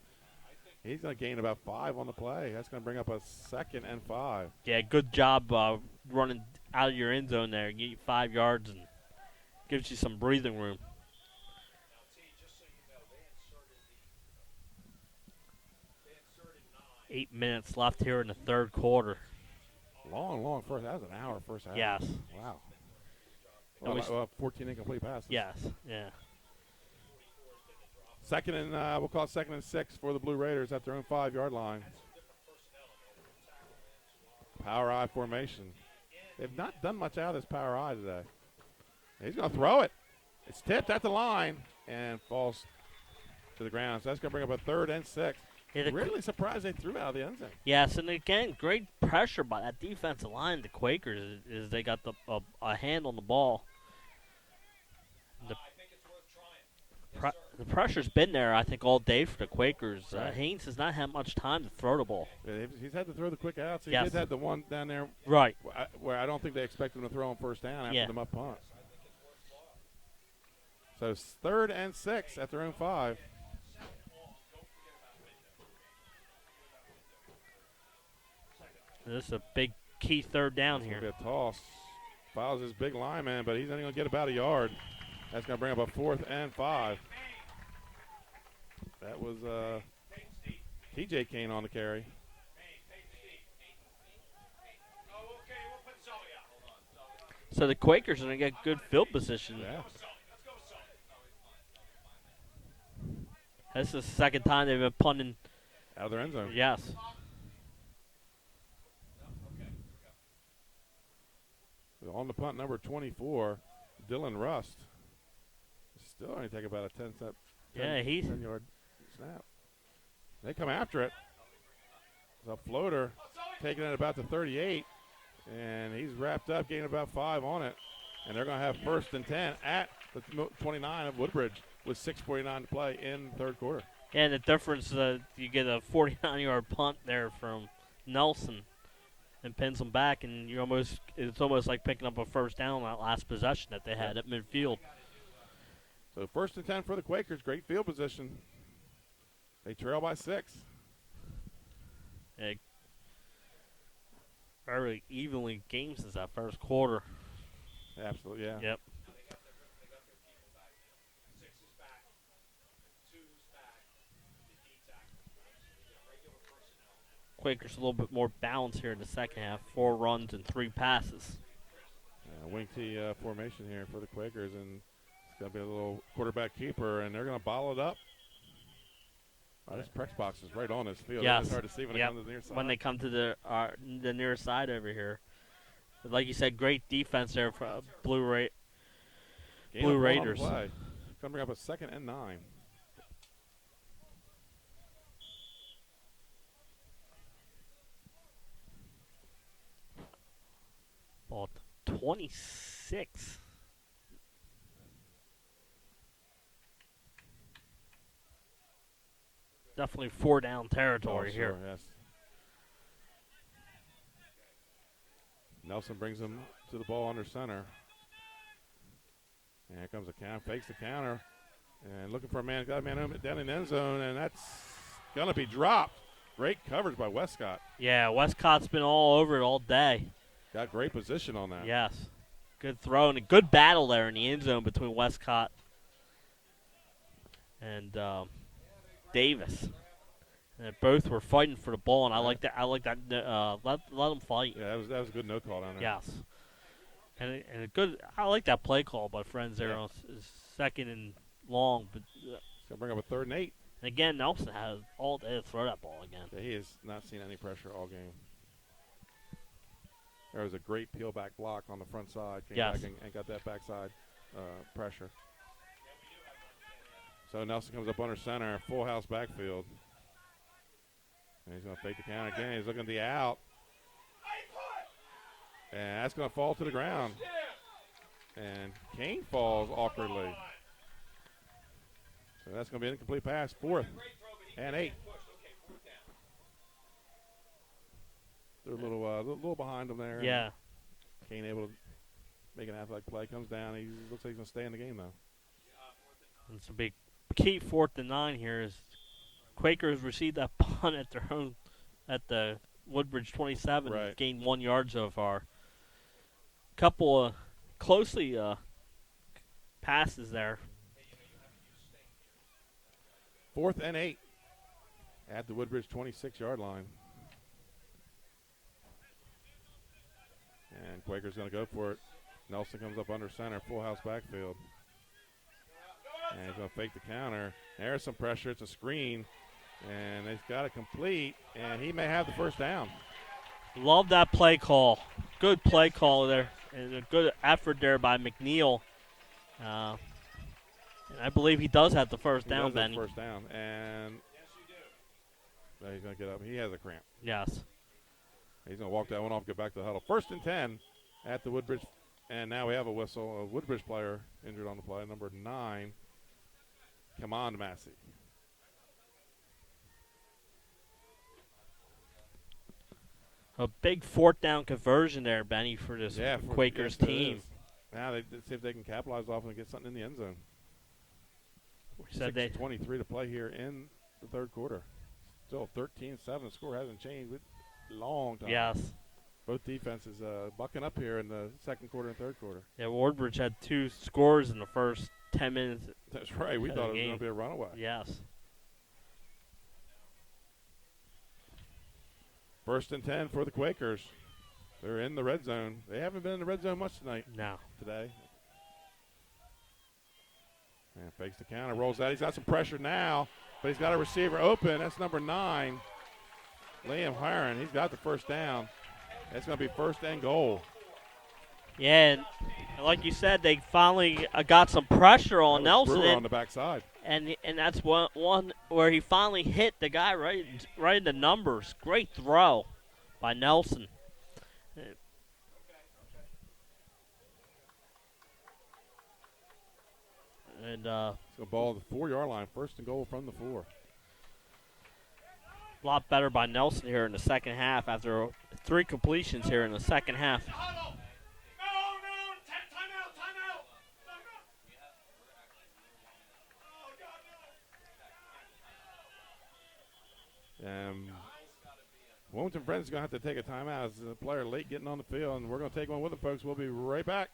Speaker 1: He's going to gain about 5 on the play. That's going to bring up a 2nd and 5.
Speaker 2: Yeah, good job running out of your end zone there. Get you 5 yards and gives you some breathing room.
Speaker 6: Now, T, just so you know, they inserted 9.
Speaker 2: 8 minutes left here in the third quarter.
Speaker 1: Long first. That was an hour first half.
Speaker 2: Yes.
Speaker 1: Wow.
Speaker 2: And we-
Speaker 1: 14 incomplete passes.
Speaker 2: Yes, yeah.
Speaker 1: We'll call it 2nd and 6 for the Blue Raiders at their own 5-yard line. Power I formation. They've not done much out of this power I today. He's going to throw it. It's tipped at the line and falls to the ground. So that's going to bring up a 3rd and 6.
Speaker 2: Yeah, the-
Speaker 1: Really surprised they threw out of the end zone.
Speaker 2: Yes, and again, great pressure by that defensive line. The Quakers they got a hand on the ball.
Speaker 6: I think it's worth trying.
Speaker 2: The pressure's been there, I think, all day for the Quakers.
Speaker 1: Right.
Speaker 2: Haynes has not had much time to throw the ball.
Speaker 1: Yeah, he's had to throw the quick outs. He
Speaker 2: Yes.
Speaker 1: did have the one down there
Speaker 2: Right.
Speaker 1: where I don't think they expect him to throw on first down after
Speaker 2: Yeah.
Speaker 1: the muff punt. So it's 3rd and 6 at their own 5.
Speaker 2: This is a big key 3rd down
Speaker 1: It's
Speaker 2: here.
Speaker 1: gonna be a toss. Fouls his big lineman, but he's only going to get about a yard. That's going to bring up a 4th and 5. That was TJ Kane on the carry.
Speaker 2: So the Quakers are going to get good field position.
Speaker 1: Yeah.
Speaker 2: This is the second time they've been punting.
Speaker 1: Out of their end zone.
Speaker 2: Yes.
Speaker 1: On the punt, number 24, Dylan Rust. Still only take about a 10-yard snap. They come after it. It's a floater taking it about the 38, and he's wrapped up, gaining about 5 on it. And they're going to have 1st and 10 at the 29 of Woodbridge with 6:49 to play in the 3rd quarter.
Speaker 2: And the difference, you get a 49-yard punt there from Nelson and pins them back, and it's almost like picking up a first down on that last possession that they had at midfield.
Speaker 1: So 1st and 10 for the Quakers. Great field position. They trail by 6.
Speaker 2: Very evenly game since that first quarter.
Speaker 1: Absolutely, yeah.
Speaker 2: Yep. Quakers a little bit more balance here in the second half. 4 runs and 3 passes.
Speaker 1: Wing T formation here for the Quakers, and it's going to be a little quarterback keeper, and they're going to bottle it up. This press box is right on this field.
Speaker 2: Yes.
Speaker 1: It's hard to see when it comes to the near side.
Speaker 2: When they come to the near side over here. But like you said, great defense there for Blue Raiders.
Speaker 1: It's going to bring up a 2nd and 9.
Speaker 2: Ball 26. Definitely 4 down territory here.
Speaker 1: Yes. Nelson brings him to the ball under center. And here comes a count, fakes the counter, and looking for a man. Got a man down in the end zone, and that's going to be dropped. Great coverage by Westcott.
Speaker 2: Yeah, Westcott's been all over it all day.
Speaker 1: Got great position on that.
Speaker 2: Yes. Good throw and a good battle there in the end zone between Westcott and Davis. And both were fighting for the ball, and I like that. Let them fight.
Speaker 1: Yeah, that was a good no call down there.
Speaker 2: Yes. And a good. I like that play call by friends there on 2nd and long. But
Speaker 1: It's going to bring up a 3rd and 8.
Speaker 2: and again, Nelson has all day to throw that ball again.
Speaker 1: Yeah, he has not seen any pressure all game. There was a great peel back block on the front side. Came
Speaker 2: Yes.
Speaker 1: back and got that backside pressure. So Nelson comes up under center, full house backfield. And he's going to fake the count again. He's looking at the out. And that's going to fall to the ground. And Kane falls awkwardly. So that's going to be an incomplete pass. 4th and 8. They're a little behind them there.
Speaker 2: Yeah.
Speaker 1: Kane able to make an athletic play. Comes down. He looks like he's going to stay in the game, though.
Speaker 2: It's a big key 4th and 9 here is Quakers received that punt at their own at the Woodbridge 27
Speaker 1: Right.
Speaker 2: and gained 1 yard so far. Couple of closely passes there.
Speaker 1: 4th and 8 at the Woodbridge 26-yard line. And Quaker's going to go for it. Nelson comes up under center, full house backfield. And he's going to fake the counter. There's some pressure. It's a screen. And they've got it complete. And he may have the first down.
Speaker 2: Love that play call. Good play call there. And a good effort there by McNeil. And I believe he does have the first down,
Speaker 1: Benny.
Speaker 2: Benny.
Speaker 1: First down. And he's going to get up. He has a cramp.
Speaker 2: Yes.
Speaker 1: He's going to walk that one off, get back to the huddle. 1st and 10 at the Woodbridge. And now we have a whistle. A Woodbridge player injured on the play, number 9. Come on, Massey.
Speaker 2: A big fourth down conversion there, Benny, for this Quakers
Speaker 1: yes,
Speaker 2: team.
Speaker 1: Now they see if they can capitalize off and get something in the end zone.
Speaker 2: We said
Speaker 1: 6:23 to play here in the third quarter. Still 13-7. The score hasn't changed with long time.
Speaker 2: Yes.
Speaker 1: Both defenses bucking up here in the second quarter and third quarter.
Speaker 2: Yeah, Woodbridge had 2 scores in the first 10 minutes.
Speaker 1: That's right. We thought it was going to be a runaway.
Speaker 2: Yes.
Speaker 1: 1st and 10 for the Quakers. They're in the red zone. They haven't been in the red zone much tonight.
Speaker 2: No.
Speaker 1: Today. And fakes the counter, rolls out. He's got some pressure now, but he's got a receiver open. That's number 9, Liam Hiron. He's got the first down. That's going to be 1st and goal.
Speaker 2: Yeah, and like you said, they finally got some pressure on Nelson.
Speaker 1: Brewer on the backside.
Speaker 2: And that's one where he finally hit the guy right in the numbers. Great throw by Nelson. And
Speaker 1: so ball at the 4-yard line, 1st and goal from the 4.
Speaker 2: A lot better by Nelson here in the second half after 3 completions here in the second half.
Speaker 1: Wilmington Friends is going to have to take a timeout as the player late getting on the field, and we're going to take one with them, folks. We'll be right back.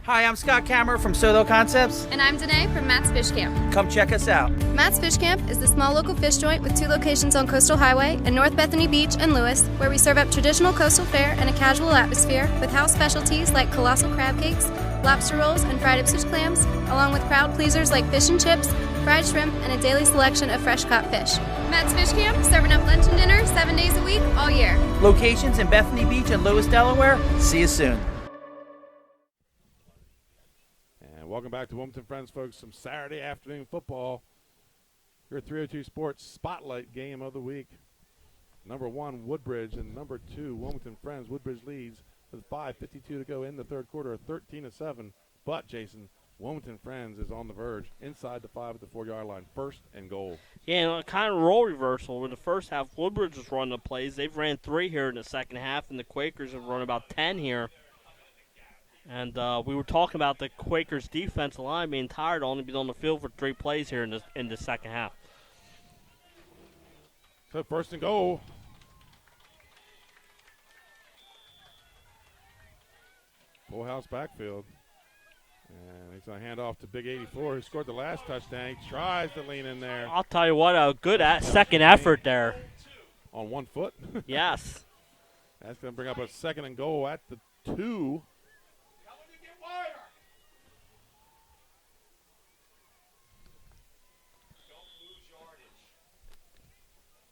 Speaker 8: Hi, I'm Scott Kammer from Soto Concepts.
Speaker 4: And I'm Danae from Matt's Fish Camp.
Speaker 8: Come check us out.
Speaker 4: Matt's Fish Camp is the small local fish joint with 2 locations on Coastal Highway in North Bethany Beach and Lewis, where we serve up traditional coastal fare and a casual atmosphere with house specialties like colossal crab cakes, lobster rolls, and fried Ipswich clams, along with crowd pleasers like fish and chips, fried shrimp, and a daily selection of fresh caught fish. Matt's Fish Camp, serving up lunch and dinner 7 days a week, all year.
Speaker 8: Locations in Bethany Beach and Lewis, Delaware. See you soon.
Speaker 1: And welcome back to Wilmington Friends, folks. Some Saturday afternoon football. Your 302 Sports Spotlight Game of the Week. Number 1, Woodbridge, and number 2, Wilmington Friends. Woodbridge leads with 5:52 to go in the third quarter, 13-7. But, Jason, Wilmington Friends is on the verge, inside the 5 at the 4-yard line, 1st and goal.
Speaker 2: Yeah, and a kind of role reversal. In the first half, Woodbridge was running the plays. They've ran 3 here in the second half, and the Quakers have run about 10 here. And we were talking about the Quakers' defensive line being tired, only being on the field for 3 plays here in the second half.
Speaker 1: So 1st and goal. Full house backfield. And he's going to hand off to Big 84, who scored the last touchdown. He tries to lean in there.
Speaker 2: I'll tell you what, a good second effort there.
Speaker 1: On 1 foot.
Speaker 2: Yes.
Speaker 1: That's going to bring up a 2nd and goal at the 2.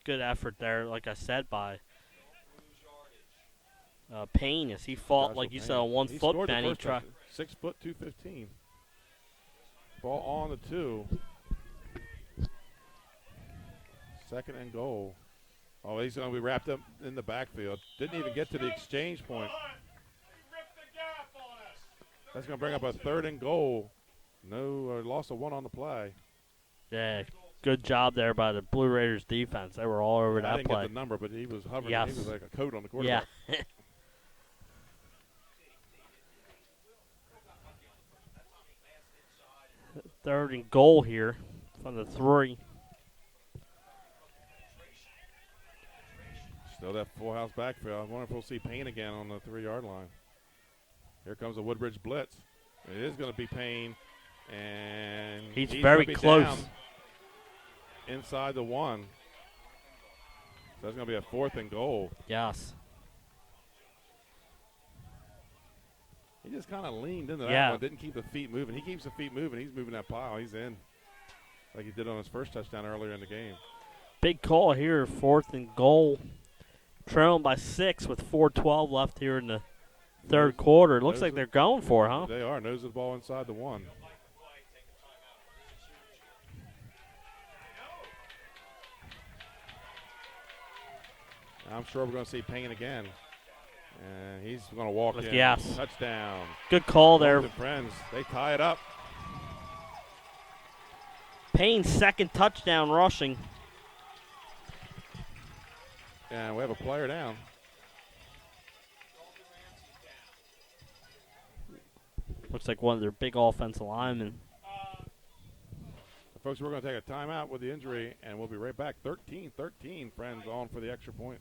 Speaker 2: Good effort there, like I said, by Payne as he fought,
Speaker 1: Joshua
Speaker 2: like you
Speaker 1: Payne.
Speaker 2: said, on 1
Speaker 1: He
Speaker 2: foot.
Speaker 1: scored the
Speaker 2: Benny
Speaker 1: first touchdown. 6 foot 215. Ball on the 2. 2nd and goal. Oh, he's going to be wrapped up in the backfield. Didn't even get to the exchange point. That's going to bring up a 3rd and goal. No loss of 1 on the play.
Speaker 2: Yeah, good job there by the Blue Raiders defense. They were all over
Speaker 1: I
Speaker 2: that
Speaker 1: didn't
Speaker 2: play.
Speaker 1: get the number, but he was hovering.
Speaker 2: Yes.
Speaker 1: He was like a coat on the quarterback.
Speaker 2: Yeah. 3rd and goal here from the 3.
Speaker 1: Still that full house backfield. I wonder if we'll see Payne again on the 3-yard line. Here comes a Woodbridge blitz. It is going to be Payne, and
Speaker 2: he's
Speaker 1: gonna
Speaker 2: very
Speaker 1: be
Speaker 2: close.
Speaker 1: down inside the 1. So that's going to be a 4th and goal.
Speaker 2: Yes.
Speaker 1: He just kind of leaned into that
Speaker 2: Yeah.
Speaker 1: one, didn't keep the feet moving. He keeps the feet moving. He's moving that pile. He's in, like he did on his first touchdown earlier in the game.
Speaker 2: Big call here, 4th and goal. Trailing by 6 with 4:12 left here in the third quarter. It looks like they're going for it, huh?
Speaker 1: They are. Nose of the ball inside the 1. I'm sure we're going to see Payne again. And he's going to walk in.
Speaker 2: Yes.
Speaker 1: Touchdown.
Speaker 2: Good call there.
Speaker 1: The Friends, they tie it up.
Speaker 2: Payne's second touchdown rushing.
Speaker 1: And we have a player down.
Speaker 2: Looks like one of their big offensive linemen.
Speaker 1: Folks, we're going to take a timeout with the injury, and we'll be right back. 13-13, friends, on for the extra point.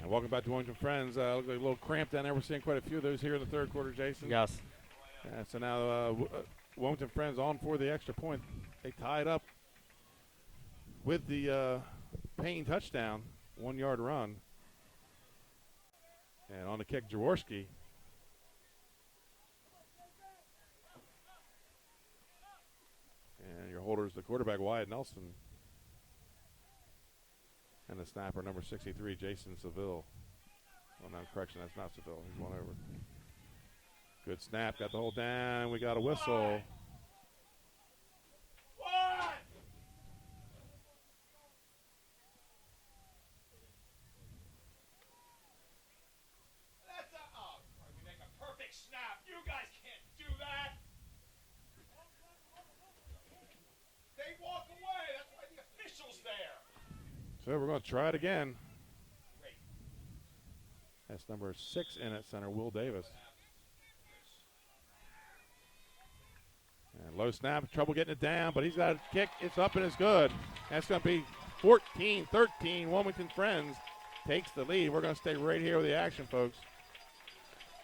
Speaker 1: Welcome back to Wilmington Friends. Looks like a little cramp down there. We're seeing quite a few of those here in the third quarter, Jason.
Speaker 2: Yes.
Speaker 1: So now Wilmington Friends on for the extra point. They tied up with the Payne touchdown, 1-yard run. And on the kick, Jaworski. And your holder is the quarterback, Wyatt Nelson. And the snapper, number 63, Jason Seville. Well, no, correction, that's not Seville. He's one over. Good snap, got the hold down. We got a whistle.
Speaker 6: We make a perfect snap. You guys can't do that. They walk away. That's why the official's there.
Speaker 1: So we're going to try it again. That's number 6 in at center, Will Davis. And low snap, trouble getting it down, but he's got a kick. It's up and it's good. That's going to be 14-13. Wilmington Friends takes the lead. We're going to stay right here with the action, folks.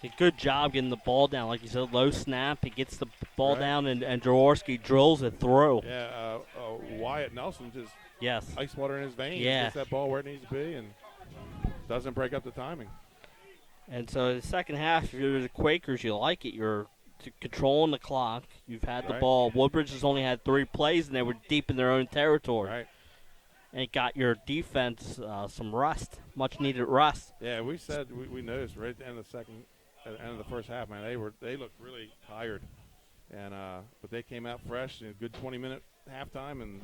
Speaker 2: A good job getting the ball down. Like you said, low snap. He gets the ball down, and Jaworski drills it through.
Speaker 1: Yeah, Wyatt Nelson just ice water in his veins.
Speaker 2: Yeah.
Speaker 1: Gets that ball where it needs to be and doesn't break up the timing.
Speaker 2: And so the second half, if you're the Quakers, you like it. You're controlling the clock. You've had the ball. Woodbridge has only had 3 plays, and they were deep in their own territory.
Speaker 1: Right.
Speaker 2: And it got your defense some rest, much-needed rest.
Speaker 1: Yeah, we said we noticed right at the end of the end of the first half, man, they looked really tired, and but they came out fresh. A good 20-minute halftime, and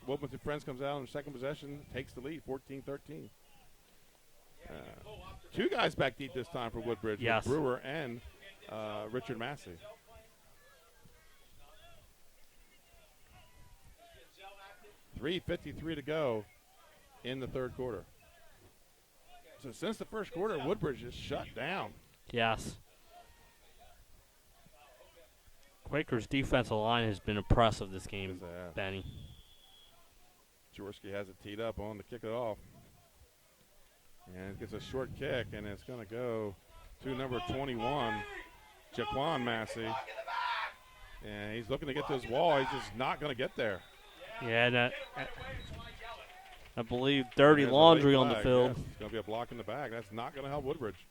Speaker 1: Wilmington Friends comes out in the second possession, takes the lead, 14-13. 2 guys back deep this time for Woodbridge, with Brewer and Richard Massey. .353 to go in the third quarter. So since the first quarter, Woodbridge is shut down.
Speaker 2: Yes. Quakers' defensive line has been impressive this game, Benny.
Speaker 1: Jaworski has it teed up on to kick it off. And it gets a short kick, and it's going to go to number 21, Jaquan Massey. And he's looking to get to his wall. He's just not going to get there.
Speaker 2: Yeah, and I believe dirty laundry on the field.
Speaker 1: Yes, it's going to be a block in the back. That's not going to help Woodbridge.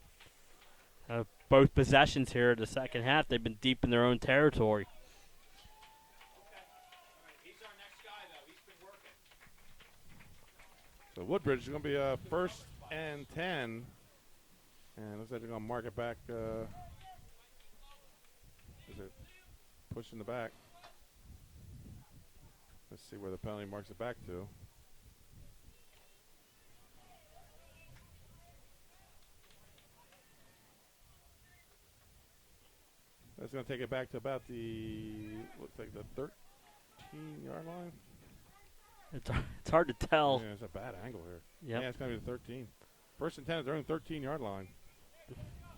Speaker 2: Both possessions here in the second half, they've been deep in their own territory.
Speaker 1: So Woodbridge is going to be a 1st and 10. And looks like they're going to mark it back. Is it pushing the back? Let's see where the penalty marks it back to. That's going to take it back to about looks like the 13-yard line.
Speaker 2: It's hard to tell.
Speaker 1: Yeah, it's a bad angle here.
Speaker 2: Yep.
Speaker 1: Yeah, it's going to be the 13. 1st and 10 at their own 13-yard line.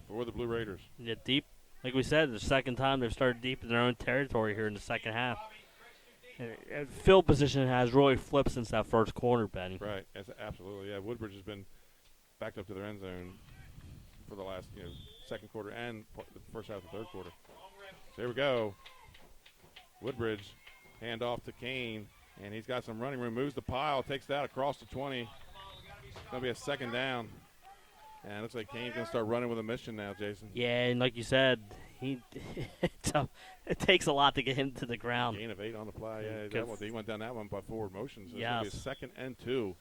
Speaker 1: for the Blue Raiders.
Speaker 2: Yeah, deep. Like we said, the second time they've started deep in their own territory here in the second half. And field position has really flipped since that first quarter, Benny.
Speaker 1: Right, absolutely. Yeah, Woodbridge has been backed up to their end zone for the last, second quarter and the first half of the third quarter. So here we go. Woodbridge, hand off to Kane, and he's got some running room. Moves the pile, takes that across the 20. It's going to be a second down. And it looks like Kane's going to start running with a mission now, Jason.
Speaker 2: Yeah, and like you said, it takes a lot to get him to the ground.
Speaker 1: Gain of 8 on the play. Yeah, he went down that one by forward motion. So it's
Speaker 2: yes.
Speaker 1: going to be a second and 2.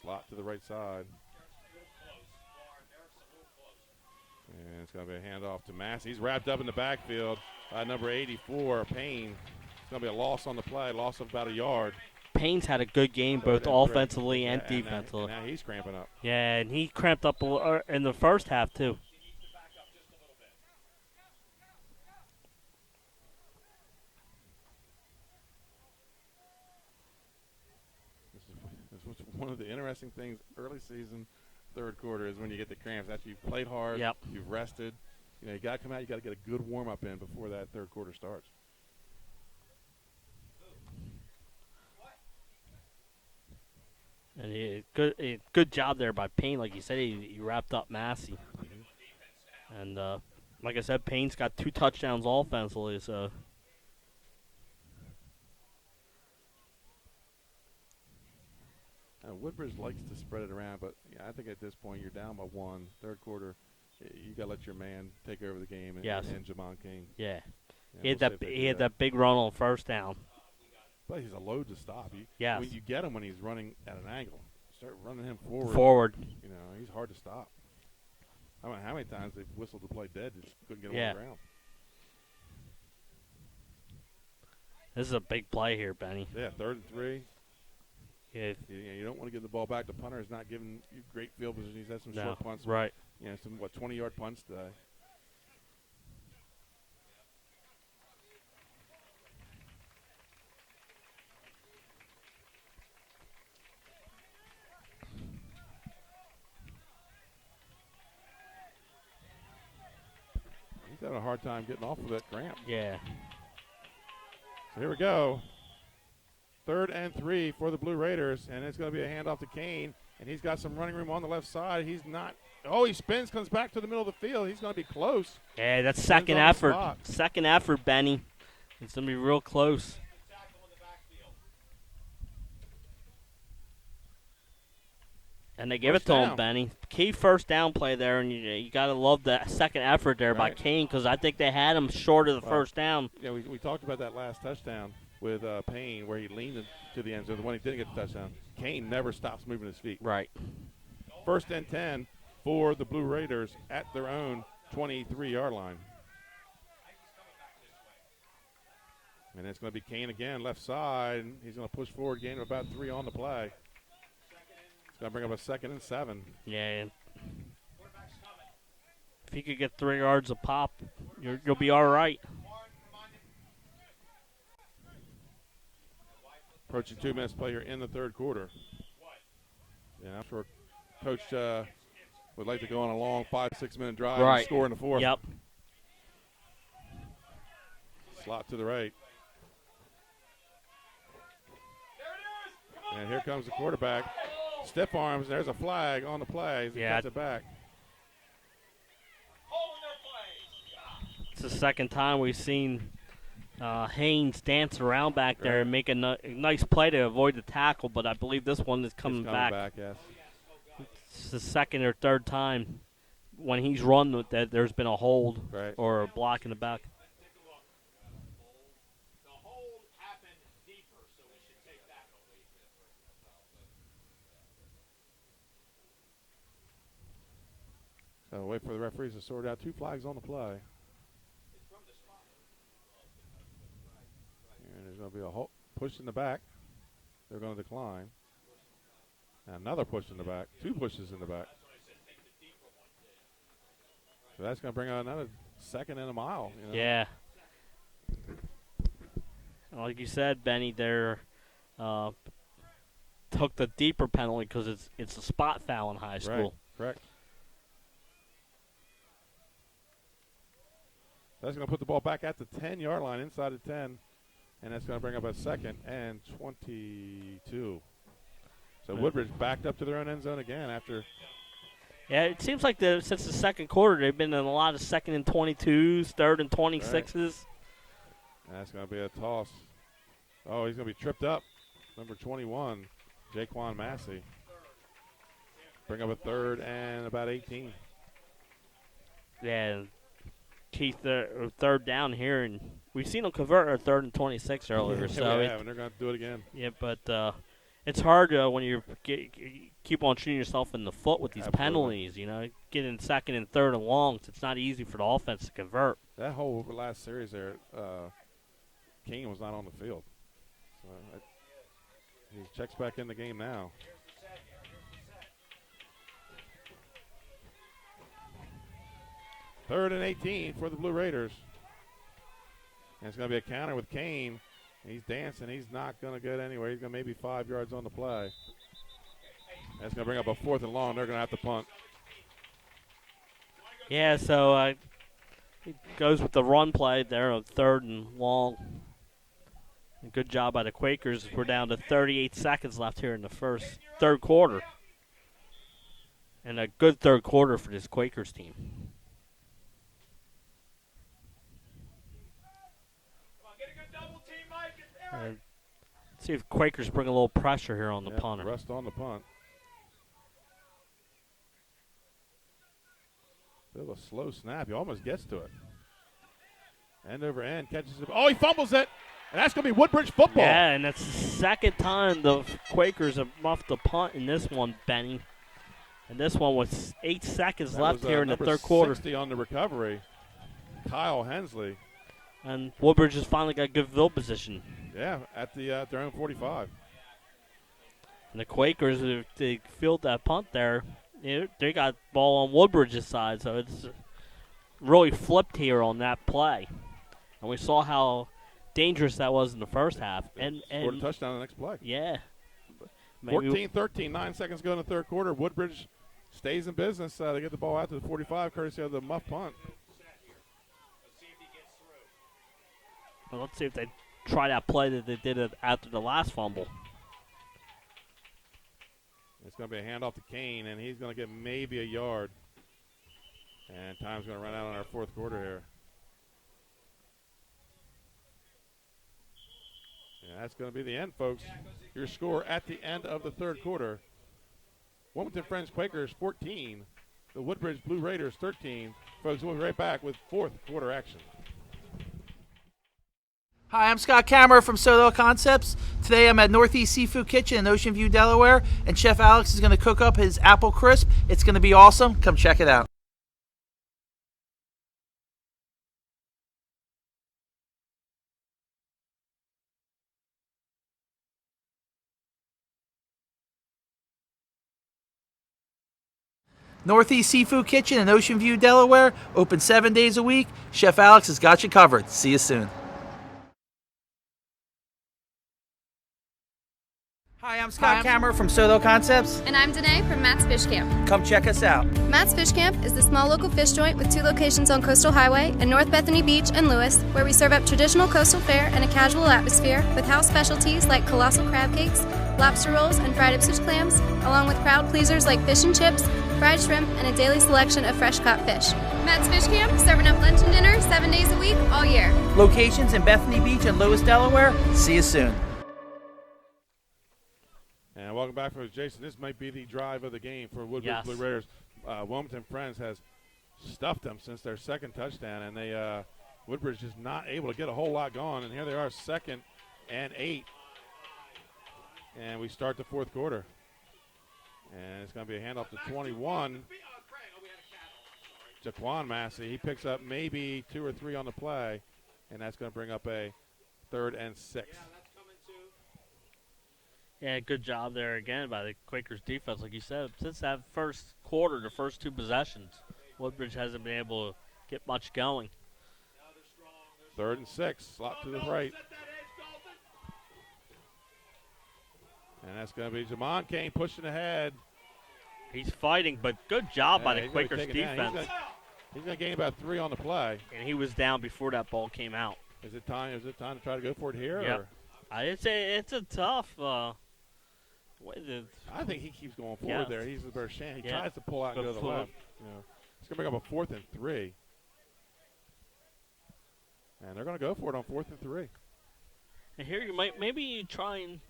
Speaker 1: Slot to the right side. And it's going to be a handoff to Massey. He's wrapped up in the backfield by number 84, Payne. It's going to be a loss on the play, loss of about a yard.
Speaker 2: Payne's had a good game both offensively and defensively.
Speaker 1: And now he's cramping up.
Speaker 2: Yeah, and he cramped up in the first half, too.
Speaker 1: This was one of the interesting things early season, third quarter, is when you get the cramps. After you've played hard, you've rested. You got to come out, you got to get a good warm-up in before that third quarter starts.
Speaker 2: And good job there by Payne. Like you said, he wrapped up Massey. And like I said, Payne's got 2 touchdowns offensively. So
Speaker 1: Woodbridge likes to spread it around, but I think at this point you're down by 1, third quarter. You got to let your man take over the game. And Jamon King.
Speaker 2: Yeah, he had that big run on first down.
Speaker 1: But he's a load to stop.
Speaker 2: Yes.
Speaker 1: When you get him when he's running at an angle. Start running him forward.
Speaker 2: Forward.
Speaker 1: He's hard to stop. I don't know how many times they've whistled to play dead, just couldn't get him on the ground.
Speaker 2: This is a big play here, Benny.
Speaker 1: Yeah, 3rd and 3.
Speaker 2: Yeah.
Speaker 1: You don't want to give the ball back. The punter is not giving you great field position. He's had some short punts.
Speaker 2: Right.
Speaker 1: Some 20-yard punts today. He's having a hard time getting off of that cramp.
Speaker 2: Yeah.
Speaker 1: So here we go. 3rd and 3 for the Blue Raiders, and it's going to be a handoff to Kane, and he's got some running room on the left side. He's not – he spins, comes back to the middle of the field. He's going to be close.
Speaker 2: Yeah, that's second effort. Second effort, Benny. It's going to be real close. And they give it to him, Benny. Key first down play there, and you got to love that second effort there by Kane, because I think they had him short of the first down.
Speaker 1: Yeah, we talked about that last touchdown with Payne, where he leaned to the end zone. The one he didn't get the touchdown. Kane never stops moving his feet.
Speaker 2: Right.
Speaker 1: 1st and 10 for the Blue Raiders at their own 23-yard line. And it's going to be Kane again, left side. He's going to push forward, gain of about 3 on the play. It's going to bring up a 2nd and 7.
Speaker 2: Yeah. If you could get 3 yards a pop, you'll be all right.
Speaker 1: Approaching 2 minutes play here in the third quarter. Yeah, I'm sure Coach would like to go on a long 5-6 minute drive and score in the fourth.
Speaker 2: Yep.
Speaker 1: Slot to the right. And here comes the quarterback. Stiff arms. There's a flag on the play. He cuts it back.
Speaker 2: It's the second time we've seen Haynes dance around back there and make a nice play to avoid the tackle, but I believe this one is coming back.
Speaker 1: Yes.
Speaker 2: It's the second or third time when he's run that there's been a hold or a block in the back.
Speaker 1: So wait for the referees to sort out 2 flags on the play. And there's going to be a push in the back. They're going to decline. Another push in the back. 2 pushes in the back. So that's going to bring out another 2nd and a mile.
Speaker 2: Yeah. Like you said, Benny, they're took the deeper penalty because it's a spot foul in high school.
Speaker 1: Right, correct. That's going to put the ball back at the 10-yard line, inside the 10, and that's going to bring up a 2nd and 22. So Woodbridge backed up to their own end zone again after.
Speaker 2: Yeah, it seems like since the second quarter, they've been in a lot of 2nd and 22s, 3rd and 26s.
Speaker 1: Right. That's going to be a toss. Oh, he's going to be tripped up. Number 21, Jaquan Massey. Bring up a 3rd and about 18.
Speaker 2: Yeah, Keith, 3rd down here, and we've seen them convert a 3rd and 26 earlier.
Speaker 1: So yeah, and they're going to do it again.
Speaker 2: Yeah, but it's hard when you keep on shooting yourself in the foot with these penalties. You know, getting 2nd and 3rd and longs. It's not easy for the offense to convert.
Speaker 1: That whole last series there, King was not on the field. So he checks back in the game now. Third and 18 for the Blue Raiders. And it's going to be a counter with Kane. He's dancing. He's not going to get anywhere. He's going to maybe 5 yards on the play. That's going to bring up a 4th and long. They're going to have to punt.
Speaker 2: Yeah, so he goes with the run play there of 3rd and long. And good job by the Quakers. We're down to 38 seconds left here in the third quarter. And a good third quarter for this Quakers team. Let's see if Quakers bring a little pressure here on the punter.
Speaker 1: Rest on the punt. Bit of a slow snap. He almost gets to it. End over end. Catches it. Oh, he fumbles it. And that's going to be Woodbridge football.
Speaker 2: Yeah, and that's the second time the Quakers have muffed a punt in this one, Benny. And this one with 8 seconds left here in the third quarter.
Speaker 1: 60 on the recovery. Kyle Hensley.
Speaker 2: And Woodbridge has finally got good field position.
Speaker 1: Yeah, at their own 45.
Speaker 2: And the Quakers, if they field that punt there, they got ball on Woodbridge's side, so it's really flipped here on that play. And we saw how dangerous that was in the first half. And
Speaker 1: scored a touchdown the next play.
Speaker 2: Yeah.
Speaker 1: 14-13, 9 seconds to go in the third quarter. Woodbridge stays in business to get the ball out to the 45, courtesy of the muff punt.
Speaker 2: Well, let's see if they try that play that they did after the last fumble.
Speaker 1: It's going to be a handoff to Kane, and he's going to get maybe a yard. And time's going to run out on our fourth quarter here. Yeah, that's going to be the end, folks. Your score at the end of the third quarter. Wilmington Friends Quakers 14. The Woodbridge Blue Raiders 13. Folks, we'll be right back with fourth quarter action.
Speaker 8: Hi, I'm Scott Kammerer from Sodell Concepts. Today I'm at Northeast Seafood Kitchen in Ocean View, Delaware, and Chef Alex is going to cook up his apple crisp. It's going to be awesome. Come check it out. Northeast Seafood Kitchen in Ocean View, Delaware, open 7 days a week. Chef Alex has got you covered. See you soon. Hi, I'm Scott Kammerer from Sodell Concepts.
Speaker 4: And I'm Danae from Matt's Fish Camp.
Speaker 8: Come check us out.
Speaker 4: Matt's Fish Camp is the small local fish joint with 2 locations on Coastal Highway in North Bethany Beach and Lewis, where we serve up traditional coastal fare and a casual atmosphere with house specialties like colossal crab cakes, lobster rolls, and fried Ipswich clams, along with crowd pleasers like fish and chips, fried shrimp, and a daily selection of fresh caught fish. Matt's Fish Camp, serving up lunch and dinner 7 days a week, all year.
Speaker 8: Locations in Bethany Beach and Lewis, Delaware. See you soon.
Speaker 1: And welcome back, folks. Jason, this might be the drive of the game for Woodbridge Blue Raiders. Wilmington Friends has stuffed them since their second touchdown, and they Woodbridge is not able to get a whole lot going. And here they are, 2nd and 8. And we start the fourth quarter. And it's going to be a handoff to 21. Jaquan Massey. He picks up maybe 2 or 3 on the play, and that's going to bring up a 3rd and 6.
Speaker 2: Yeah, good job there again by the Quakers defense. Like you said, since that first quarter, the first 2 possessions, Woodbridge hasn't been able to get much going.
Speaker 1: 3rd and 6, slot to the right. And that's going to be Jamon Kane pushing ahead.
Speaker 2: He's fighting, but good job by the
Speaker 1: he's gonna be
Speaker 2: Quakers
Speaker 1: taken down.
Speaker 2: defense.
Speaker 1: He's going to gain about 3 on the play.
Speaker 2: And he was down before that ball came out.
Speaker 1: Is it time? Is it time to try to go for it here?
Speaker 2: Yep.
Speaker 1: Or?
Speaker 2: I'd say it's a tough.
Speaker 1: I think he keeps going forward there. He's the better chance. He tries to pull out and go to the left. You know, it's going to bring up a 4th and 3. And they're going to go for it on 4th and 3.
Speaker 2: And here you might maybe try and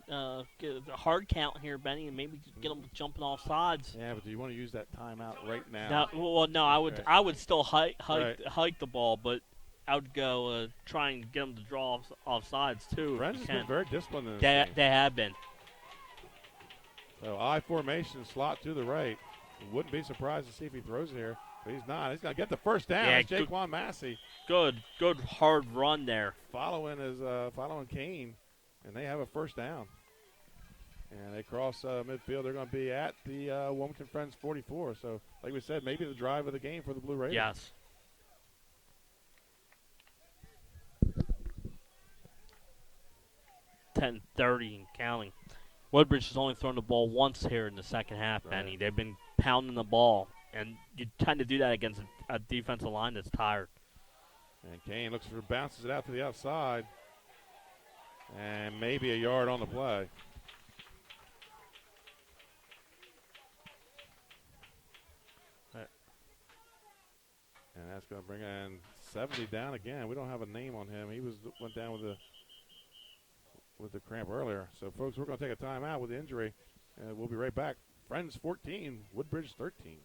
Speaker 2: get a hard count here, Benny, and maybe get them jumping off sides.
Speaker 1: Yeah, but do you want to use that timeout right now?
Speaker 2: No, I would still hike the ball, but I would go try and get them to draw off sides too.
Speaker 1: Friends has been very disciplined in this
Speaker 2: they
Speaker 1: game.
Speaker 2: They have been.
Speaker 1: So I formation, slot to the right. Wouldn't be surprised to see if he throws it here. But he's not. He's going to get the first down.
Speaker 2: Yeah,
Speaker 1: It's Jaquan Massey.
Speaker 2: Good hard run there.
Speaker 1: Following Kane, and they have a first down. And they cross midfield. They're going to be at the Wilmington Friends 44. So, like we said, maybe the drive of the game for the Blue Raiders.
Speaker 2: Yes. .30 and counting. Woodbridge has only thrown the ball once here in the second half, Benny. They've been pounding the ball, and you tend to do that against a defensive line that's tired.
Speaker 1: And Kane bounces it out to the outside, and maybe a yard on the play. And that's going to bring in 70 down again. We don't have a name on him. He went down with the cramp earlier. So, folks, we're going to take a timeout with the injury, and we'll be right back. Friends 14, Woodbridge 13.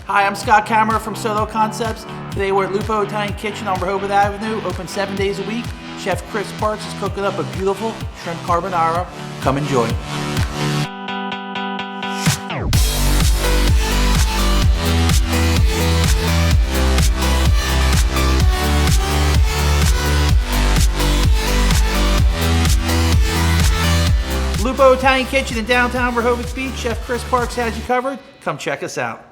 Speaker 8: Hi, I'm Scott Kammerer from Soto Concepts. Today we're at Lupo Italian Kitchen on Rehoboth Avenue, open 7 days a week. Chef Chris Parks is cooking up a beautiful shrimp carbonara. Come enjoy. Lupo Italian Kitchen in downtown Rehoboth Beach. Chef Chris Parks has you covered. Come check us out.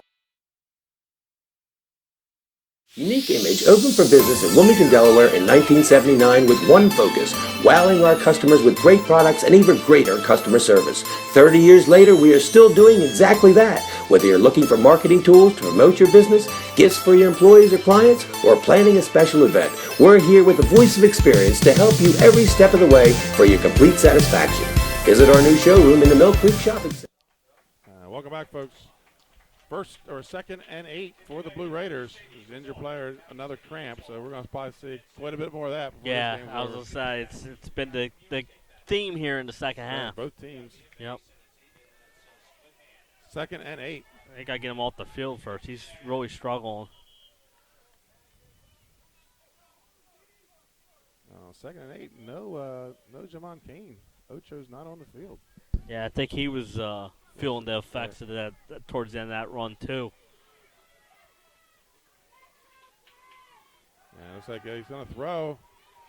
Speaker 5: Unique Image opened for business in Wilmington, Delaware in 1979 with one focus, wowing our customers with great products and even greater customer service. 30 years later, we are still doing exactly that. Whether you're looking for marketing tools to promote your business, gifts for your employees or clients, or planning a special event, we're here with the voice of experience to help you every step of the way for your complete satisfaction. Visit our new showroom in the Mill Creek Shopping Center.
Speaker 1: Welcome back, folks. Second and 8 for the Blue Raiders. Injured player, another cramp, so we're going to probably see quite a bit more of that.
Speaker 2: Yeah, I was going to say, it's been the theme here in the second half.
Speaker 1: Both teams.
Speaker 2: Yep.
Speaker 1: Second and 8.
Speaker 2: They got to get him off the field first. He's really struggling.
Speaker 1: Second and 8, no Jamon Kane. Ocho's not on the field.
Speaker 2: Yeah, I think he was feeling the effects of that towards the end of that run too.
Speaker 1: Yeah, looks like he's going to throw,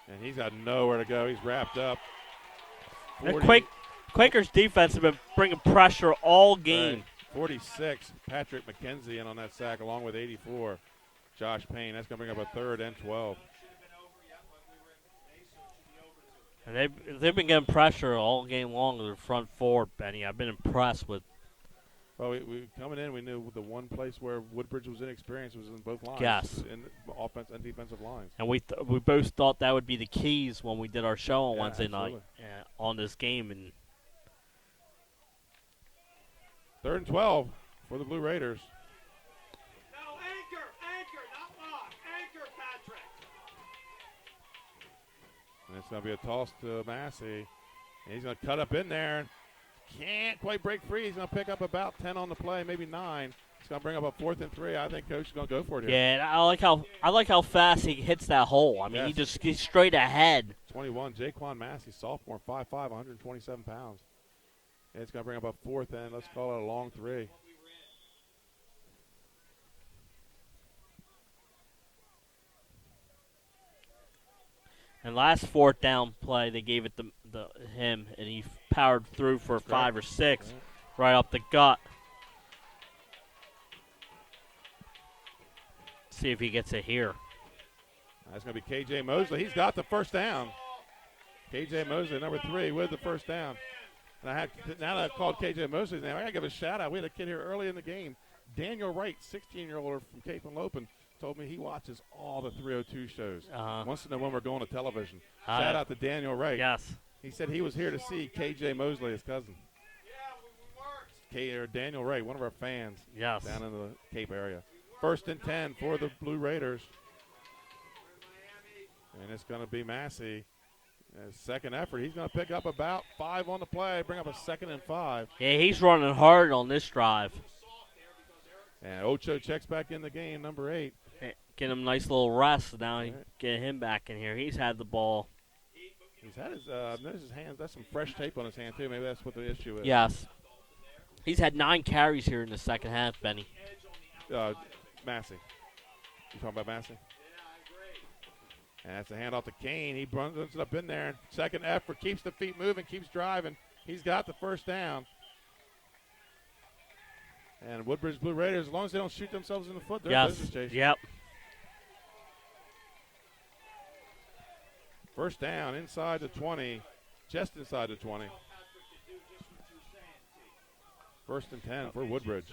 Speaker 1: and he's got nowhere to go. He's wrapped up.
Speaker 2: Quakers defense have been bringing pressure all game.
Speaker 1: Right. 46, Patrick McKenzie in on that sack along with 84, Josh Payne. That's going to bring up a 3rd and 12.
Speaker 2: And they've been getting pressure all game long to the front four, Benny. I've been impressed with.
Speaker 1: Well, we coming in, we knew the one place where Woodbridge was inexperienced was in both lines.
Speaker 2: Yes.
Speaker 1: In offense and defensive lines.
Speaker 2: And we both thought that would be the keys when we did our show on Wednesday
Speaker 1: absolutely.
Speaker 2: night on this game. And
Speaker 1: 3rd and 12 for the Blue Raiders.
Speaker 6: Now anchor, not lock. Anchor, Patrick.
Speaker 1: And it's going to be a toss to Massey. And he's going to cut up in there. Can't quite break free. He's going to pick up about 10 on the play, maybe 9. He's going to bring up a 4th and 3. I think Coach is going to go for it here.
Speaker 2: Yeah, and I like how fast he hits that hole. I mean,
Speaker 1: Yes.
Speaker 2: he's straight ahead.
Speaker 1: 21, Jaquan Massey, sophomore, 5'5", 127 pounds. And it's going to bring up a 4th and let's call it a long 3.
Speaker 2: And last 4th down play, they gave it to him, and he powered through for 5 or 6, right up the gut. See if he gets it here.
Speaker 1: That's going to be K.J. Mosley. He's got the first down. K.J. Mosley, number 3, with the first down. And now that I've called K.J. Mosley's name, I got to give a shout-out. We had a kid here early in the game, Daniel Wright, 16-year-old from Cape and Lopin, told me he watches all the 302 shows. Wants to know when we're going to television. Shout out to Daniel Wright.
Speaker 2: Yes.
Speaker 1: He said he was here to see K.J. Mosley, his cousin. Daniel Wright, one of our fans.
Speaker 2: Yes.
Speaker 1: Down in the Cape area. 1st and 10 for the Blue Raiders. And it's going to be Massey. His second effort. He's going to pick up about 5 on the play, bring up a 2nd and 5.
Speaker 2: Yeah, he's running hard on this drive.
Speaker 1: And Ocho checks back in the game, number 8.
Speaker 2: Get him a nice little rest. Now get him back in here. He's had the ball.
Speaker 1: He's had his, notice his hands. That's some fresh tape on his hand, too. Maybe that's what the issue is.
Speaker 2: Yes. He's had 9 carries here in the second half, Benny.
Speaker 1: Massey. You talking about Massey? And that's a handoff to Kane. He runs it up in there. Second effort, keeps the feet moving, keeps driving. He's got the first down. And Woodbridge Blue Raiders, as long as they don't shoot themselves in the foot, they're business chasing.
Speaker 2: Yep.
Speaker 1: First down inside the 20, just inside the 20. 1st and 10 for Woodbridge.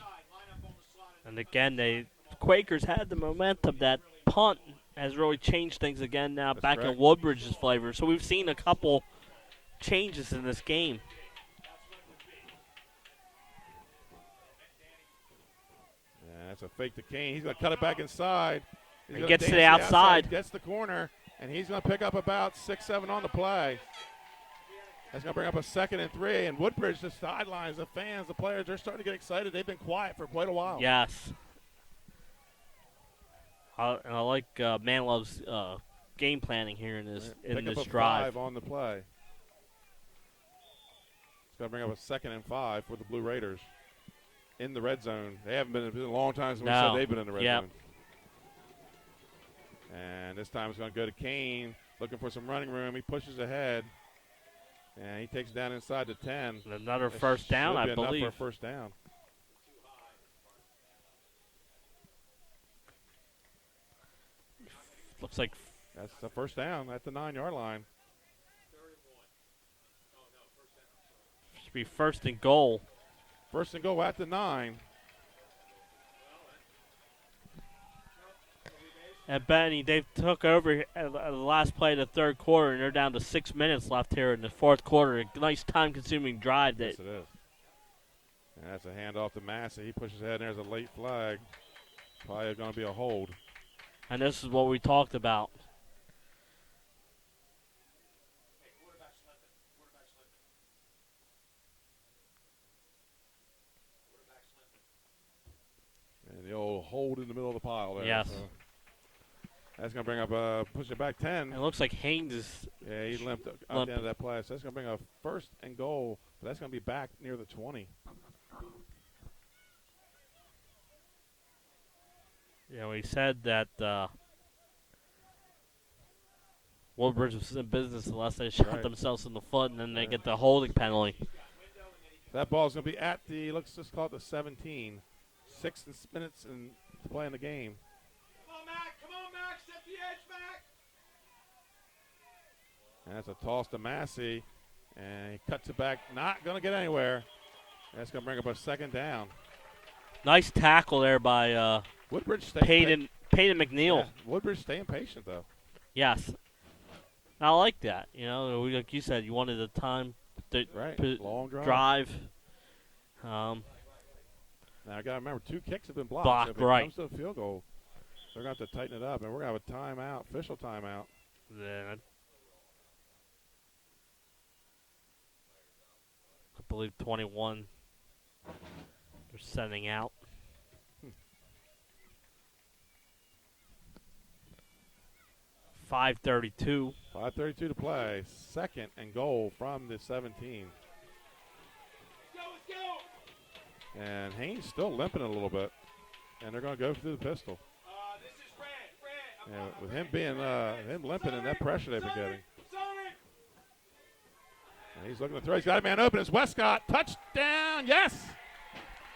Speaker 2: And again, the Quakers had the momentum. That punt has really changed things again now.
Speaker 1: That's
Speaker 2: back
Speaker 1: correct.
Speaker 2: in Woodbridge's flavor. So we've seen a couple changes in this game.
Speaker 1: Yeah, that's a fake to Kane. He's going to cut it back inside.
Speaker 2: He gets to the outside.
Speaker 1: Gets the corner, and he's going to pick up about 6-7 on the play. That's going to bring up a 2nd and 3. And Woodbridge, the sidelines, the fans, the players, they're starting to get excited. They've been quiet for quite a while.
Speaker 2: Yes. And I like Manlove's game planning here in this
Speaker 1: Pick up a
Speaker 2: drive.
Speaker 1: 5 on the play. It's going to bring up a 2nd and 5 for the Blue Raiders in the red zone. They haven't been. It's been a long time since we said they've been in the red zone. And this time it's going to go to Kane, looking for some running room. He pushes ahead, and he takes it down inside the 10.
Speaker 2: Another first down, I believe.
Speaker 1: Enough for a first down.
Speaker 2: Looks like
Speaker 1: that's the first down at the 9-yard line.
Speaker 2: Should be 1st and goal.
Speaker 1: 1st and goal at the 9.
Speaker 2: And Benny, they took over at the last play of the 3rd quarter, and they're down to 6 minutes left here in the 4th quarter. A nice time-consuming drive.
Speaker 1: Yes, it is. And that's a handoff to Massey. He pushes ahead, and there's a late flag. Probably going to be a hold.
Speaker 2: And this is what we talked about.
Speaker 1: And the old hold in the middle of the pile there.
Speaker 2: Yes.
Speaker 1: So that's going to bring up push it back 10.
Speaker 2: It looks like Haynes is.
Speaker 1: Yeah, he limped up at the end of that play. So that's going to bring a 1st and goal. But that's going to be back near the 20.
Speaker 2: Yeah, we said that Woodbridge was in business unless they shot themselves in the foot, and then they get the holding penalty.
Speaker 1: That ball's going to be at the, let's just call it the 17. 6 minutes and to play in the game.
Speaker 6: Come on, Mac, set the edge, Mac.
Speaker 1: And that's a toss to Massey, and he cuts it back, not going to get anywhere. That's going to bring up a 2nd down.
Speaker 2: Nice tackle there by
Speaker 1: Woodbridge staying
Speaker 2: Peyton McNeil.
Speaker 1: Yeah, Woodbridge staying patient, though.
Speaker 2: Yes. I like that. You know, like you said, you wanted the time to
Speaker 1: long
Speaker 2: drive.
Speaker 1: Now, I got to remember, 2 kicks have been blocked. So if it comes to a field goal, they're going to have to tighten it up, and we're going to have a timeout, official timeout.
Speaker 2: Yeah. I believe 21. They're sending out. 5:32.
Speaker 1: 5:32 to play. 2nd and goal from the 17.
Speaker 6: Let's go.
Speaker 1: And Haynes still limping a little bit. And they're going to go through the pistol.
Speaker 6: This is Red.
Speaker 1: Yeah, with him being him limping and that pressure they've been getting. And he's looking to throw. He's got a man open. It's Westcott. Touchdown. Yes.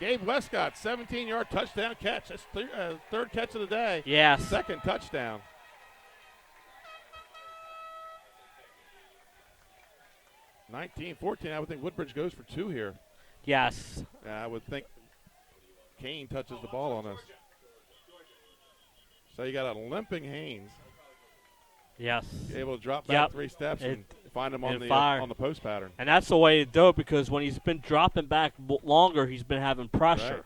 Speaker 1: Gabe Westcott, 17-yard touchdown catch. That's 3rd catch of the day.
Speaker 2: Yes.
Speaker 1: 2nd touchdown. 19-14, I would think Woodbridge goes for 2 here.
Speaker 2: Yes.
Speaker 1: I would think Kane touches the ball on us. So you got a limping Haynes.
Speaker 2: Yes.
Speaker 1: Able to drop back 3 steps and find him on the post pattern.
Speaker 2: And that's the way to do it, because when he's been dropping back longer, he's been having pressure.
Speaker 1: Right.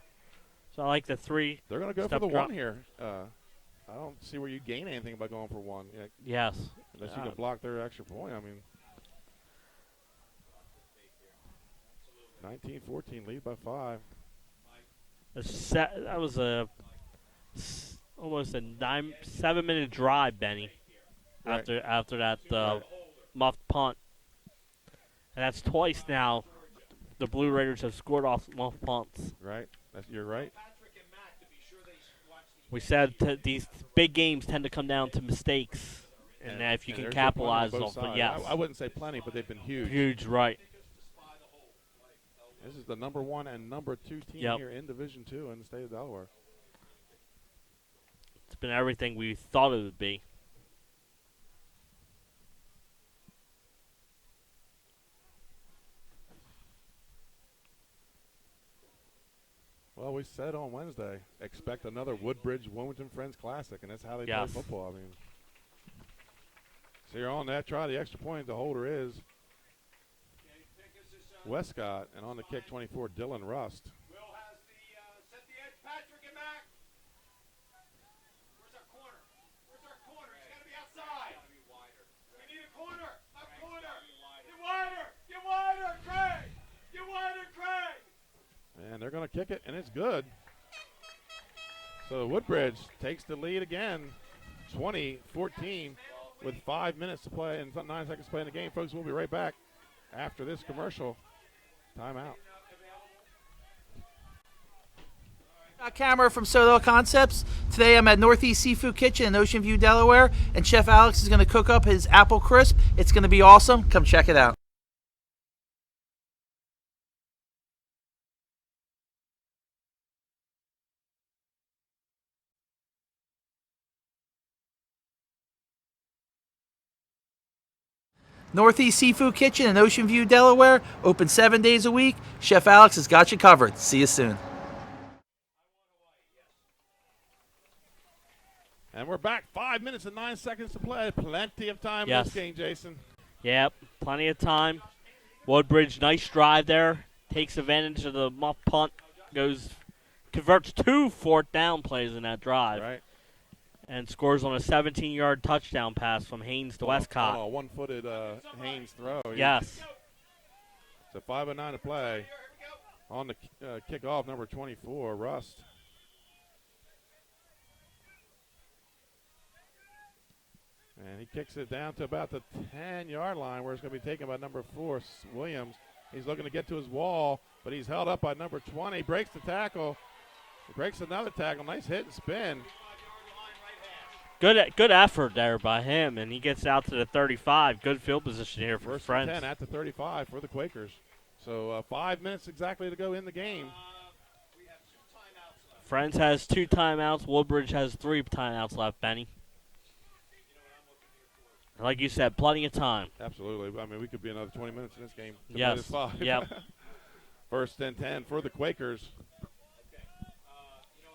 Speaker 2: So I like the 3.
Speaker 1: They're going to go for the 1 here. I don't see where you gain anything by going for 1.
Speaker 2: Yes.
Speaker 1: Unless you can block their extra point. I mean, 19-14, lead by 5.
Speaker 2: That was almost a 7-minute drive, Benny.
Speaker 1: Right.
Speaker 2: After that muffed punt, and that's twice now. The Blue Raiders have scored off muffed punts.
Speaker 1: Right. You're right.
Speaker 2: We said these big games tend to come down to mistakes, and if you can capitalize off it, yes.
Speaker 1: I wouldn't say plenty, but they've been huge.
Speaker 2: Huge, right.
Speaker 1: This is the number 1 and number 2 team here in Division II in the state of Delaware.
Speaker 2: It's been everything we thought it would be.
Speaker 1: Well, we said on Wednesday, expect another Woodbridge Wilmington Friends Classic, and that's how they play football. I mean, so you're on that try. The extra point, the holder is Westcott, and on the kick, 24, Dylan Rust.
Speaker 6: Will has set the edge, Patrick and Mac. Where's our corner? Where's our corner? He's got to be outside. We need a corner. Up corner. Get wider. Get wider, Craig. Get wider, Craig.
Speaker 1: And they're going to kick it, and it's good. So Woodbridge takes the lead again, 20-14, with 5 minutes to play and 9 seconds to play in the game. Folks, we'll be right back after this commercial. Timeout.
Speaker 8: Camera from Soto Concepts. Today I'm at Northeast Seafood Kitchen in Ocean View, Delaware, and Chef Alex is going to cook up his apple crisp. It's going to be awesome. Come check it out. Northeast Seafood Kitchen in Ocean View, Delaware. Open 7 days a week. Chef Alex has got you covered. See you soon.
Speaker 1: And we're back. 5 minutes and 9 seconds to play. Plenty of time in this game, Jason.
Speaker 2: Yep, plenty of time. Woodbridge, nice drive there. Takes advantage of the muff punt. Converts 2 fourth down plays in that drive.
Speaker 1: Right. And
Speaker 2: scores on a 17-yard touchdown pass from Haynes to Westcott.
Speaker 1: On a one-footed Haynes throw.
Speaker 2: Yes.
Speaker 1: So 5:09 to play. On the kickoff, number 24, Rust. And he kicks it down to about the 10-yard line, where it's going to be taken by number 4, Williams. He's looking to get to his wall, but he's held up by number 20. Breaks the tackle. He breaks another tackle. Nice hit and spin.
Speaker 2: Good effort there by him, and he gets out to the 35. Good field position here for Friends.
Speaker 1: 10 at the 35 for the Quakers. So 5 minutes exactly to go in the game.
Speaker 2: Friends has 2 timeouts. Woodbridge has 3 timeouts left, Benny. Like you said, plenty of time.
Speaker 1: Absolutely. I mean, we could be another 20 minutes in this game.
Speaker 2: Yes.
Speaker 1: 5.
Speaker 2: Yep.
Speaker 1: First and 10 for the Quakers.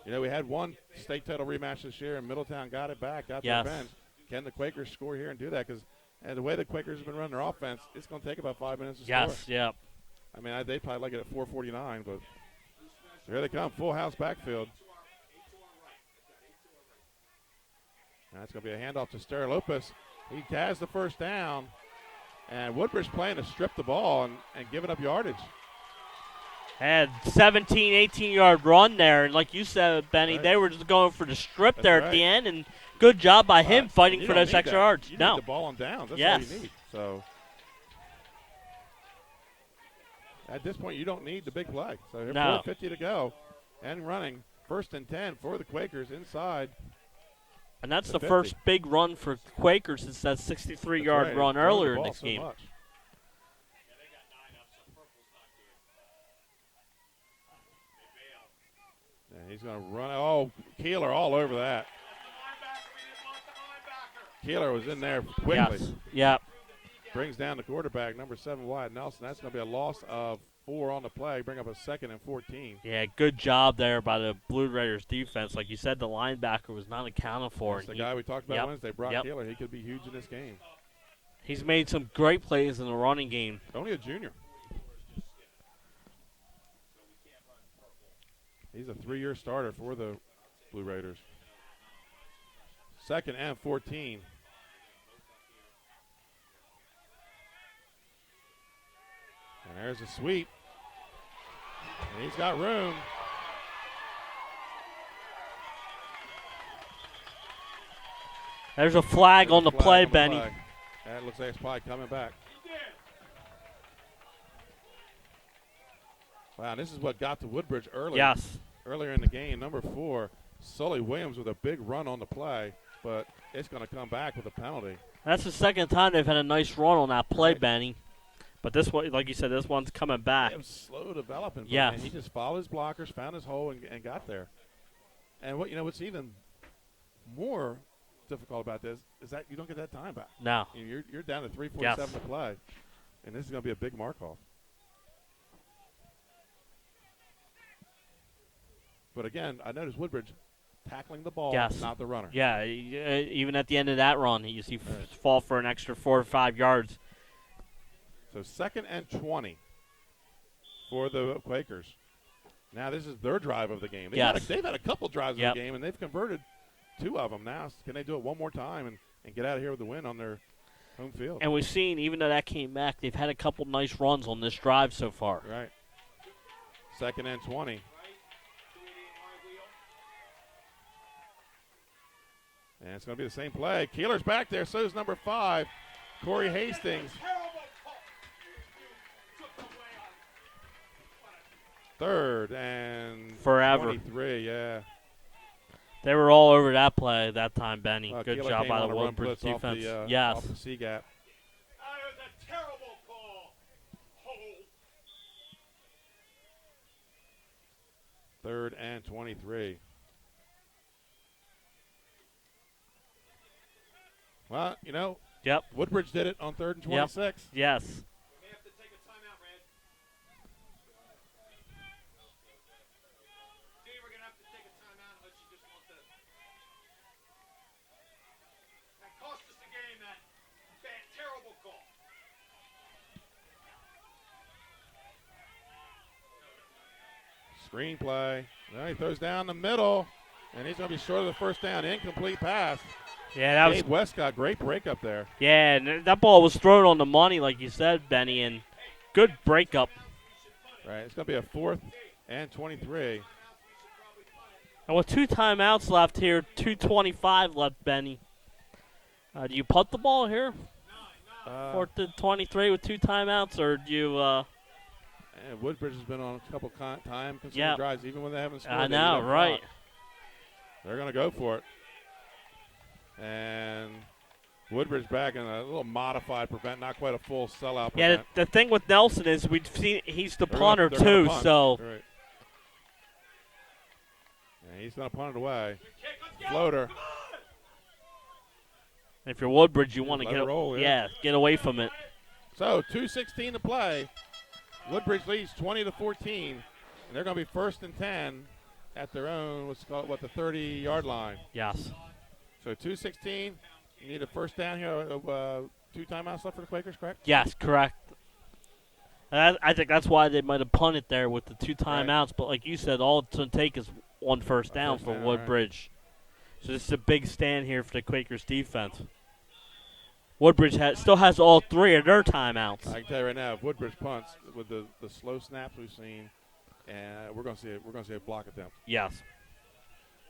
Speaker 1: You know, we had one state title rematch this year, and Middletown got it back, got their bench. Can the Quakers score here and do that? Because the way the Quakers have been running their offense, it's going to take about 5 minutes to score.
Speaker 2: Yes, yep.
Speaker 1: I mean, they probably like it at 4:49, but here they come, full house backfield. That's going to be a handoff to Ster Lopez. He has the first down, and Woodbridge playing to strip the ball and giving up yardage.
Speaker 2: Had 17, 18-yard run there, and like you said, Benny, they were just going for the strip there at the end, and good job by him fighting for those extra yards.
Speaker 1: You need the ball on downs. That's all you need. So at this point, you don't need the big play. So here, 4:50 to go, and running. First and 10 for the Quakers inside.
Speaker 2: And that's the first big run for Quakers since that 63-yard run earlier in this game.
Speaker 1: And he's going to run. Oh, Keeler all over that. Keeler was in there quickly.
Speaker 2: Yes. Yep.
Speaker 1: brings down the quarterback, number 7, Wyatt Nelson. That's going to be a loss of 4 on the play, bring up a 2nd and 14.
Speaker 2: Yeah, good job there by the Blue Raiders defense. Like you said, the linebacker was not accounted for.
Speaker 1: That's the guy we talked about Wednesday, Brock Keeler. He could be huge in this game.
Speaker 2: He's made some great plays in the running game.
Speaker 1: Only a junior. He's a 3-year starter for the Blue Raiders. 2nd and 14. And there's a sweep. And he's got room.
Speaker 2: There's a flag on the play, Benny.
Speaker 1: That looks like it's probably coming back. Wow, this is what got to Woodbridge early.
Speaker 2: Yes.
Speaker 1: Earlier in the game, number 4, Sully Williams with a big run on the play, but it's going to come back with a penalty.
Speaker 2: That's the second time they've had a nice run on that play, Benny. But this one, like you said, this one's coming back.
Speaker 1: It was slow developing.
Speaker 2: Yeah.
Speaker 1: He just followed his blockers, found his hole, and got there. And what's even more difficult about this is that you don't get that time back.
Speaker 2: No.
Speaker 1: You're down to 3:47 to play, and this is going to be a big mark-off. But again, I noticed Woodbridge tackling the ball, not the runner.
Speaker 2: Yeah, even at the end of that run, you see fall for an extra 4 or 5 yards.
Speaker 1: So 2nd and 20 for the Quakers. Now this is their drive of the game. They've had a couple drives of the game, and they've converted 2 of them. Now can they do it one more time and get out of here with the win on their home field?
Speaker 2: And we've seen, even though that came back, they've had a couple nice runs on this drive so far.
Speaker 1: Right. 2nd and 20. And it's going to be the same play. Keeler's back there. So is number 5, Corey Hastings. 3rd and
Speaker 2: forever.
Speaker 1: 23, yeah.
Speaker 2: They were all over that play that time, Benny. Good
Speaker 1: Keeler
Speaker 2: job
Speaker 1: came
Speaker 2: by
Speaker 1: on
Speaker 2: the
Speaker 1: a run
Speaker 2: Woodbridge
Speaker 1: blitz
Speaker 2: defense.
Speaker 1: Off the C gap.
Speaker 6: That was a terrible call. Hold.
Speaker 1: 3rd and 23. Well, Woodbridge did it on 3rd and 26.
Speaker 2: Yes.
Speaker 6: We may have to take a timeout, Red. Dude, we're going to have to take a timeout unless you just want to. That cost us the game, that bad, terrible call.
Speaker 1: Screenplay. Well, he throws down the middle, and he's going to be short of the first down. Incomplete pass.
Speaker 2: Yeah, that
Speaker 1: Gabe Westcott, great break up there.
Speaker 2: Yeah, and that ball was thrown on the money, like you said, Benny, and good breakup.
Speaker 1: Right, it's going to be a 4th and 23.
Speaker 2: And with 2 timeouts left here, 2:25 left, Benny. Do you punt the ball here? 4th and 23 with 2 timeouts, or do you?
Speaker 1: And Woodbridge has been on a couple time-consuming drives, even when they haven't scored.
Speaker 2: I know, right?
Speaker 1: They're going to go for it. And Woodbridge back in a little modified prevent, not quite a full sellout prevent.
Speaker 2: Yeah, the thing with Nelson is we've seen he's the punter too, so.
Speaker 1: Right. Yeah, he's going to punt it away. Floater.
Speaker 2: If you're Woodbridge, you want to get
Speaker 1: roll,
Speaker 2: get away from it.
Speaker 1: So 2:16 to play. Woodbridge leads 20-14, and they're going to be 1st and 10 at their own, the 30-yard line.
Speaker 2: Yes.
Speaker 1: So 2:16. You need a first down here. 2 timeouts left for the Quakers, correct?
Speaker 2: Yes, correct. And I think that's why they might have punted there with the 2 timeouts. Right. But like you said, all it's going to take is 1 first down for Woodbridge. Right. So this is a big stand here for the Quakers defense. Woodbridge still has all 3 of their timeouts.
Speaker 1: I can tell you right now, if Woodbridge punts with the slow snaps we've seen, and we're going to see a block attempt.
Speaker 2: Yes.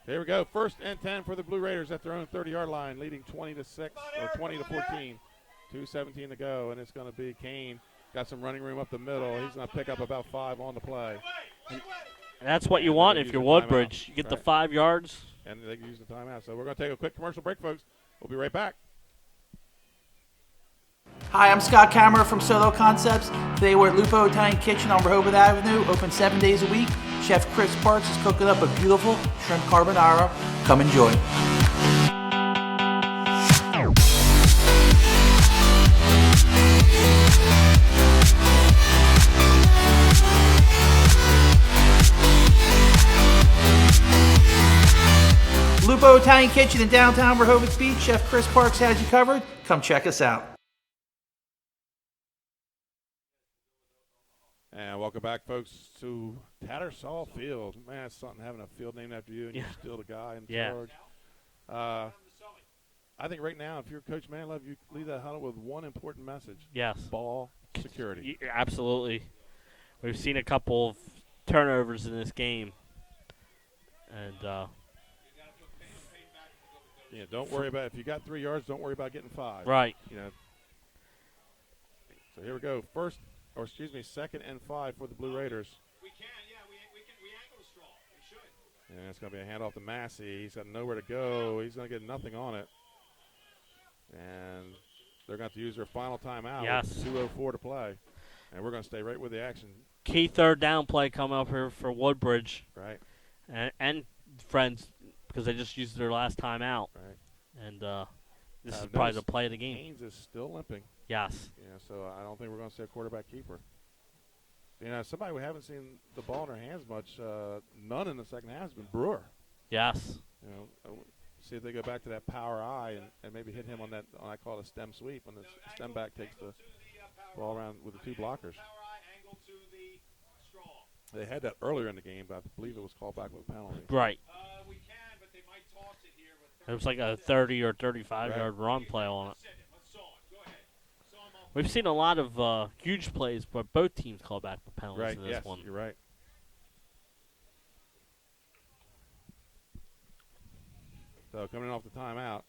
Speaker 1: Here we go. 1st and 10 for the Blue Raiders at their own 30-yard line, leading 20-6 or 20-14. 2:17 to go, and it's going to be Kane. Got some running room up the middle. He's going to pick up about 5 on the play.
Speaker 2: And that's what you want if you're Woodbridge. You get the 5 yards.
Speaker 1: And they can use the timeout. So we're going to take a quick commercial break, folks. We'll be right back.
Speaker 8: Hi, I'm Scott Kammerer from Solo Concepts. Today we're at Lupo Italian Kitchen on Rehoboth Avenue, open 7 days a week. Chef Chris Parks is cooking up a beautiful shrimp carbonara. Come enjoy. Lupo Italian Kitchen in downtown Rehoboth Beach. Chef Chris Parks has you covered. Come check us out.
Speaker 1: And welcome back, folks, to Tattersall Field. Man, it's something having a field named after you, and you're still the guy in charge. I think right now, if you're Coach Manlove, you leave that huddle with one important message.
Speaker 2: Yes.
Speaker 1: Ball security.
Speaker 2: Absolutely. We've seen a couple of turnovers in this game. And
Speaker 1: yeah, don't worry about if you got 3 yards, don't worry about getting 5.
Speaker 2: Right.
Speaker 1: You know. So here we go. Second and 5 for the Blue Raiders.
Speaker 6: We angle strong. We should.
Speaker 1: And it's going to be a handoff to Massey. He's got nowhere to go. He's going to get nothing on it. And they're going to have to use their final timeout.
Speaker 2: Yes.
Speaker 1: With 2:04 to play. And we're going to stay right with the action.
Speaker 2: Key third down play coming up here for Woodbridge.
Speaker 1: Right.
Speaker 2: And friends, because they just used their last timeout.
Speaker 1: Right.
Speaker 2: And this is probably the play of the game.
Speaker 1: Haynes is still limping.
Speaker 2: Yes.
Speaker 1: Yeah, so I don't think we're going to see a quarterback keeper. You know, somebody we haven't seen the ball in their hands much, none in the second half, has been Brewer.
Speaker 2: Yes.
Speaker 1: You know, see if they go back to that power eye and maybe hit him on that, I call it a stem sweep, when the stem back takes the ball around with the two blockers. They had that earlier in the game, but I believe it was called back with a penalty.
Speaker 2: Right.
Speaker 6: We can, but they might toss it here.
Speaker 2: It was like a 30 or 35-yard run play on it. We've seen a lot of huge plays, but both teams call back with penalties in this one.
Speaker 1: You're right. So coming off the timeout,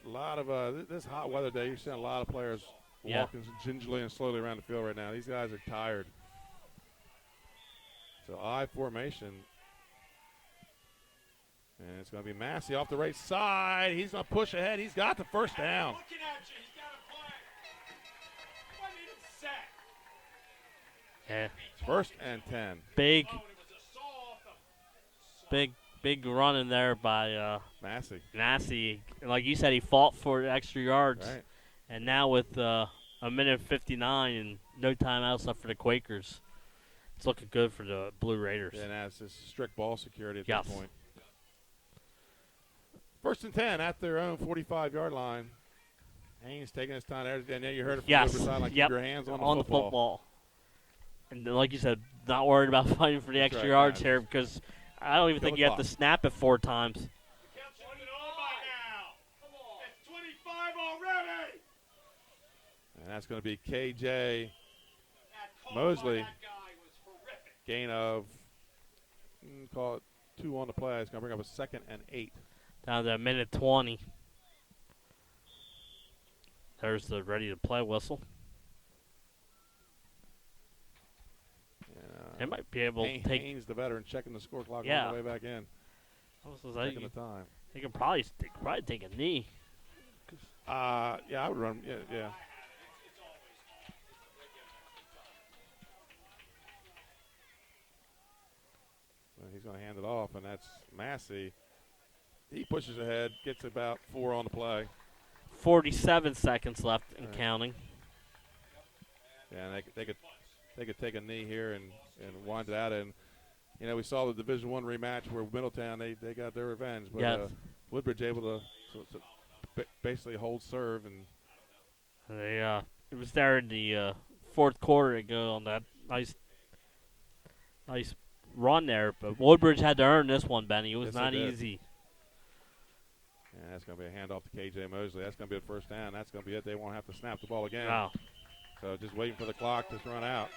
Speaker 1: a lot of this hot weather day, you're seeing a lot of players walking gingerly and slowly around the field right now. These guys are tired. So I formation. And it's going to be Massey off the right side. He's going to push ahead. He's got the first down.
Speaker 6: Looking at you. He's got to play. Wasn't even set.
Speaker 2: Yeah.
Speaker 1: First and 10.
Speaker 2: Big run in there by
Speaker 1: Massey.
Speaker 2: Like you said, he fought for extra yards.
Speaker 1: Right.
Speaker 2: And now with a minute 59 and no timeouts left for the Quakers, it's looking good for the Blue Raiders.
Speaker 1: And that's just strict ball security at
Speaker 2: Yes.
Speaker 1: this point. First and 10 at their own 45-yard line. Haynes taking his time. And then you heard it from the other side, like keep your hands on the football.
Speaker 2: And like you said, not worried about fighting for the extra yards here because I don't even think you have to snap it 4 times.
Speaker 6: It's 25 already.
Speaker 1: And that's going to be KJ Mosley. Gain of, call it 2 on the play. It's going to bring up a 2nd and 8.
Speaker 2: Down to a minute 20. There's the ready to play whistle. They might be able to take.
Speaker 1: Haynes, the veteran, checking the score clock
Speaker 2: Yeah.
Speaker 1: on the way back in. Checking the time.
Speaker 2: They can probably take a knee.
Speaker 1: Yeah, I would run. Yeah. He's going to hand it off, and that's Massey. He pushes ahead, gets about 4 on the play.
Speaker 2: 47 seconds left and counting.
Speaker 1: Yeah, and they could take a knee here and wind it out. And you know, we saw the Division I rematch where Middletown they got their revenge, but Woodbridge able to basically hold serve and
Speaker 2: it was there in the fourth quarter to go on that nice run there, but Woodbridge had to earn this one, Benny. It was not easy.
Speaker 1: Yeah, that's going to be a handoff to KJ Mosley. That's going to be a first down. That's going to be it. They won't have to snap the ball again.
Speaker 2: Wow.
Speaker 1: So just waiting for the clock to run out.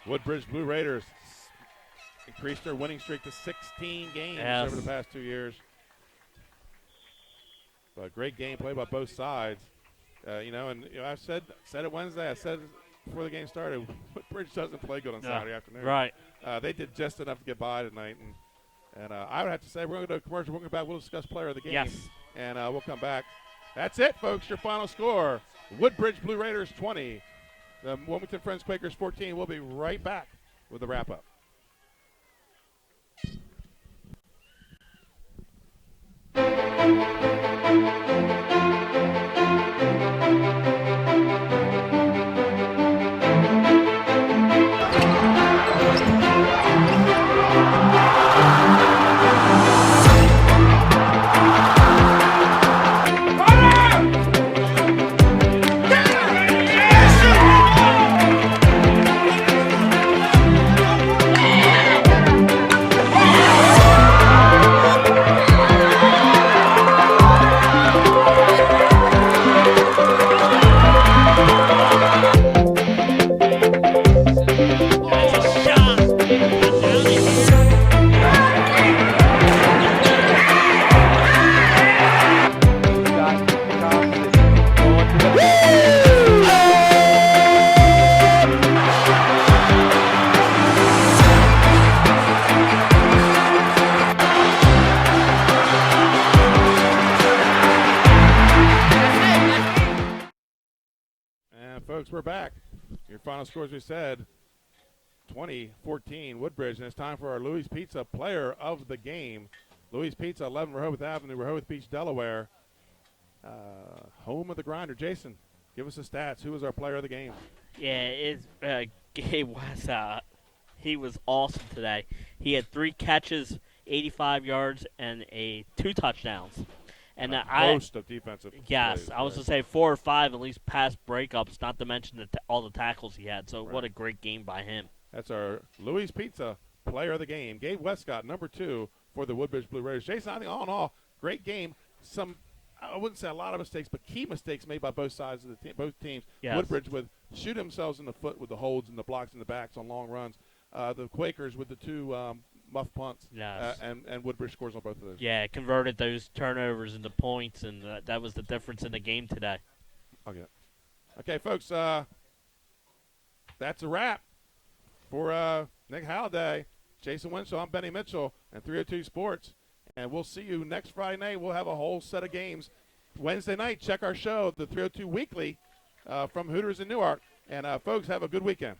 Speaker 1: Woodbridge Blue Raiders increased their winning streak to 16 games over the past 2 years. But great game played by both sides. I've said it Wednesday. I said it before the game started. Woodbridge doesn't play good on Saturday afternoon.
Speaker 2: Right.
Speaker 1: They did just enough to get by tonight. And I would have to say we're going to go to commercial. We'll come back. We'll discuss player of the game.
Speaker 2: Yes.
Speaker 1: And we'll come back. That's it, folks. Your final score. Woodbridge Blue Raiders 20. The Wilmington Friends Quakers 14. We'll be right back with the wrap-up. folks, we're back. Your final scores, we said, 20-14 Woodbridge, and it's time for our Louis Pizza Player of the Game. Louis Pizza, 11 Rehoboth Avenue, Rehoboth Beach, Delaware. Home of the grinder. Jason, give us the stats. Who was our player of the game?
Speaker 2: Yeah, it's Gabe was he was awesome today. He had 3 catches, 85 yards, and 2 touchdowns. And
Speaker 1: a host of defensive
Speaker 2: yes,
Speaker 1: plays,
Speaker 2: I was going to say 4 or 5 at least past breakups, not to mention all the tackles he had. So what a great game by him.
Speaker 1: That's our Louis Pizza Player of the Game. Gabe Westcott, number 2 for the Woodbridge Blue Raiders. Jason, I think all in all, great game. Some, I wouldn't say a lot of mistakes, but key mistakes made by both sides of the both teams.
Speaker 2: Yes.
Speaker 1: Woodbridge would shoot themselves in the foot with the holds and the blocks and the backs on long runs. The Quakers with the 2 muff punts.
Speaker 2: Yes.
Speaker 1: And Woodbridge scores on both of those.
Speaker 2: Yeah, converted those turnovers into points, and that was the difference in the game today.
Speaker 1: Okay, folks, that's a wrap for Nick Halliday, Jason Winslow. I'm Benny Mitchell and 302 Sports, and we'll see you next Friday night. We'll have a whole set of games. Wednesday night, check our show, the 302 Weekly from Hooters in Newark. And, folks, have a good weekend.